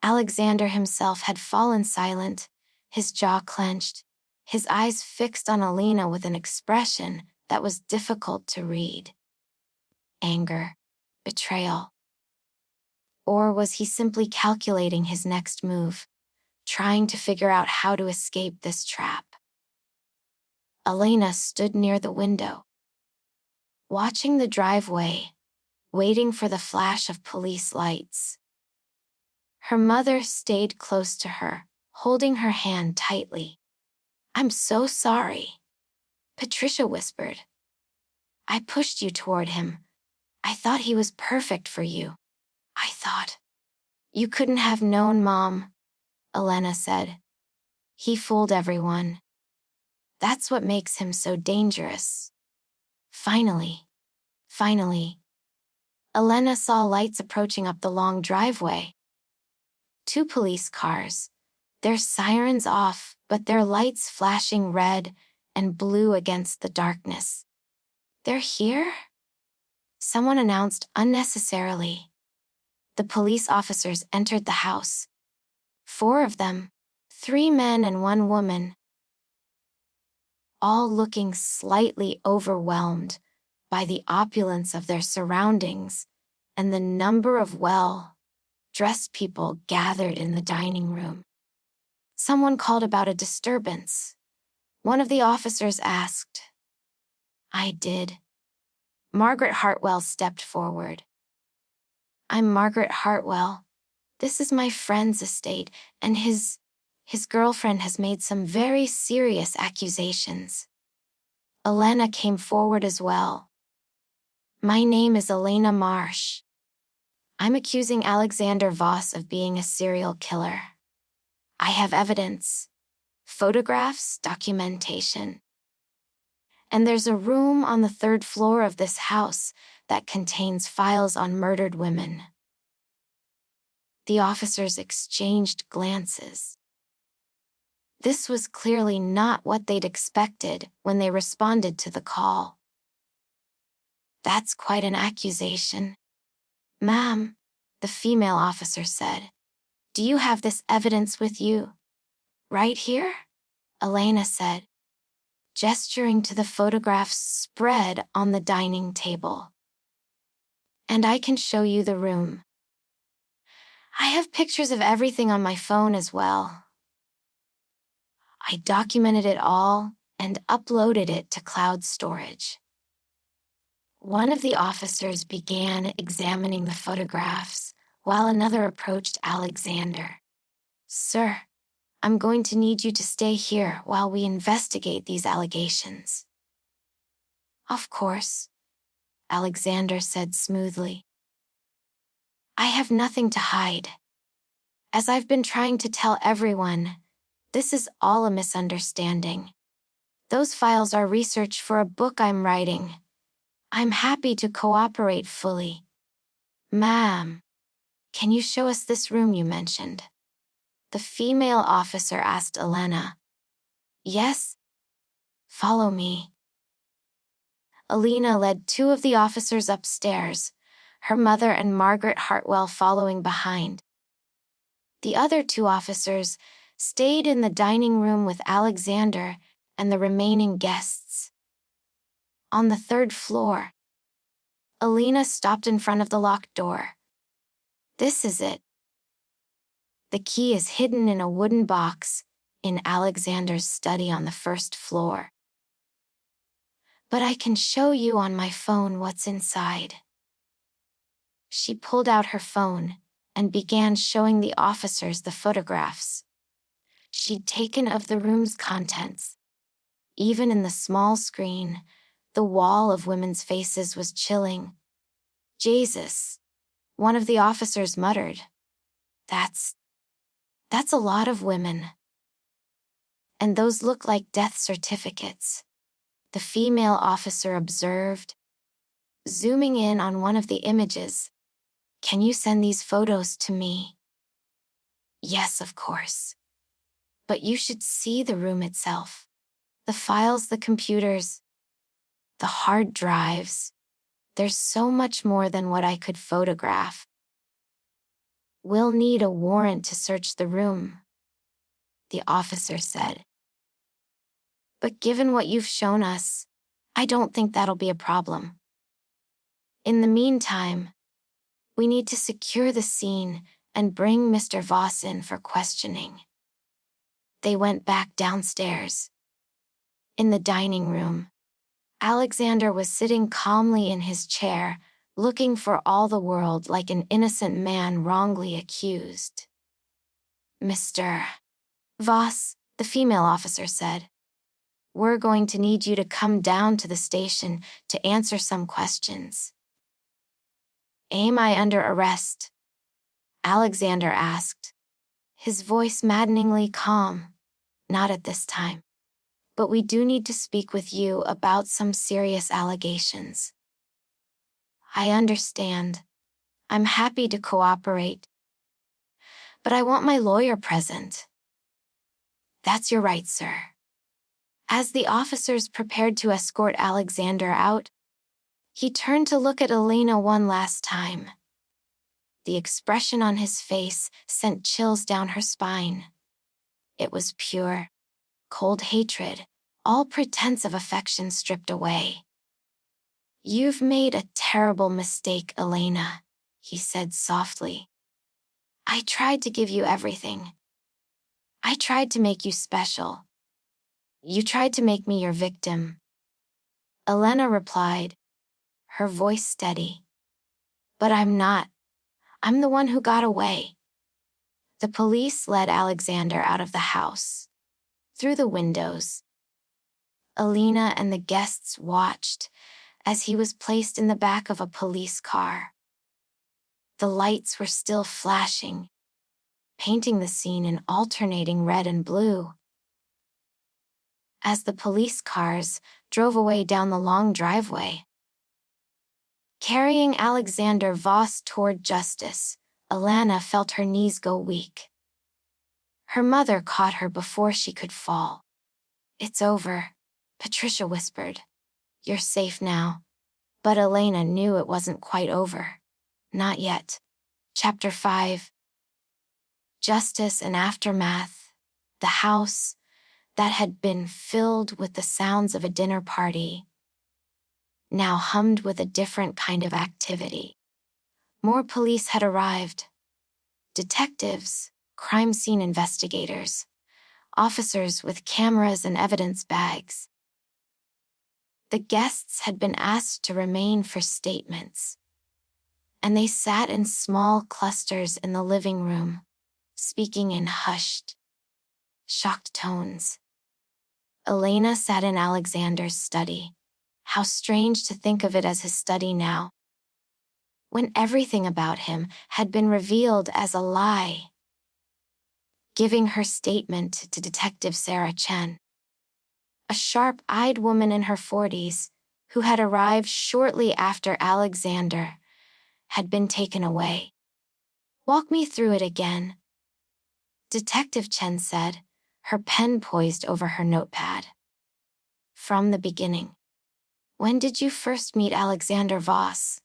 Alexander himself had fallen silent, his jaw clenched, his eyes fixed on Elena with an expression that was difficult to read. Anger, betrayal. Or was he simply calculating his next move, trying to figure out how to escape this trap? Elena stood near the window, watching the driveway, waiting for the flash of police lights. Her mother stayed close to her, holding her hand tightly. I'm so sorry, Patricia whispered. I pushed you toward him. I thought he was perfect for you. I thought. You couldn't have known, Mom, Elena said. He fooled everyone. That's what makes him so dangerous. Finally, Elena saw lights approaching up the long driveway. 2 police cars, their sirens off, but their lights flashing red and blue against the darkness. "They're here?" someone announced unnecessarily. The police officers entered the house. 4 of them, 3 men and 1 woman, all looking slightly overwhelmed by the opulence of their surroundings and the number of well-dressed people gathered in the dining room. Someone called about a disturbance. One of the officers asked. "I did." Margaret Hartwell stepped forward. "I'm Margaret Hartwell. This is my friend's estate, and his girlfriend has made some very serious accusations." Elena came forward as well. "My name is Elena Marsh. I'm accusing Alexander Voss of being a serial killer. I have evidence, photographs, documentation. And there's a room on the 3rd floor of this house that contains files on murdered women." The officers exchanged glances. This was clearly not what they'd expected when they responded to the call. "That's quite an accusation." "Ma'am," the female officer said, "do you have this evidence with you?" "Right here," Elena said, gesturing to the photographs spread on the dining table. "And I can show you the room. I have pictures of everything on my phone as well. I documented it all and uploaded it to cloud storage." One of the officers began examining the photographs, while another approached Alexander. "Sir, I'm going to need you to stay here while we investigate these allegations." "Of course," Alexander said smoothly. "I have nothing to hide. As I've been trying to tell everyone, this is all a misunderstanding. Those files are research for a book I'm writing. I'm happy to cooperate fully. Ma'am, can you show us this room you mentioned?" The female officer asked Elena. "Yes? Follow me." Elena led 2 of the officers upstairs, her mother and Margaret Hartwell following behind. The other 2 officers stayed in the dining room with Alexander and the remaining guests. On the 3rd floor, Elena stopped in front of the locked door. "This is it." The key is hidden in a wooden box in Alexander's study on the 1st floor. "But I can show you on my phone what's inside." She pulled out her phone and began showing the officers the photographs she'd taken of the room's contents. Even in the small screen, the wall of women's faces was chilling. "Jesus," one of the officers muttered. That's a lot of women. And those look like death certificates," the female officer observed, zooming in on one of the images. "Can you send these photos to me?" "Yes, of course. But you should see the room itself. The files, the computers, the hard drives. There's so much more than what I could photograph." "We'll need a warrant to search the room," the officer said. "But given what you've shown us, I don't think that'll be a problem. In the meantime, we need to secure the scene and bring Mr. Voss in for questioning." They went back downstairs. In the dining room, Alexander was sitting calmly in his chair, looking for all the world like an innocent man wrongly accused. "Mr. Voss," the female officer said, "we're going to need you to come down to the station to answer some questions." "Am I under arrest?" Alexander asked, his voice maddeningly calm. "Not at this time. But we do need to speak with you about some serious allegations." I understand. I'm happy to cooperate. But I want my lawyer present. That's your right, sir. As the officers prepared to escort Alexander out, he turned to look at Elena one last time. The expression on his face sent chills down her spine. It was pure, cold hatred, all pretense of affection stripped away. "You've made a terrible mistake, Elena," he said softly. "I tried to give you everything. I tried to make you special. You tried to make me your victim." Elena replied, her voice steady. "But I'm not. I'm the one who got away." The police led Alexander out of the house. Through the windows, Elena and the guests watched as he was placed in the back of a police car. The lights were still flashing, painting the scene in alternating red and blue. As the police cars drove away down the long driveway, carrying Alexander Voss toward justice, Elena felt her knees go weak. Her mother caught her before she could fall. "It's over," Patricia whispered. "You're safe now." But Elena knew it wasn't quite over. Not yet. Chapter 5. Justice and Aftermath. The house that had been filled with the sounds of a dinner party now hummed with a different kind of activity. More police had arrived. Detectives, crime scene investigators, officers with cameras and evidence bags. The guests had been asked to remain for statements, and they sat in small clusters in the living room, speaking in hushed, shocked tones. Elena sat in Alexander's study. How strange to think of it as his study now, when everything about him had been revealed as a lie. Giving her statement to Detective Sarah Chen, a sharp-eyed woman in her 40s, who had arrived shortly after Alexander had been taken away. "Walk me through it again," Detective Chen said, her pen poised over her notepad. "From the beginning. When did you first meet Alexander Voss?"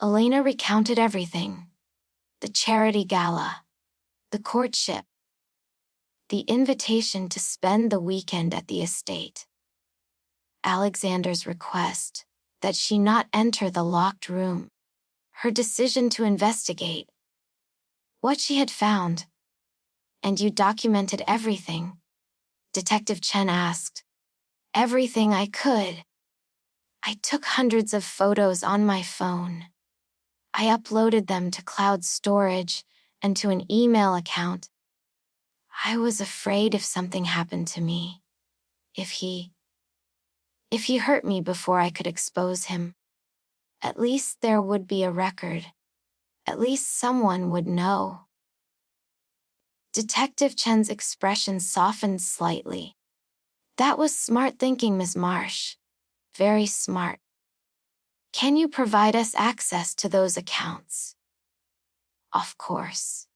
Elena recounted everything. The charity gala, the courtship, the invitation to spend the weekend at the estate, Alexander's request that she not enter the locked room, her decision to investigate, what she had found. "And you documented everything?" Detective Chen asked. "Everything I could. I took hundreds of photos on my phone. I uploaded them to cloud storage and to an email account. I was afraid if something happened to me, if he hurt me before I could expose him, at least there would be a record. At least someone would know." Detective Chen's expression softened slightly. "That was smart thinking, Miss Marsh. Very smart. Can you provide us access to those accounts?" "Of course."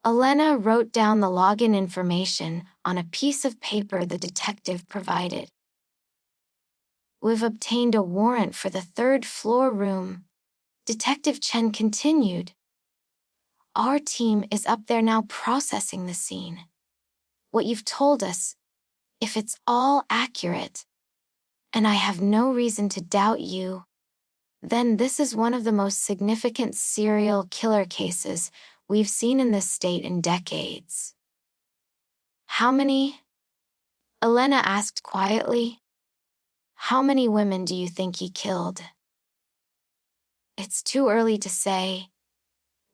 Elena wrote down the login information on a piece of paper the detective provided. "We've obtained a warrant for the third-floor room," Detective Chen continued. "Our team is up there now processing the scene. What you've told us, if it's all accurate, and I have no reason to doubt you, then this is one of the most significant serial killer cases we've seen in this state in decades." "How many?" Elena asked quietly. "How many women do you think he killed?" "It's too early to say.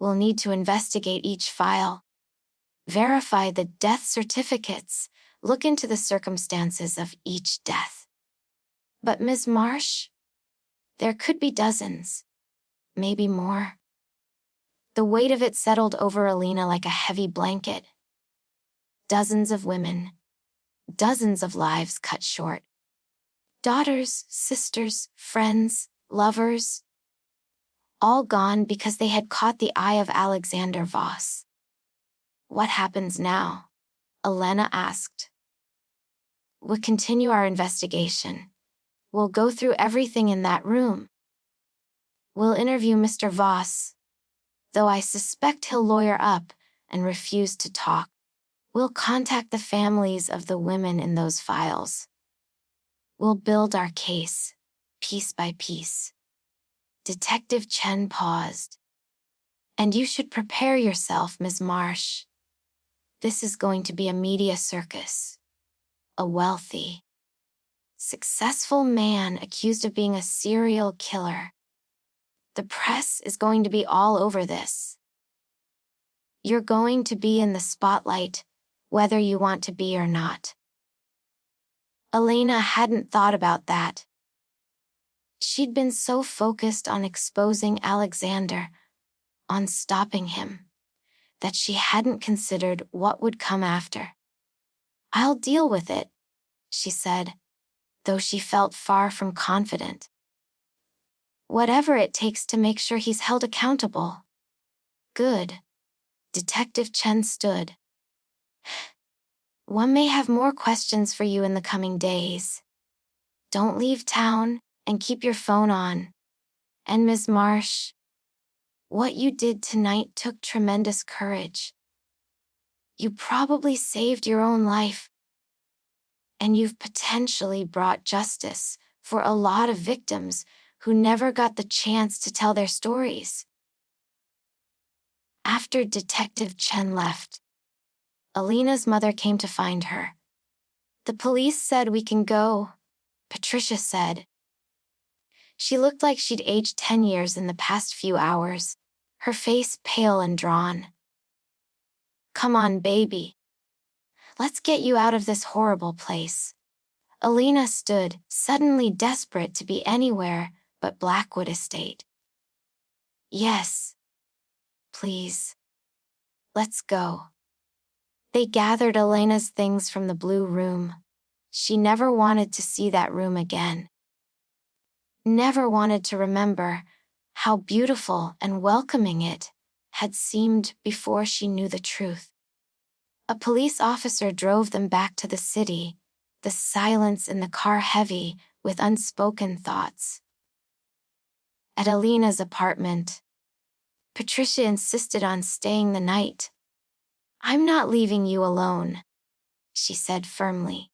We'll need to investigate each file, verify the death certificates, look into the circumstances of each death." "But Ms. Marsh, there could be dozens, maybe more." The weight of it settled over Elena like a heavy blanket. Dozens of women, dozens of lives cut short. Daughters, sisters, friends, lovers, all gone because they had caught the eye of Alexander Voss. What happens now? Elena asked. We'll continue our investigation. We'll go through everything in that room. We'll interview Mr. Voss, though I suspect he'll lawyer up and refuse to talk. We'll contact the families of the women in those files. We'll build our case, piece by piece. Detective Chen paused. And you should prepare yourself, Ms. Marsh. This is going to be a media circus. A wealthy, successful man accused of being a serial killer. The press is going to be all over this. You're going to be in the spotlight, whether you want to be or not. Elena hadn't thought about that. She'd been so focused on exposing Alexander, on stopping him, that she hadn't considered what would come after. I'll deal with it, she said, though she felt far from confident. Whatever it takes to make sure he's held accountable. Good. Detective Chen stood. One may have more questions for you in the coming days. Don't leave town and keep your phone on. And Ms. Marsh, what you did tonight took tremendous courage. You probably saved your own life. And you've potentially brought justice for a lot of victims who never got the chance to tell their stories. After Detective Chen left, Alina's mother came to find her. The police said we can go, Patricia said. She looked like she'd aged 10 years in the past few hours, her face pale and drawn. Come on, baby. Let's get you out of this horrible place. Alina stood, suddenly desperate to be anywhere but Blackwood Estate. Yes. Please. Let's go. They gathered Elena's things from the blue room. She never wanted to see that room again. Never wanted to remember how beautiful and welcoming it had seemed before she knew the truth. A police officer drove them back to the city, the silence in the car heavy with unspoken thoughts. At Alina's apartment, Patricia insisted on staying the night. I'm not leaving you alone, she said firmly.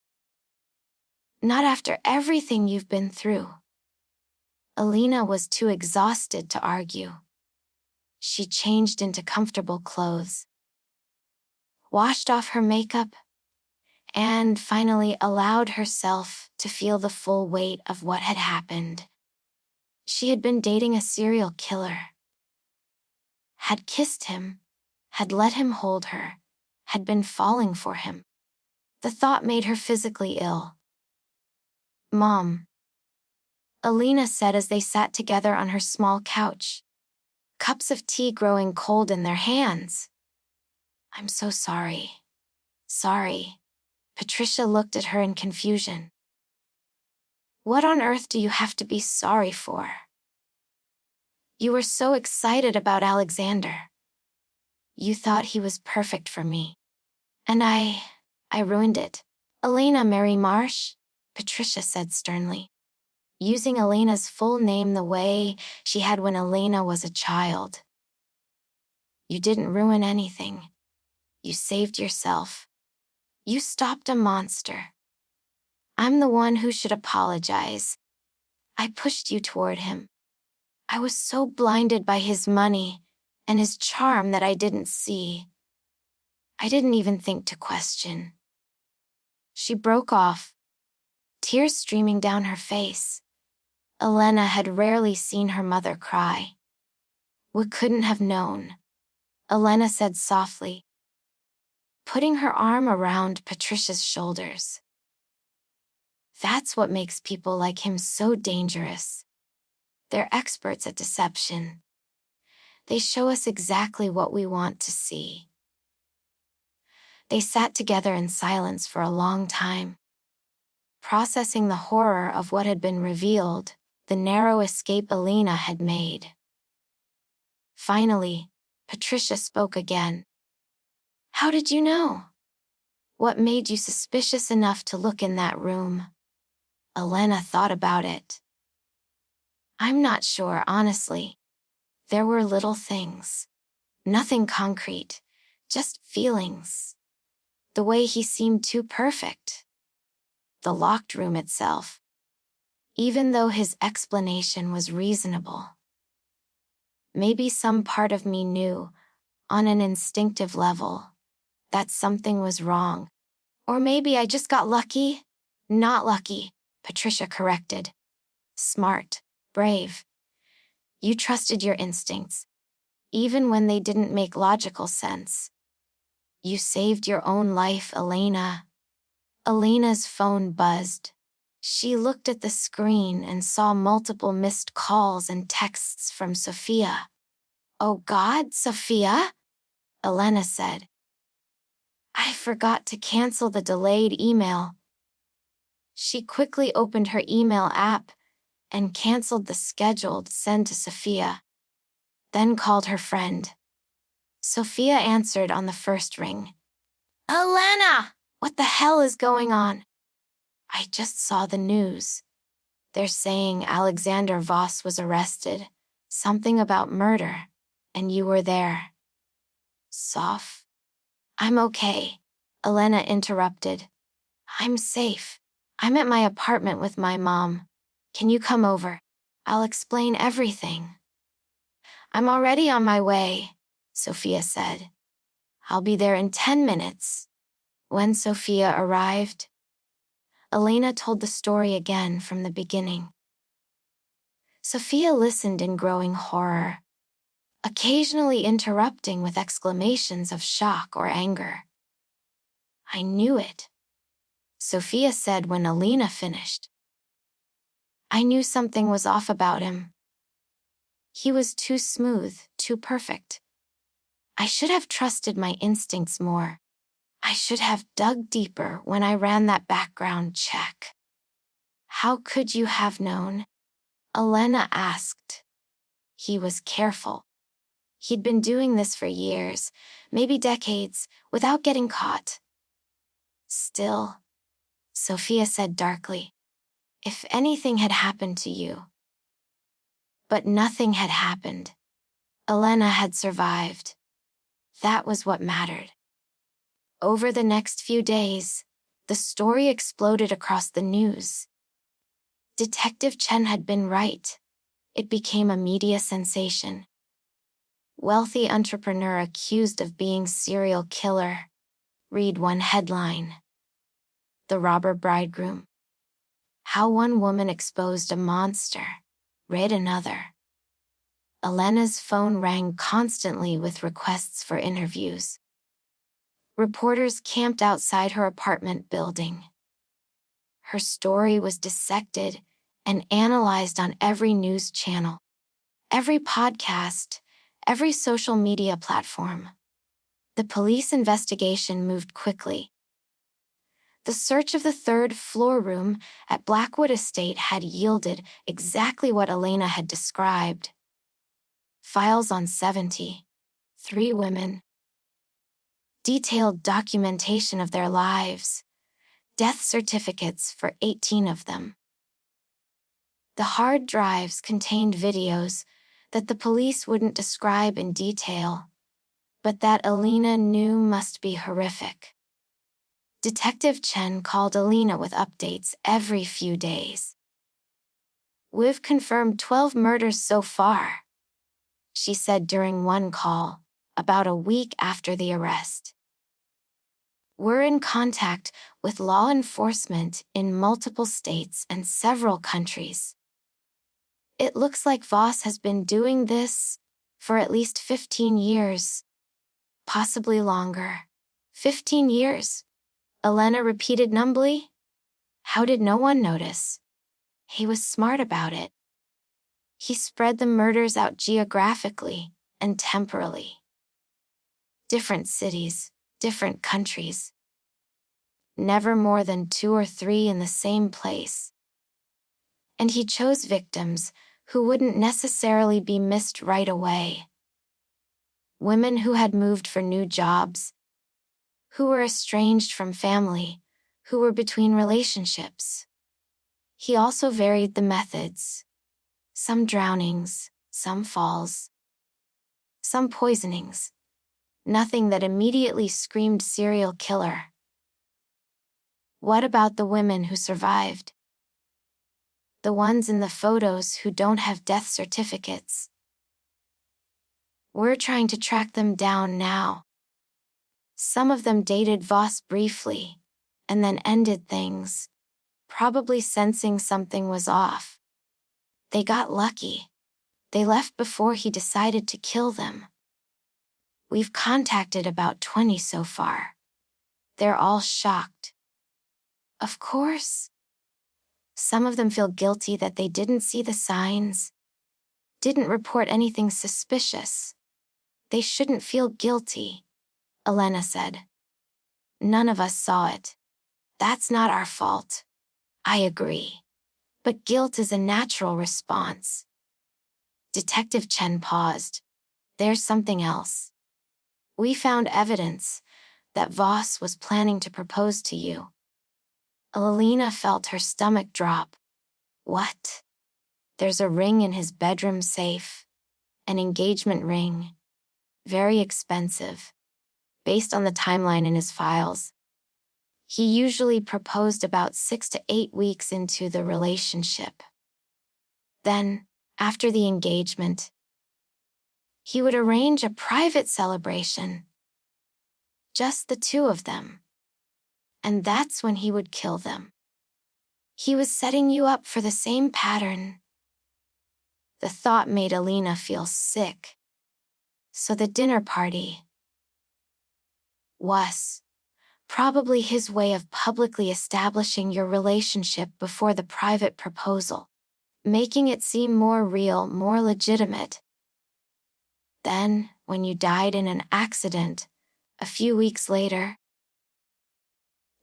Not after everything you've been through. Alina was too exhausted to argue. She changed into comfortable clothes, washed off her makeup, and finally allowed herself to feel the full weight of what had happened. She had been dating a serial killer, had kissed him, had let him hold her, had been falling for him. The thought made her physically ill. Mom, Alina said as they sat together on her small couch, cups of tea growing cold in their hands. I'm so sorry. Sorry. Patricia looked at her in confusion. What on earth do you have to be sorry for? You were so excited about Alexander. You thought he was perfect for me. And I ruined it. Elena Mary Marsh, Patricia said sternly, using Elena's full name the way she had when Elena was a child. You didn't ruin anything. You saved yourself. You stopped a monster. I'm the one who should apologize. I pushed you toward him. I was so blinded by his money and his charm that I didn't see. I didn't even think to question. She broke off, tears streaming down her face. Elena had rarely seen her mother cry. We couldn't have known, Elena said softly, putting her arm around Patricia's shoulders. That's what makes people like him so dangerous. They're experts at deception. They show us exactly what we want to see. They sat together in silence for a long time, processing the horror of what had been revealed, the narrow escape Alina had made. Finally, Patricia spoke again. "How did you know? What made you suspicious enough to look in that room?" Elena thought about it. "I'm not sure, honestly. There were little things. Nothing concrete, just feelings. The way he seemed too perfect. The locked room itself. Even though his explanation was reasonable. Maybe some part of me knew, on an instinctive level, that something was wrong. Or maybe I just got lucky." "Not lucky," Patricia corrected. "Smart, brave. You trusted your instincts, even when they didn't make logical sense. You saved your own life, Elena." Elena's phone buzzed. She looked at the screen and saw multiple missed calls and texts from Sophia. "Oh God, Sophia?" Elena said. "I forgot to cancel the delayed email." She quickly opened her email app and canceled the scheduled send to Sophia. Then called her friend. Sophia answered on the first ring. "Elena, what the hell is going on?" "I just saw the news. They're saying Alexander Voss was arrested. Something about murder. And you were there." "Soph?" "I'm okay," Elena interrupted. "I'm safe. I'm at my apartment with my mom. Can you come over? I'll explain everything." "I'm already on my way," Sophia said. "I'll be there in 10 minutes. When Sophia arrived, Elena told the story again from the beginning. Sophia listened in growing horror, occasionally interrupting with exclamations of shock or anger. "I knew it," Sophia said when Elena finished. "I knew something was off about him. He was too smooth, too perfect. I should have trusted my instincts more. I should have dug deeper when I ran that background check." "How could you have known?" Elena asked. "He was careful. He'd been doing this for years, maybe decades, without getting caught." "Still," Sophia said darkly, "if anything had happened to you." But nothing had happened. Elena had survived. That was what mattered. Over the next few days, the story exploded across the news. Detective Chen had been right. It became a media sensation. "Wealthy entrepreneur accused of being serial killer." Read one headline. "The Robber Bridegroom. How one woman exposed a monster." Read another. Elena's phone rang constantly with requests for interviews. Reporters camped outside her apartment building. Her story was dissected and analyzed on every news channel, every podcast, every social media platform. The police investigation moved quickly. The search of the third-floor room at Blackwood Estate had yielded exactly what Elena had described. Files on 73 women. Detailed documentation of their lives. Death certificates for 18 of them. The hard drives contained videos that the police wouldn't describe in detail, but that Elena knew must be horrific. Detective Chen called Elena with updates every few days. "We've confirmed 12 murders so far," she said during one call, about a week after the arrest. "We're in contact with law enforcement in multiple states and several countries. It looks like Voss has been doing this for at least 15 years. Possibly longer." 15 years? Elena repeated numbly. How did no one notice? He was smart about it. He spread the murders out geographically and temporally. Different cities, different countries. Never more than 2 or 3 in the same place. And he chose victims who wouldn't necessarily be missed right away. Women who had moved for new jobs, who were estranged from family, who were between relationships. He also varied the methods. Some drownings, some falls, some poisonings. Nothing that immediately screamed serial killer. What about the women who survived? The ones in the photos who don't have death certificates? We're trying to track them down now. Some of them dated Voss briefly, and then ended things, probably sensing something was off. They got lucky. They left before he decided to kill them. We've contacted about 20 so far. They're all shocked. Of course. Some of them feel guilty that they didn't see the signs, didn't report anything suspicious. They shouldn't feel guilty, Elena said. None of us saw it. That's not our fault. I agree. But guilt is a natural response. Detective Chen paused. There's something else. We found evidence that Voss was planning to propose to you. Elena felt her stomach drop. What? There's a ring in his bedroom safe. An engagement ring. Very expensive. Based on the timeline in his files. He usually proposed about 6 to 8 weeks into the relationship. Then, after the engagement, he would arrange a private celebration. Just the two of them. And that's when he would kill them. He was setting you up for the same pattern. The thought made Elena feel sick. So the dinner party was probably his way of publicly establishing your relationship before the private proposal, making it seem more real, more legitimate. Then, when you died in an accident, a few weeks later,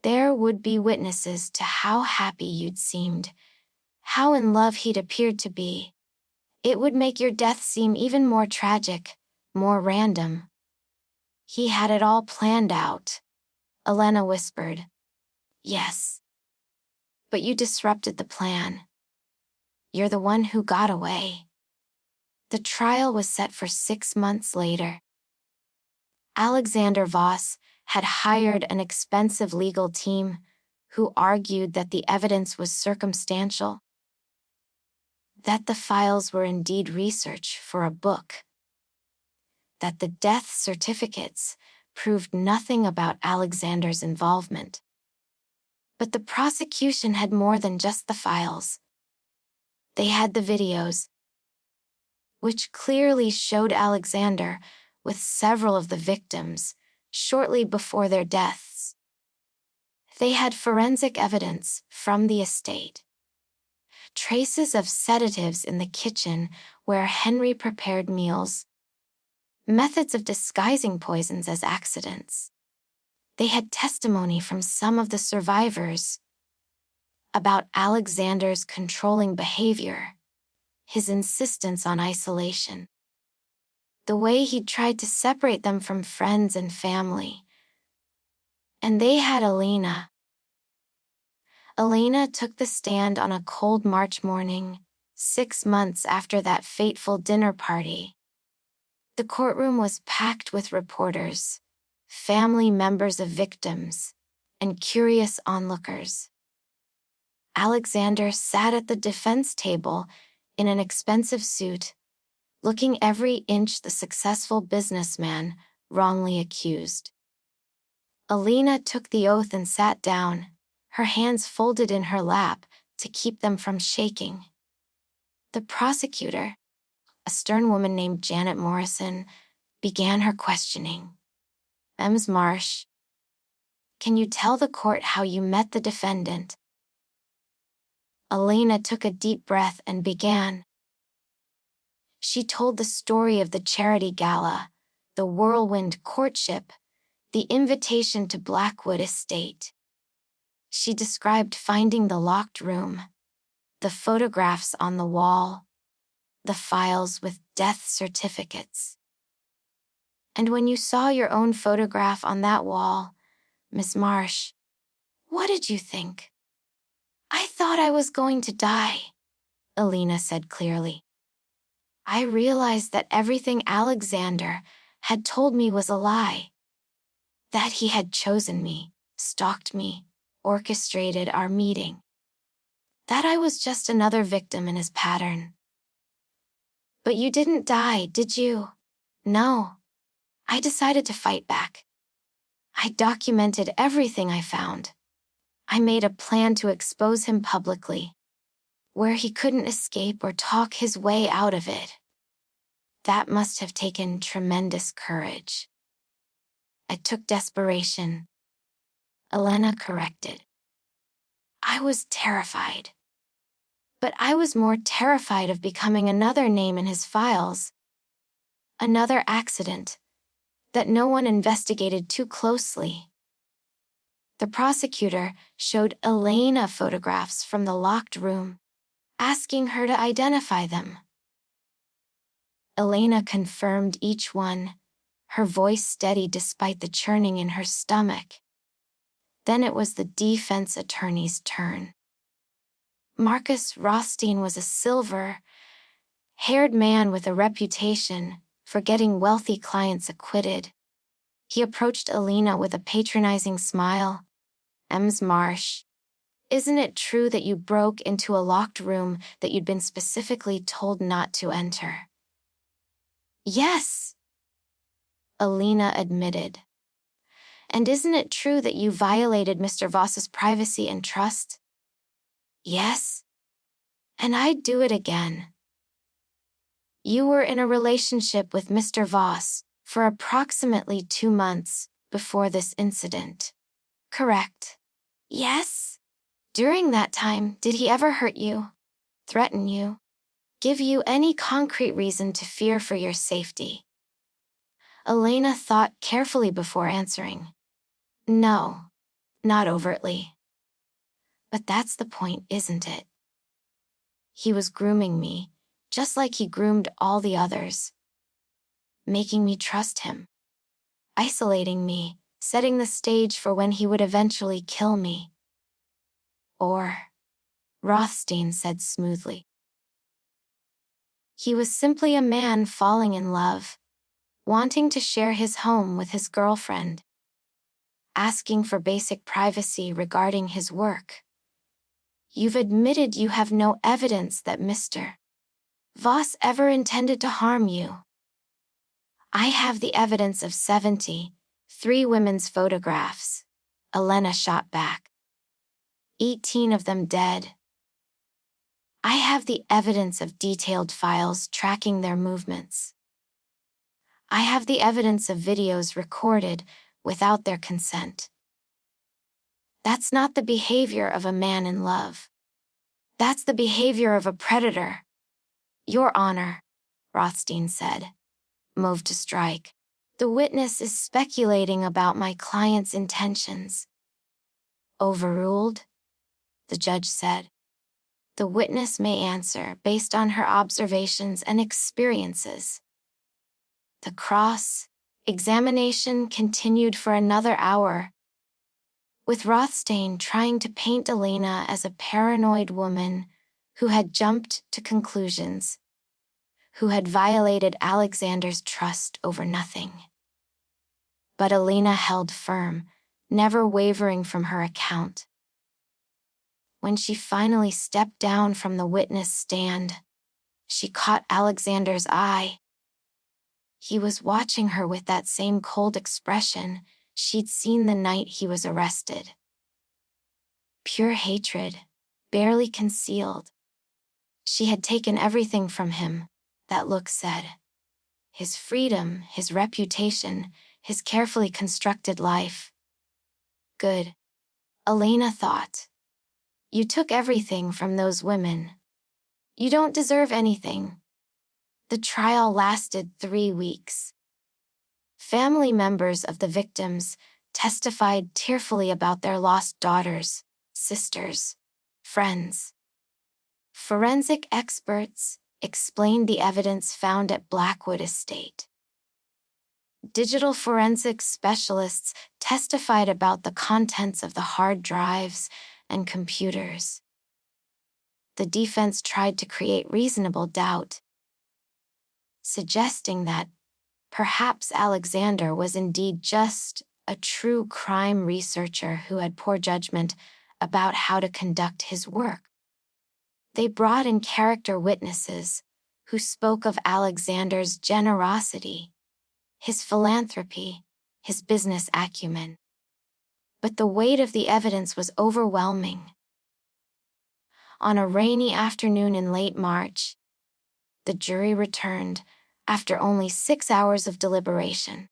there would be witnesses to how happy you'd seemed, how in love he'd appeared to be. It would make your death seem even more tragic, more random. He had it all planned out, Elena whispered. Yes. But you disrupted the plan. You're the one who got away. The trial was set for 6 months later. Alexander Voss had hired an expensive legal team who argued that the evidence was circumstantial, that the files were indeed research for a book, that the death certificates proved nothing about Alexander's involvement. But the prosecution had more than just the files. They had the videos, which clearly showed Alexander with several of the victims shortly before their deaths. They had forensic evidence from the estate. Traces of sedatives in the kitchen where Henry prepared meals. Methods of disguising poisons as accidents. They had testimony from some of the survivors about Alexander's controlling behavior, his insistence on isolation, the way he tried to separate them from friends and family. And they had Elena. Elena took the stand on a cold March morning, 6 months after that fateful dinner party. The courtroom was packed with reporters, family members of victims, and curious onlookers. Alexander sat at the defense table in an expensive suit, looking every inch the successful businessman wrongly accused. Elena took the oath and sat down, her hands folded in her lap to keep them from shaking. The prosecutor, a stern woman named Janet Morrison, began her questioning. Ms. Marsh, can you tell the court how you met the defendant? Elena took a deep breath and began. She told the story of the charity gala, the whirlwind courtship, the invitation to Blackwood Estate. She described finding the locked room, the photographs on the wall, the files with death certificates. And when you saw your own photograph on that wall, Miss Marsh, what did you think? I thought I was going to die, Alina said clearly. I realized that everything Alexander had told me was a lie. That he had chosen me, stalked me, orchestrated our meeting. That I was just another victim in his pattern. But you didn't die, did you? No. I decided to fight back. I documented everything I found. I made a plan to expose him publicly, where he couldn't escape or talk his way out of it. That must have taken tremendous courage. It took desperation. Elena corrected. I was terrified. But I was more terrified of becoming another name in his files. Another accident that no one investigated too closely. The prosecutor showed Elena photographs from the locked room, asking her to identify them. Elena confirmed each one, her voice steady despite the churning in her stomach. Then it was the defense attorney's turn. Marcus Rothstein was a silver-haired man with a reputation for getting wealthy clients acquitted. He approached Alina with a patronizing smile. Ms. Marsh, isn't it true that you broke into a locked room that you'd been specifically told not to enter? Yes, Alina admitted. And isn't it true that you violated Mr. Voss's privacy and trust? Yes. And I'd do it again. You were in a relationship with Mr. Voss for approximately 2 months before this incident. Correct. Yes? During that time, did he ever hurt you, threaten you, give you any concrete reason to fear for your safety? Elena thought carefully before answering. No, not overtly. But that's the point, isn't it? He was grooming me, just like he groomed all the others. Making me trust him. Isolating me, setting the stage for when he would eventually kill me. Or, Rothstein said smoothly. He was simply a man falling in love, wanting to share his home with his girlfriend, asking for basic privacy regarding his work. You've admitted you have no evidence that Mr. Voss ever intended to harm you. I have the evidence of 73 women's photographs, Elena shot back. 18 of them dead. I have the evidence of detailed files tracking their movements. I have the evidence of videos recorded without their consent. That's not the behavior of a man in love. That's the behavior of a predator. Your Honor, Rothstein said, moved to strike. The witness is speculating about my client's intentions. Overruled? The judge said. The witness may answer based on her observations and experiences. The cross-examination continued for another hour, with Rothstein trying to paint Elena as a paranoid woman who had jumped to conclusions, who had violated Alexander's trust over nothing. But Elena held firm, never wavering from her account. When she finally stepped down from the witness stand, she caught Alexander's eye. He was watching her with that same cold expression she'd seen the night he was arrested. Pure hatred, barely concealed. She had taken everything from him, that look said. His freedom, his reputation, his carefully constructed life. Good, Elena thought. You took everything from those women. You don't deserve anything. The trial lasted 3 weeks. Family members of the victims testified tearfully about their lost daughters, sisters, friends. Forensic experts explained the evidence found at Blackwood Estate. Digital forensics specialists testified about the contents of the hard drives and computers. The defense tried to create reasonable doubt, suggesting that perhaps Alexander was indeed just a true crime researcher who had poor judgment about how to conduct his work. They brought in character witnesses who spoke of Alexander's generosity, his philanthropy, his business acumen. But the weight of the evidence was overwhelming. On a rainy afternoon in late March, the jury returned after only 6 hours of deliberation.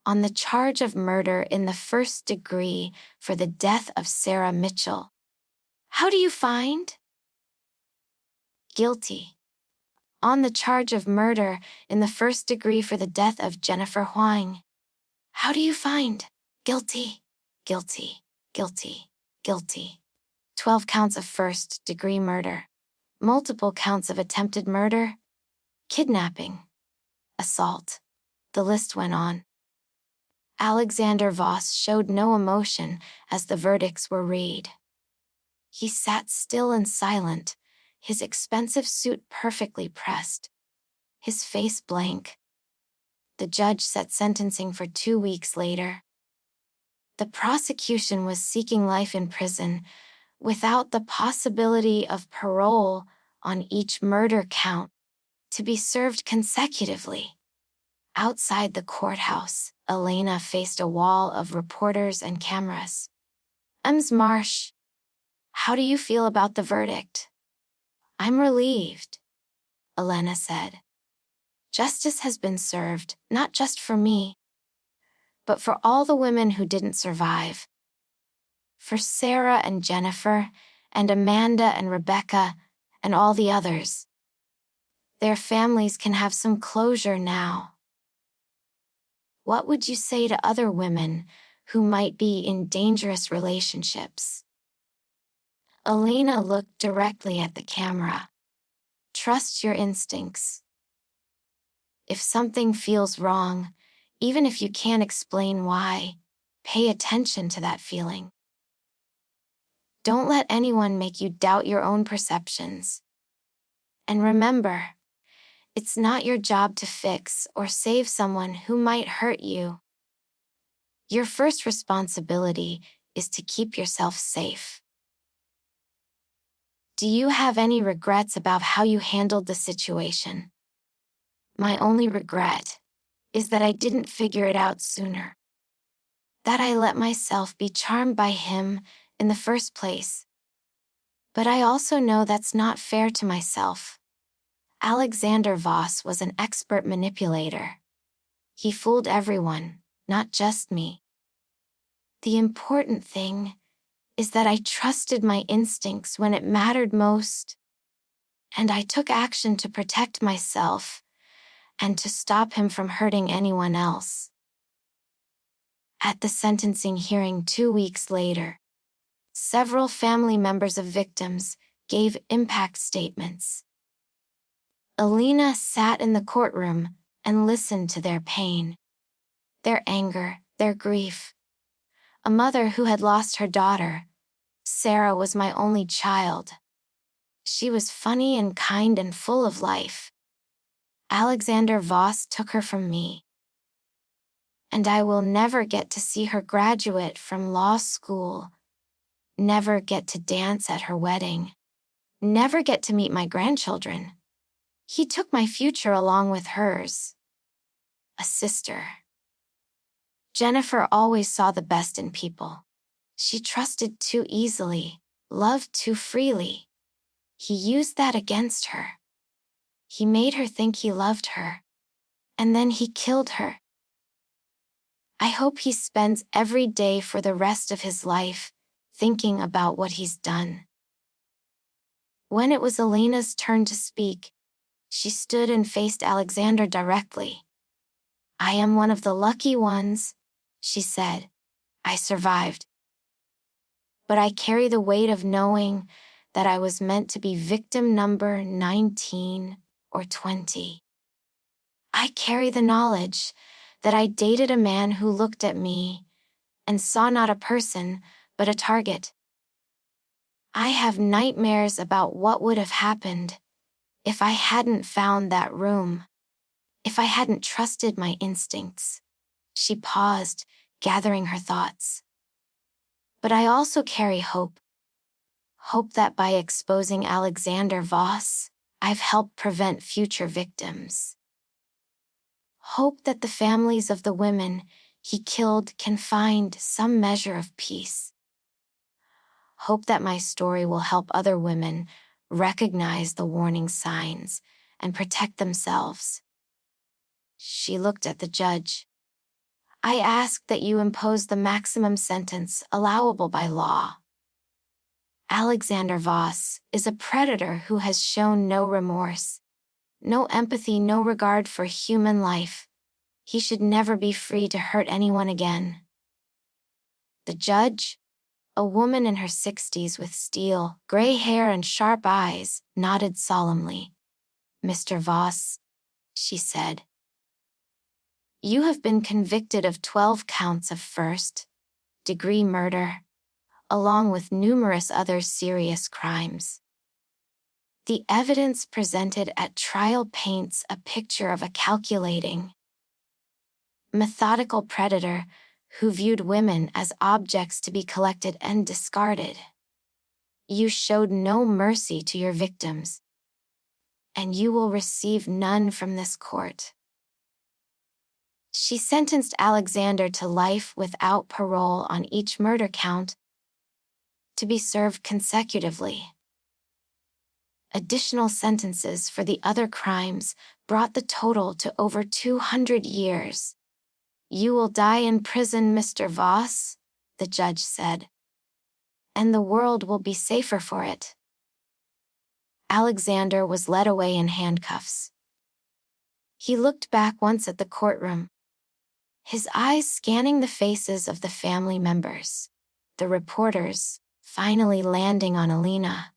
On the charge of murder in the first degree for the death of Sarah Mitchell. How do you find? Guilty. On the charge of murder in the first degree for the death of Jennifer Huang. How do you find? Guilty, guilty, guilty, guilty. 12 counts of first-degree murder. Multiple counts of attempted murder, kidnapping, assault. The list went on. Alexander Voss showed no emotion as the verdicts were read. He sat still and silent, his expensive suit perfectly pressed, his face blank. The judge set sentencing for 2 weeks later. The prosecution was seeking life in prison, without the possibility of parole on each murder count, to be served consecutively. Outside the courthouse, Elena faced a wall of reporters and cameras. Ms. Marsh, how do you feel about the verdict? I'm relieved, Elena said. Justice has been served, not just for me, but for all the women who didn't survive. For Sarah and Jennifer, and Amanda and Rebecca, and all the others. Their families can have some closure now. What would you say to other women who might be in dangerous relationships? Elena looked directly at the camera. Trust your instincts. If something feels wrong, even if you can't explain why, pay attention to that feeling. Don't let anyone make you doubt your own perceptions. And remember, it's not your job to fix or save someone who might hurt you. Your first responsibility is to keep yourself safe. Do you have any regrets about how you handled the situation? My only regret is that I didn't figure it out sooner. That I let myself be charmed by him in the first place. But I also know that's not fair to myself. Alexander Voss was an expert manipulator. He fooled everyone, not just me. The important thing is that I trusted my instincts when it mattered most, and I took action to protect myself and to stop him from hurting anyone else. At the sentencing hearing 2 weeks later, several family members of victims gave impact statements. Elena sat in the courtroom and listened to their pain, their anger, their grief. A mother who had lost her daughter, Sarah was my only child. She was funny and kind and full of life. Alexander Voss took her from me. And I will never get to see her graduate from law school, never get to dance at her wedding, never get to meet my grandchildren. He took my future along with hers. A sister. Jennifer always saw the best in people. She trusted too easily, loved too freely. He used that against her. He made her think he loved her, and then he killed her. I hope he spends every day for the rest of his life thinking about what he's done. When it was Elena's turn to speak, she stood and faced Alexander directly. I am one of the lucky ones, she said. I survived. But I carry the weight of knowing that I was meant to be victim number 19 or 20. I carry the knowledge that I dated a man who looked at me and saw not a person, but a target. I have nightmares about what would have happened if I hadn't found that room, if I hadn't trusted my instincts. She paused, gathering her thoughts. But I also carry hope. Hope that by exposing Alexander Voss, I've helped prevent future victims. Hope that the families of the women he killed can find some measure of peace. Hope that my story will help other women recognize the warning signs and protect themselves. She looked at the judge. I ask that you impose the maximum sentence allowable by law. Alexander Voss is a predator who has shown no remorse, no empathy, no regard for human life. He should never be free to hurt anyone again. The judge, a woman in her 60s with steel, gray hair and sharp eyes, nodded solemnly. Mr. Voss, she said, you have been convicted of 12 counts of first-degree murder, along with numerous other serious crimes. The evidence presented at trial paints a picture of a calculating, methodical predator who viewed women as objects to be collected and discarded. You showed no mercy to your victims, and you will receive none from this court. She sentenced Alexander to life without parole on each murder count, to be served consecutively. Additional sentences for the other crimes brought the total to over 200 years. You will die in prison, Mr. Voss, the judge said, and the world will be safer for it. Alexander was led away in handcuffs. He looked back once at the courtroom, his eyes scanning the faces of the family members, the reporters, finally landing on Alina.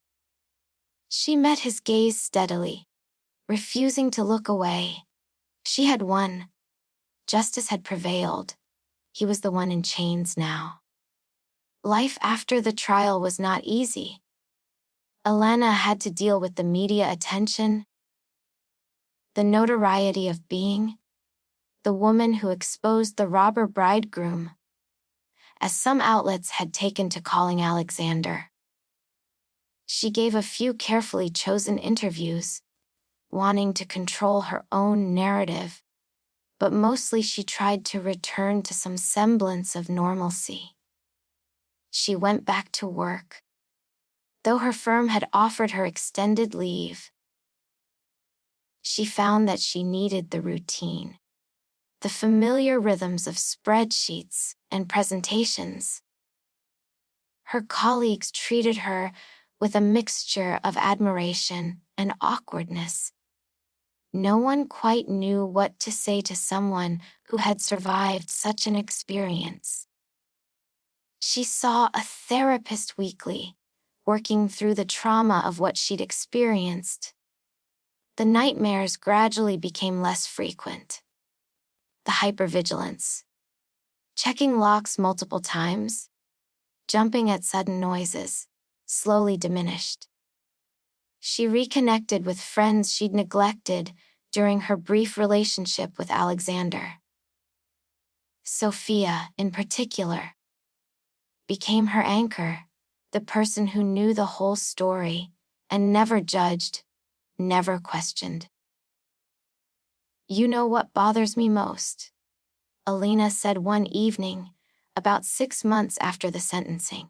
She met his gaze steadily, refusing to look away. She had won. Justice had prevailed. He was the one in chains now. Life after the trial was not easy. Elena had to deal with the media attention, the notoriety of being the woman who exposed the robber bridegroom, as some outlets had taken to calling Alexander. She gave a few carefully chosen interviews, wanting to control her own narrative, but mostly she tried to return to some semblance of normalcy. She went back to work, though her firm had offered her extended leave. She found that she needed the routine, the familiar rhythms of spreadsheets and presentations. Her colleagues treated her with a mixture of admiration and awkwardness. No one quite knew what to say to someone who had survived such an experience. She saw a therapist weekly, working through the trauma of what she'd experienced. The nightmares gradually became less frequent. The hypervigilance, checking locks multiple times, jumping at sudden noises, slowly diminished. She reconnected with friends she'd neglected during her brief relationship with Alexander. Sophia, in particular, became her anchor, the person who knew the whole story and never judged, never questioned. You know what bothers me most? Alina said one evening, about 6 months after the sentencing.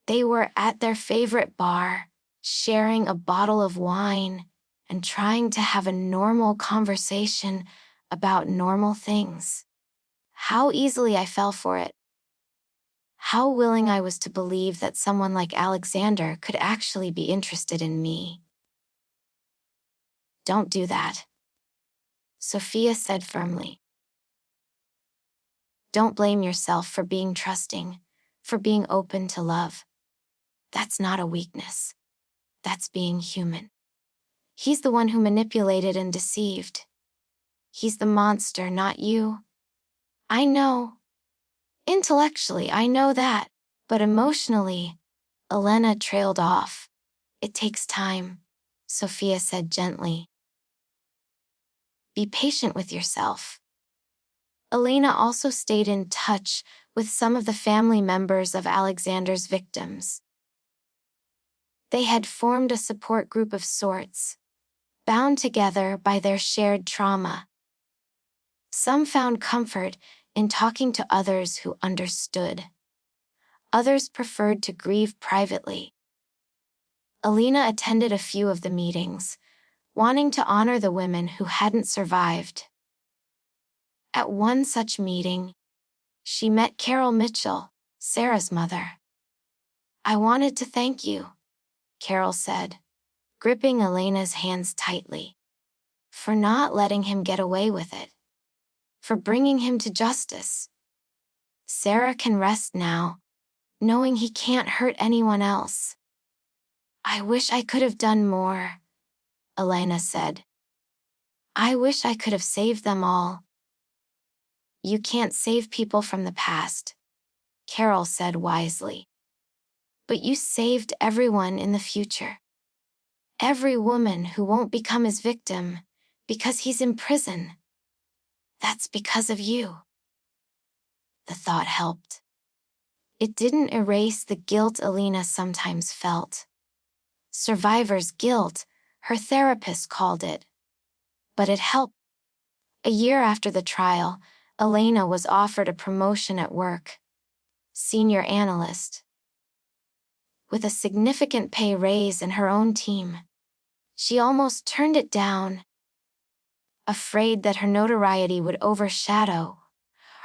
They were at their favorite bar, sharing a bottle of wine and trying to have a normal conversation about normal things. How easily I fell for it. How willing I was to believe that someone like Alexander could actually be interested in me. Don't do that, Sophia said firmly. Don't blame yourself for being trusting, for being open to love. That's not a weakness. That's being human. He's the one who manipulated and deceived. He's the monster, not you. I know. Intellectually, I know that. But emotionally, Elena trailed off. It takes time, Sophia said gently. Be patient with yourself. Elena also stayed in touch with some of the family members of Alexander's victims. They had formed a support group of sorts, bound together by their shared trauma. Some found comfort in talking to others who understood. Others preferred to grieve privately. Elena attended a few of the meetings, wanting to honor the women who hadn't survived. At one such meeting, she met Carol Mitchell, Sarah's mother. I wanted to thank you, Carol said, gripping Elena's hands tightly. For not letting him get away with it. For bringing him to justice. Sarah can rest now, knowing he can't hurt anyone else. I wish I could have done more, Elena said. I wish I could have saved them all. You can't save people from the past, Carol said wisely. But you saved everyone in the future. Every woman who won't become his victim because he's in prison. That's because of you. The thought helped. It didn't erase the guilt Elena sometimes felt. Survivor's guilt, her therapist called it. But it helped. A year after the trial, Elena was offered a promotion at work. Senior analyst. With a significant pay raise in her own team. She almost turned it down, afraid that her notoriety would overshadow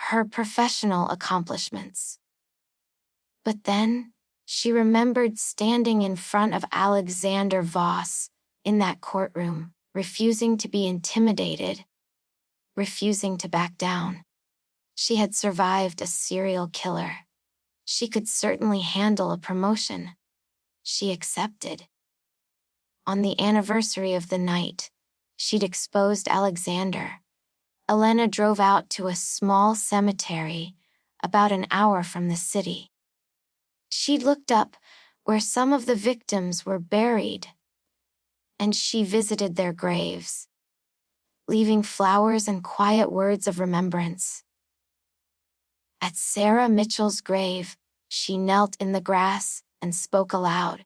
her professional accomplishments. But then, she remembered standing in front of Alexander Voss in that courtroom, refusing to be intimidated, refusing to back down. She had survived a serial killer. She could certainly handle a promotion. She accepted. On the anniversary of the night she'd exposed Alexander, Elena drove out to a small cemetery about an hour from the city. She looked up where some of the victims were buried, and she visited their graves, leaving flowers and quiet words of remembrance. At Sarah Mitchell's grave, she knelt in the grass and spoke aloud.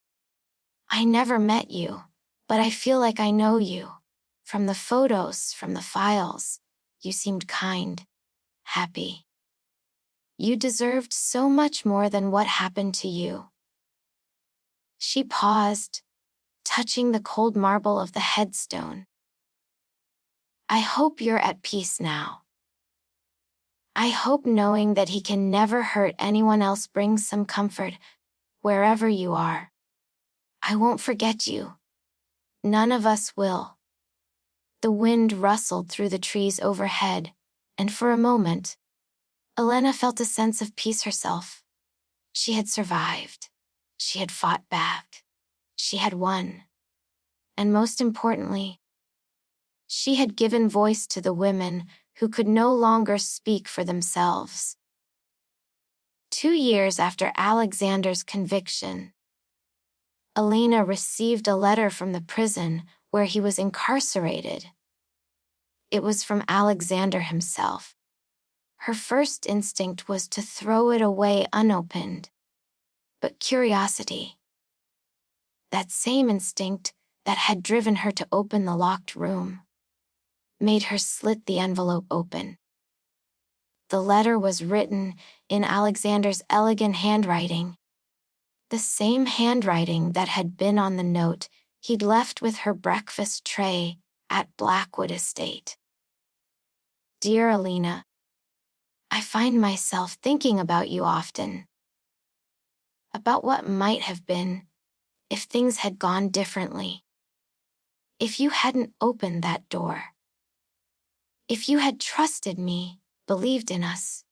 I never met you, but I feel like I know you. From the photos, from the files, you seemed kind, happy. You deserved so much more than what happened to you. She paused, touching the cold marble of the headstone. I hope you're at peace now. I hope knowing that he can never hurt anyone else brings some comfort, wherever you are. I won't forget you. None of us will. The wind rustled through the trees overhead, and for a moment, Elena felt a sense of peace herself. She had survived. She had fought back. She had won. And most importantly, she had given voice to the women who could no longer speak for themselves. 2 years after Alexander's conviction, Elena received a letter from the prison where he was incarcerated. It was from Alexander himself. Her first instinct was to throw it away unopened. But curiosity, that same instinct that had driven her to open the locked room, made her slit the envelope open. The letter was written in Alexander's elegant handwriting, the same handwriting that had been on the note he'd left with her breakfast tray at Blackwood Estate. Dear Elena, I find myself thinking about you often. About what might have been if things had gone differently. If you hadn't opened that door. If you had trusted me, believed in us.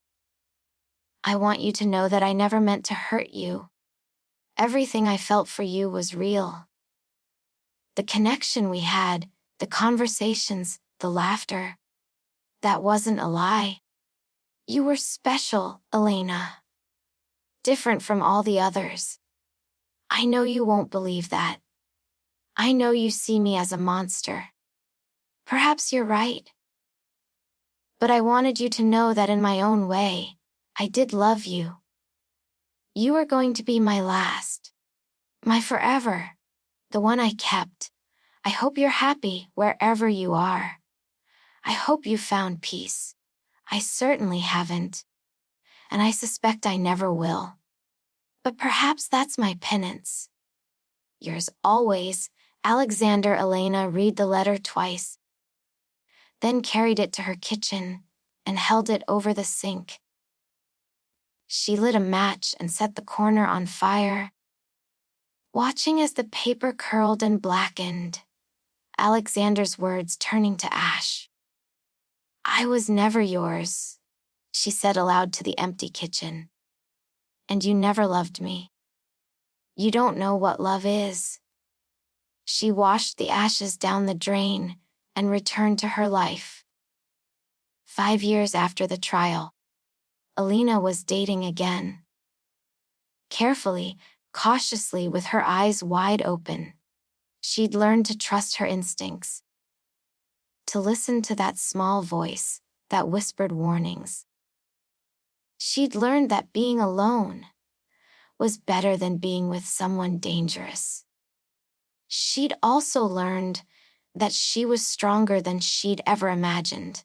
I want you to know that I never meant to hurt you. Everything I felt for you was real. The connection we had, the conversations, the laughter. That wasn't a lie. You were special, Elena. Different from all the others. I know you won't believe that. I know you see me as a monster. Perhaps you're right. But I wanted you to know that in my own way, I did love you. You are going to be my last. My forever. The one I kept. I hope you're happy wherever you are. I hope you found peace. I certainly haven't. And I suspect I never will. But perhaps that's my penance. Yours always, Alexander. Elena read the letter twice, then carried it to her kitchen and held it over the sink. She lit a match and set the corner on fire. Watching as the paper curled and blackened, Alexander's words turning to ash. I was never yours, she said aloud to the empty kitchen. And you never loved me. You don't know what love is. She washed the ashes down the drain and returned to her life. 5 years after the trial, Elena was dating again. Carefully, cautiously, with her eyes wide open, she'd learned to trust her instincts, to listen to that small voice that whispered warnings. She'd learned that being alone was better than being with someone dangerous. She'd also learned that she was stronger than she'd ever imagined,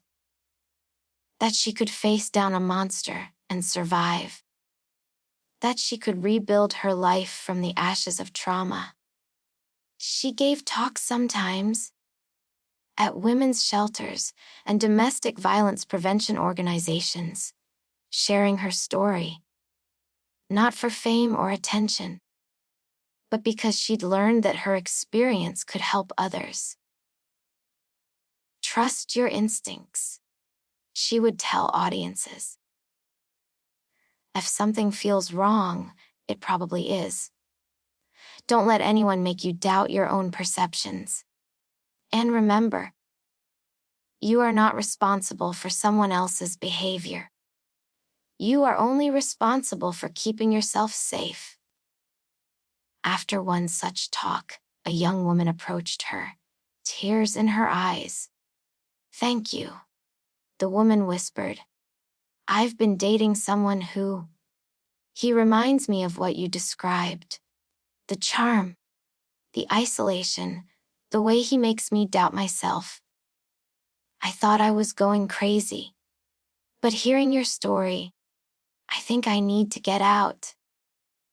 that she could face down a monster and survive, that she could rebuild her life from the ashes of trauma. She gave talks sometimes, at women's shelters and domestic violence prevention organizations, sharing her story, not for fame or attention, but because she'd learned that her experience could help others. Trust your instincts, she would tell audiences. If something feels wrong, it probably is. Don't let anyone make you doubt your own perceptions. And remember, you are not responsible for someone else's behavior. You are only responsible for keeping yourself safe. After one such talk, a young woman approached her, tears in her eyes. Thank you, the woman whispered. I've been dating someone who... He reminds me of what you described. The charm, the isolation, the way he makes me doubt myself. I thought I was going crazy. But hearing your story, I think I need to get out.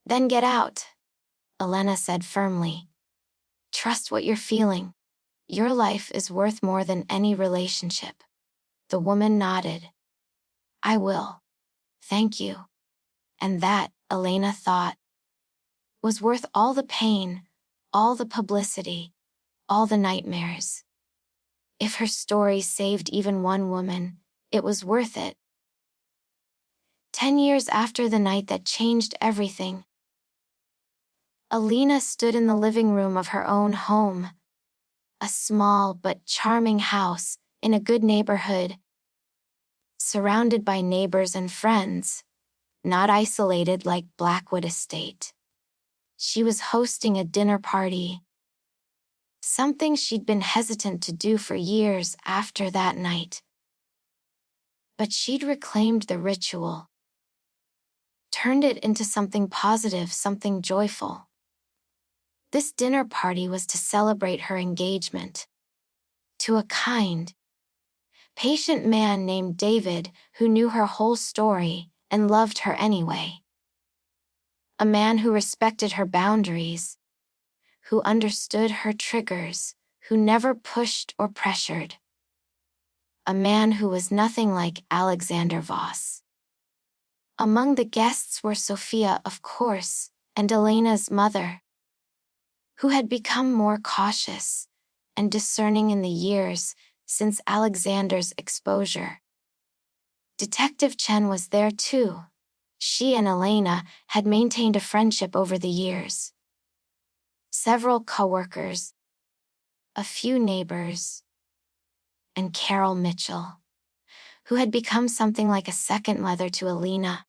Then get out, Elena said firmly. Trust what you're feeling. Your life is worth more than any relationship. The woman nodded. I will. Thank you. And that, Elena thought, was worth all the pain, all the publicity, all the nightmares. If her story saved even one woman, it was worth it. 10 years after the night that changed everything, Elena stood in the living room of her own home, a small but charming house in a good neighborhood, surrounded by neighbors and friends, not isolated like Blackwood Estate. She was hosting a dinner party, something she'd been hesitant to do for years after that night. But she'd reclaimed the ritual, turned it into something positive, something joyful. This dinner party was to celebrate her engagement to a kind, patient man named David who knew her whole story and loved her anyway. A man who respected her boundaries, who understood her triggers, who never pushed or pressured. A man who was nothing like Alexander Voss. Among the guests were Sophia, of course, and Elena's mother, who had become more cautious and discerning in the years since Alexander's exposure. Detective Chen was there too, She and Elena had maintained a friendship over the years. Several coworkers, a few neighbors, and Carol Mitchell, who had become something like a second mother to Elena.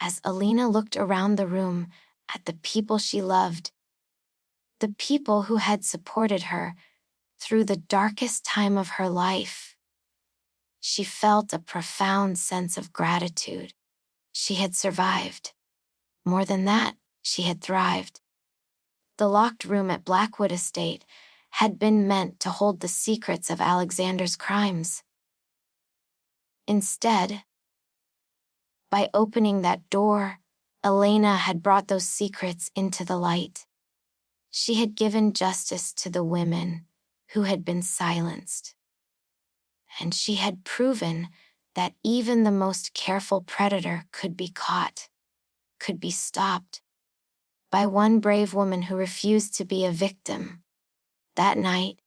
As Elena looked around the room at the people she loved, the people who had supported her through the darkest time of her life, she felt a profound sense of gratitude. She had survived. More than that, she had thrived. The locked room at Blackwood Estate had been meant to hold the secrets of Alexander's crimes. Instead, by opening that door, Elena had brought those secrets into the light. She had given justice to the women who had been silenced. And she had proven that even the most careful predator could be caught, could be stopped, by one brave woman who refused to be a victim. That night,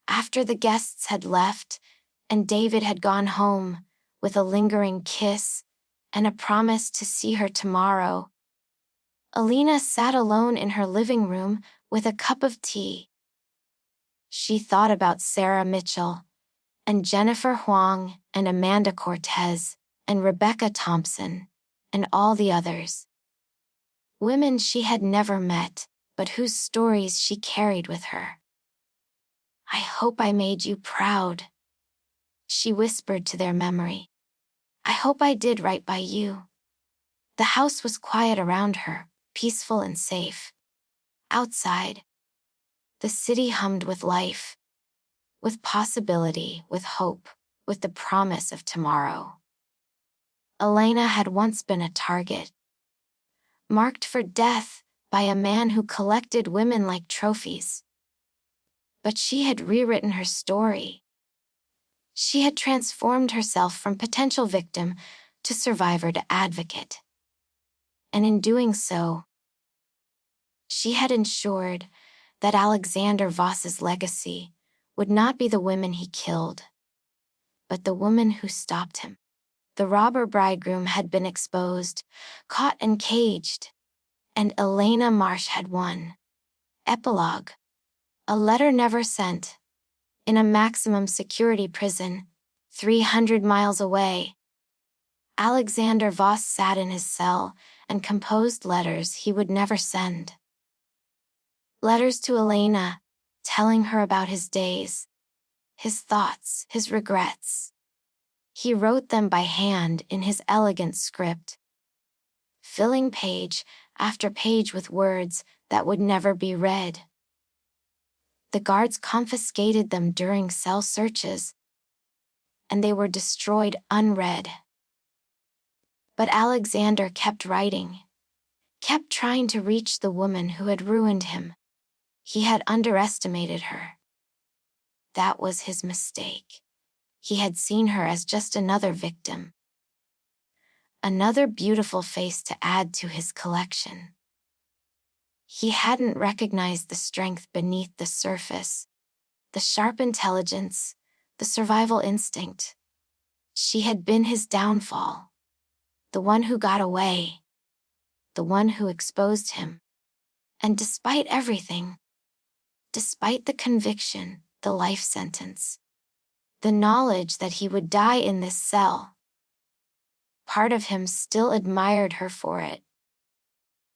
after the guests had left and David had gone home with a lingering kiss and a promise to see her tomorrow, Elena sat alone in her living room with a cup of tea. She thought about Sarah Mitchell, and Jennifer Huang, and Amanda Cortez, and Rebecca Thompson, and all the others. Women she had never met, but whose stories she carried with her. "I hope I made you proud," she whispered to their memory. "I hope I did right by you." The house was quiet around her, peaceful and safe. Outside, the city hummed with life, with possibility, with hope, with the promise of tomorrow. Elena had once been a target, marked for death by a man who collected women like trophies. But she had rewritten her story. She had transformed herself from potential victim to survivor to advocate. And in doing so, she had ensured that Alexander Voss's legacy would not be the women he killed, but the woman who stopped him. The robber bridegroom had been exposed, caught and caged, and Elena Marsh had won. Epilogue. A letter never sent. In a maximum security prison, 300 miles away, Alexander Voss sat in his cell and composed letters he would never send. Letters to Elena, telling her about his days, his thoughts, his regrets. He wrote them by hand in his elegant script, filling page after page with words that would never be read. The guards confiscated them during cell searches, and they were destroyed unread. But Alexander kept writing, kept trying to reach the woman who had ruined him. He had underestimated her. That was his mistake. He had seen her as just another victim, another beautiful face to add to his collection. He hadn't recognized the strength beneath the surface, the sharp intelligence, the survival instinct. She had been his downfall, the one who got away, the one who exposed him. And despite everything, despite the conviction, the life sentence, the knowledge that he would die in this cell, part of him still admired her for it.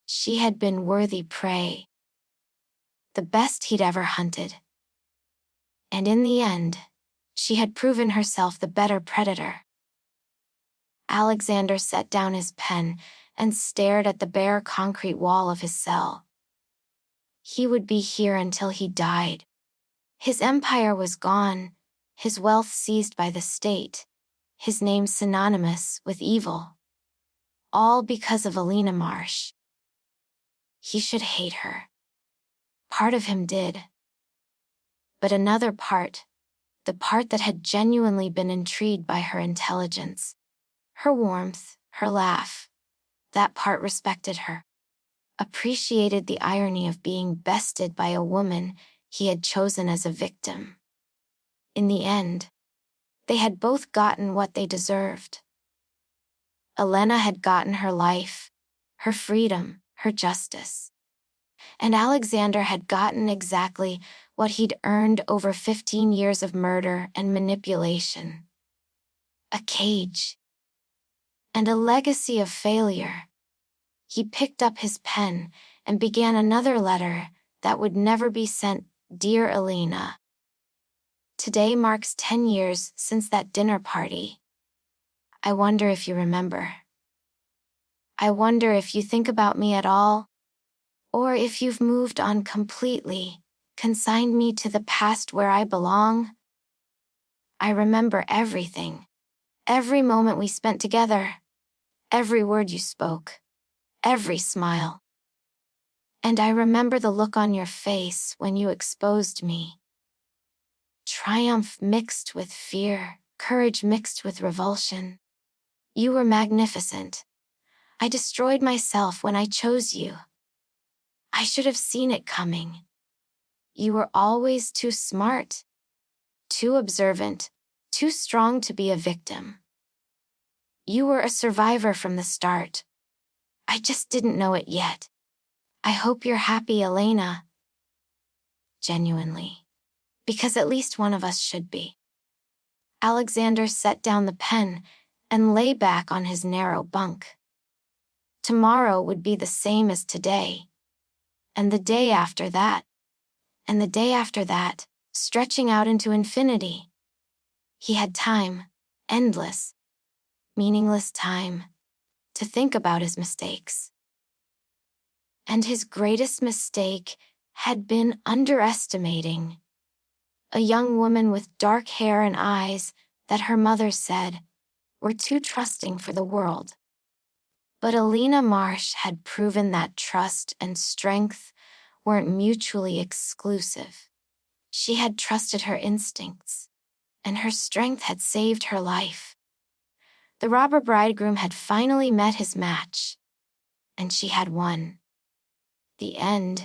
She had been worthy prey, the best he'd ever hunted. And in the end, she had proven herself the better predator. Alexander set down his pen and stared at the bare concrete wall of his cell. He would be here until he died. His empire was gone, his wealth seized by the state, his name synonymous with evil. All because of Elena Marsh. He should hate her. Part of him did. But another part, the part that had genuinely been intrigued by her intelligence, her warmth, her laugh, that part respected her, appreciated the irony of being bested by a woman he had chosen as a victim. In the end, they had both gotten what they deserved. Elena had gotten her life, her freedom, her justice. And Alexander had gotten exactly what he'd earned over 15 years of murder and manipulation. A cage. And a legacy of failure. He picked up his pen and began another letter that would never be sent. Dear Elena. Today marks 10 years since that dinner party. I wonder if you remember. I wonder if you think about me at all, or if you've moved on completely, consigned me to the past where I belong. I remember everything, every moment we spent together, every word you spoke, every smile. And I remember the look on your face when you exposed me. Triumph mixed with fear, courage mixed with revulsion. You were magnificent. I destroyed myself when I chose you. I should have seen it coming. You were always too smart, too observant, too strong to be a victim. You were a survivor from the start. I just didn't know it yet. I hope you're happy, Elena. Genuinely. Because at least one of us should be. Alexander set down the pen and lay back on his narrow bunk. Tomorrow would be the same as today. And the day after that. And the day after that, stretching out into infinity. He had time, endless, meaningless time, to think about his mistakes. And his greatest mistake had been underestimating a young woman with dark hair and eyes that her mother said were too trusting for the world. But Elena Marsh had proven that trust and strength weren't mutually exclusive. She had trusted her instincts, and her strength had saved her life. The robber bridegroom had finally met his match, and she had won. The end.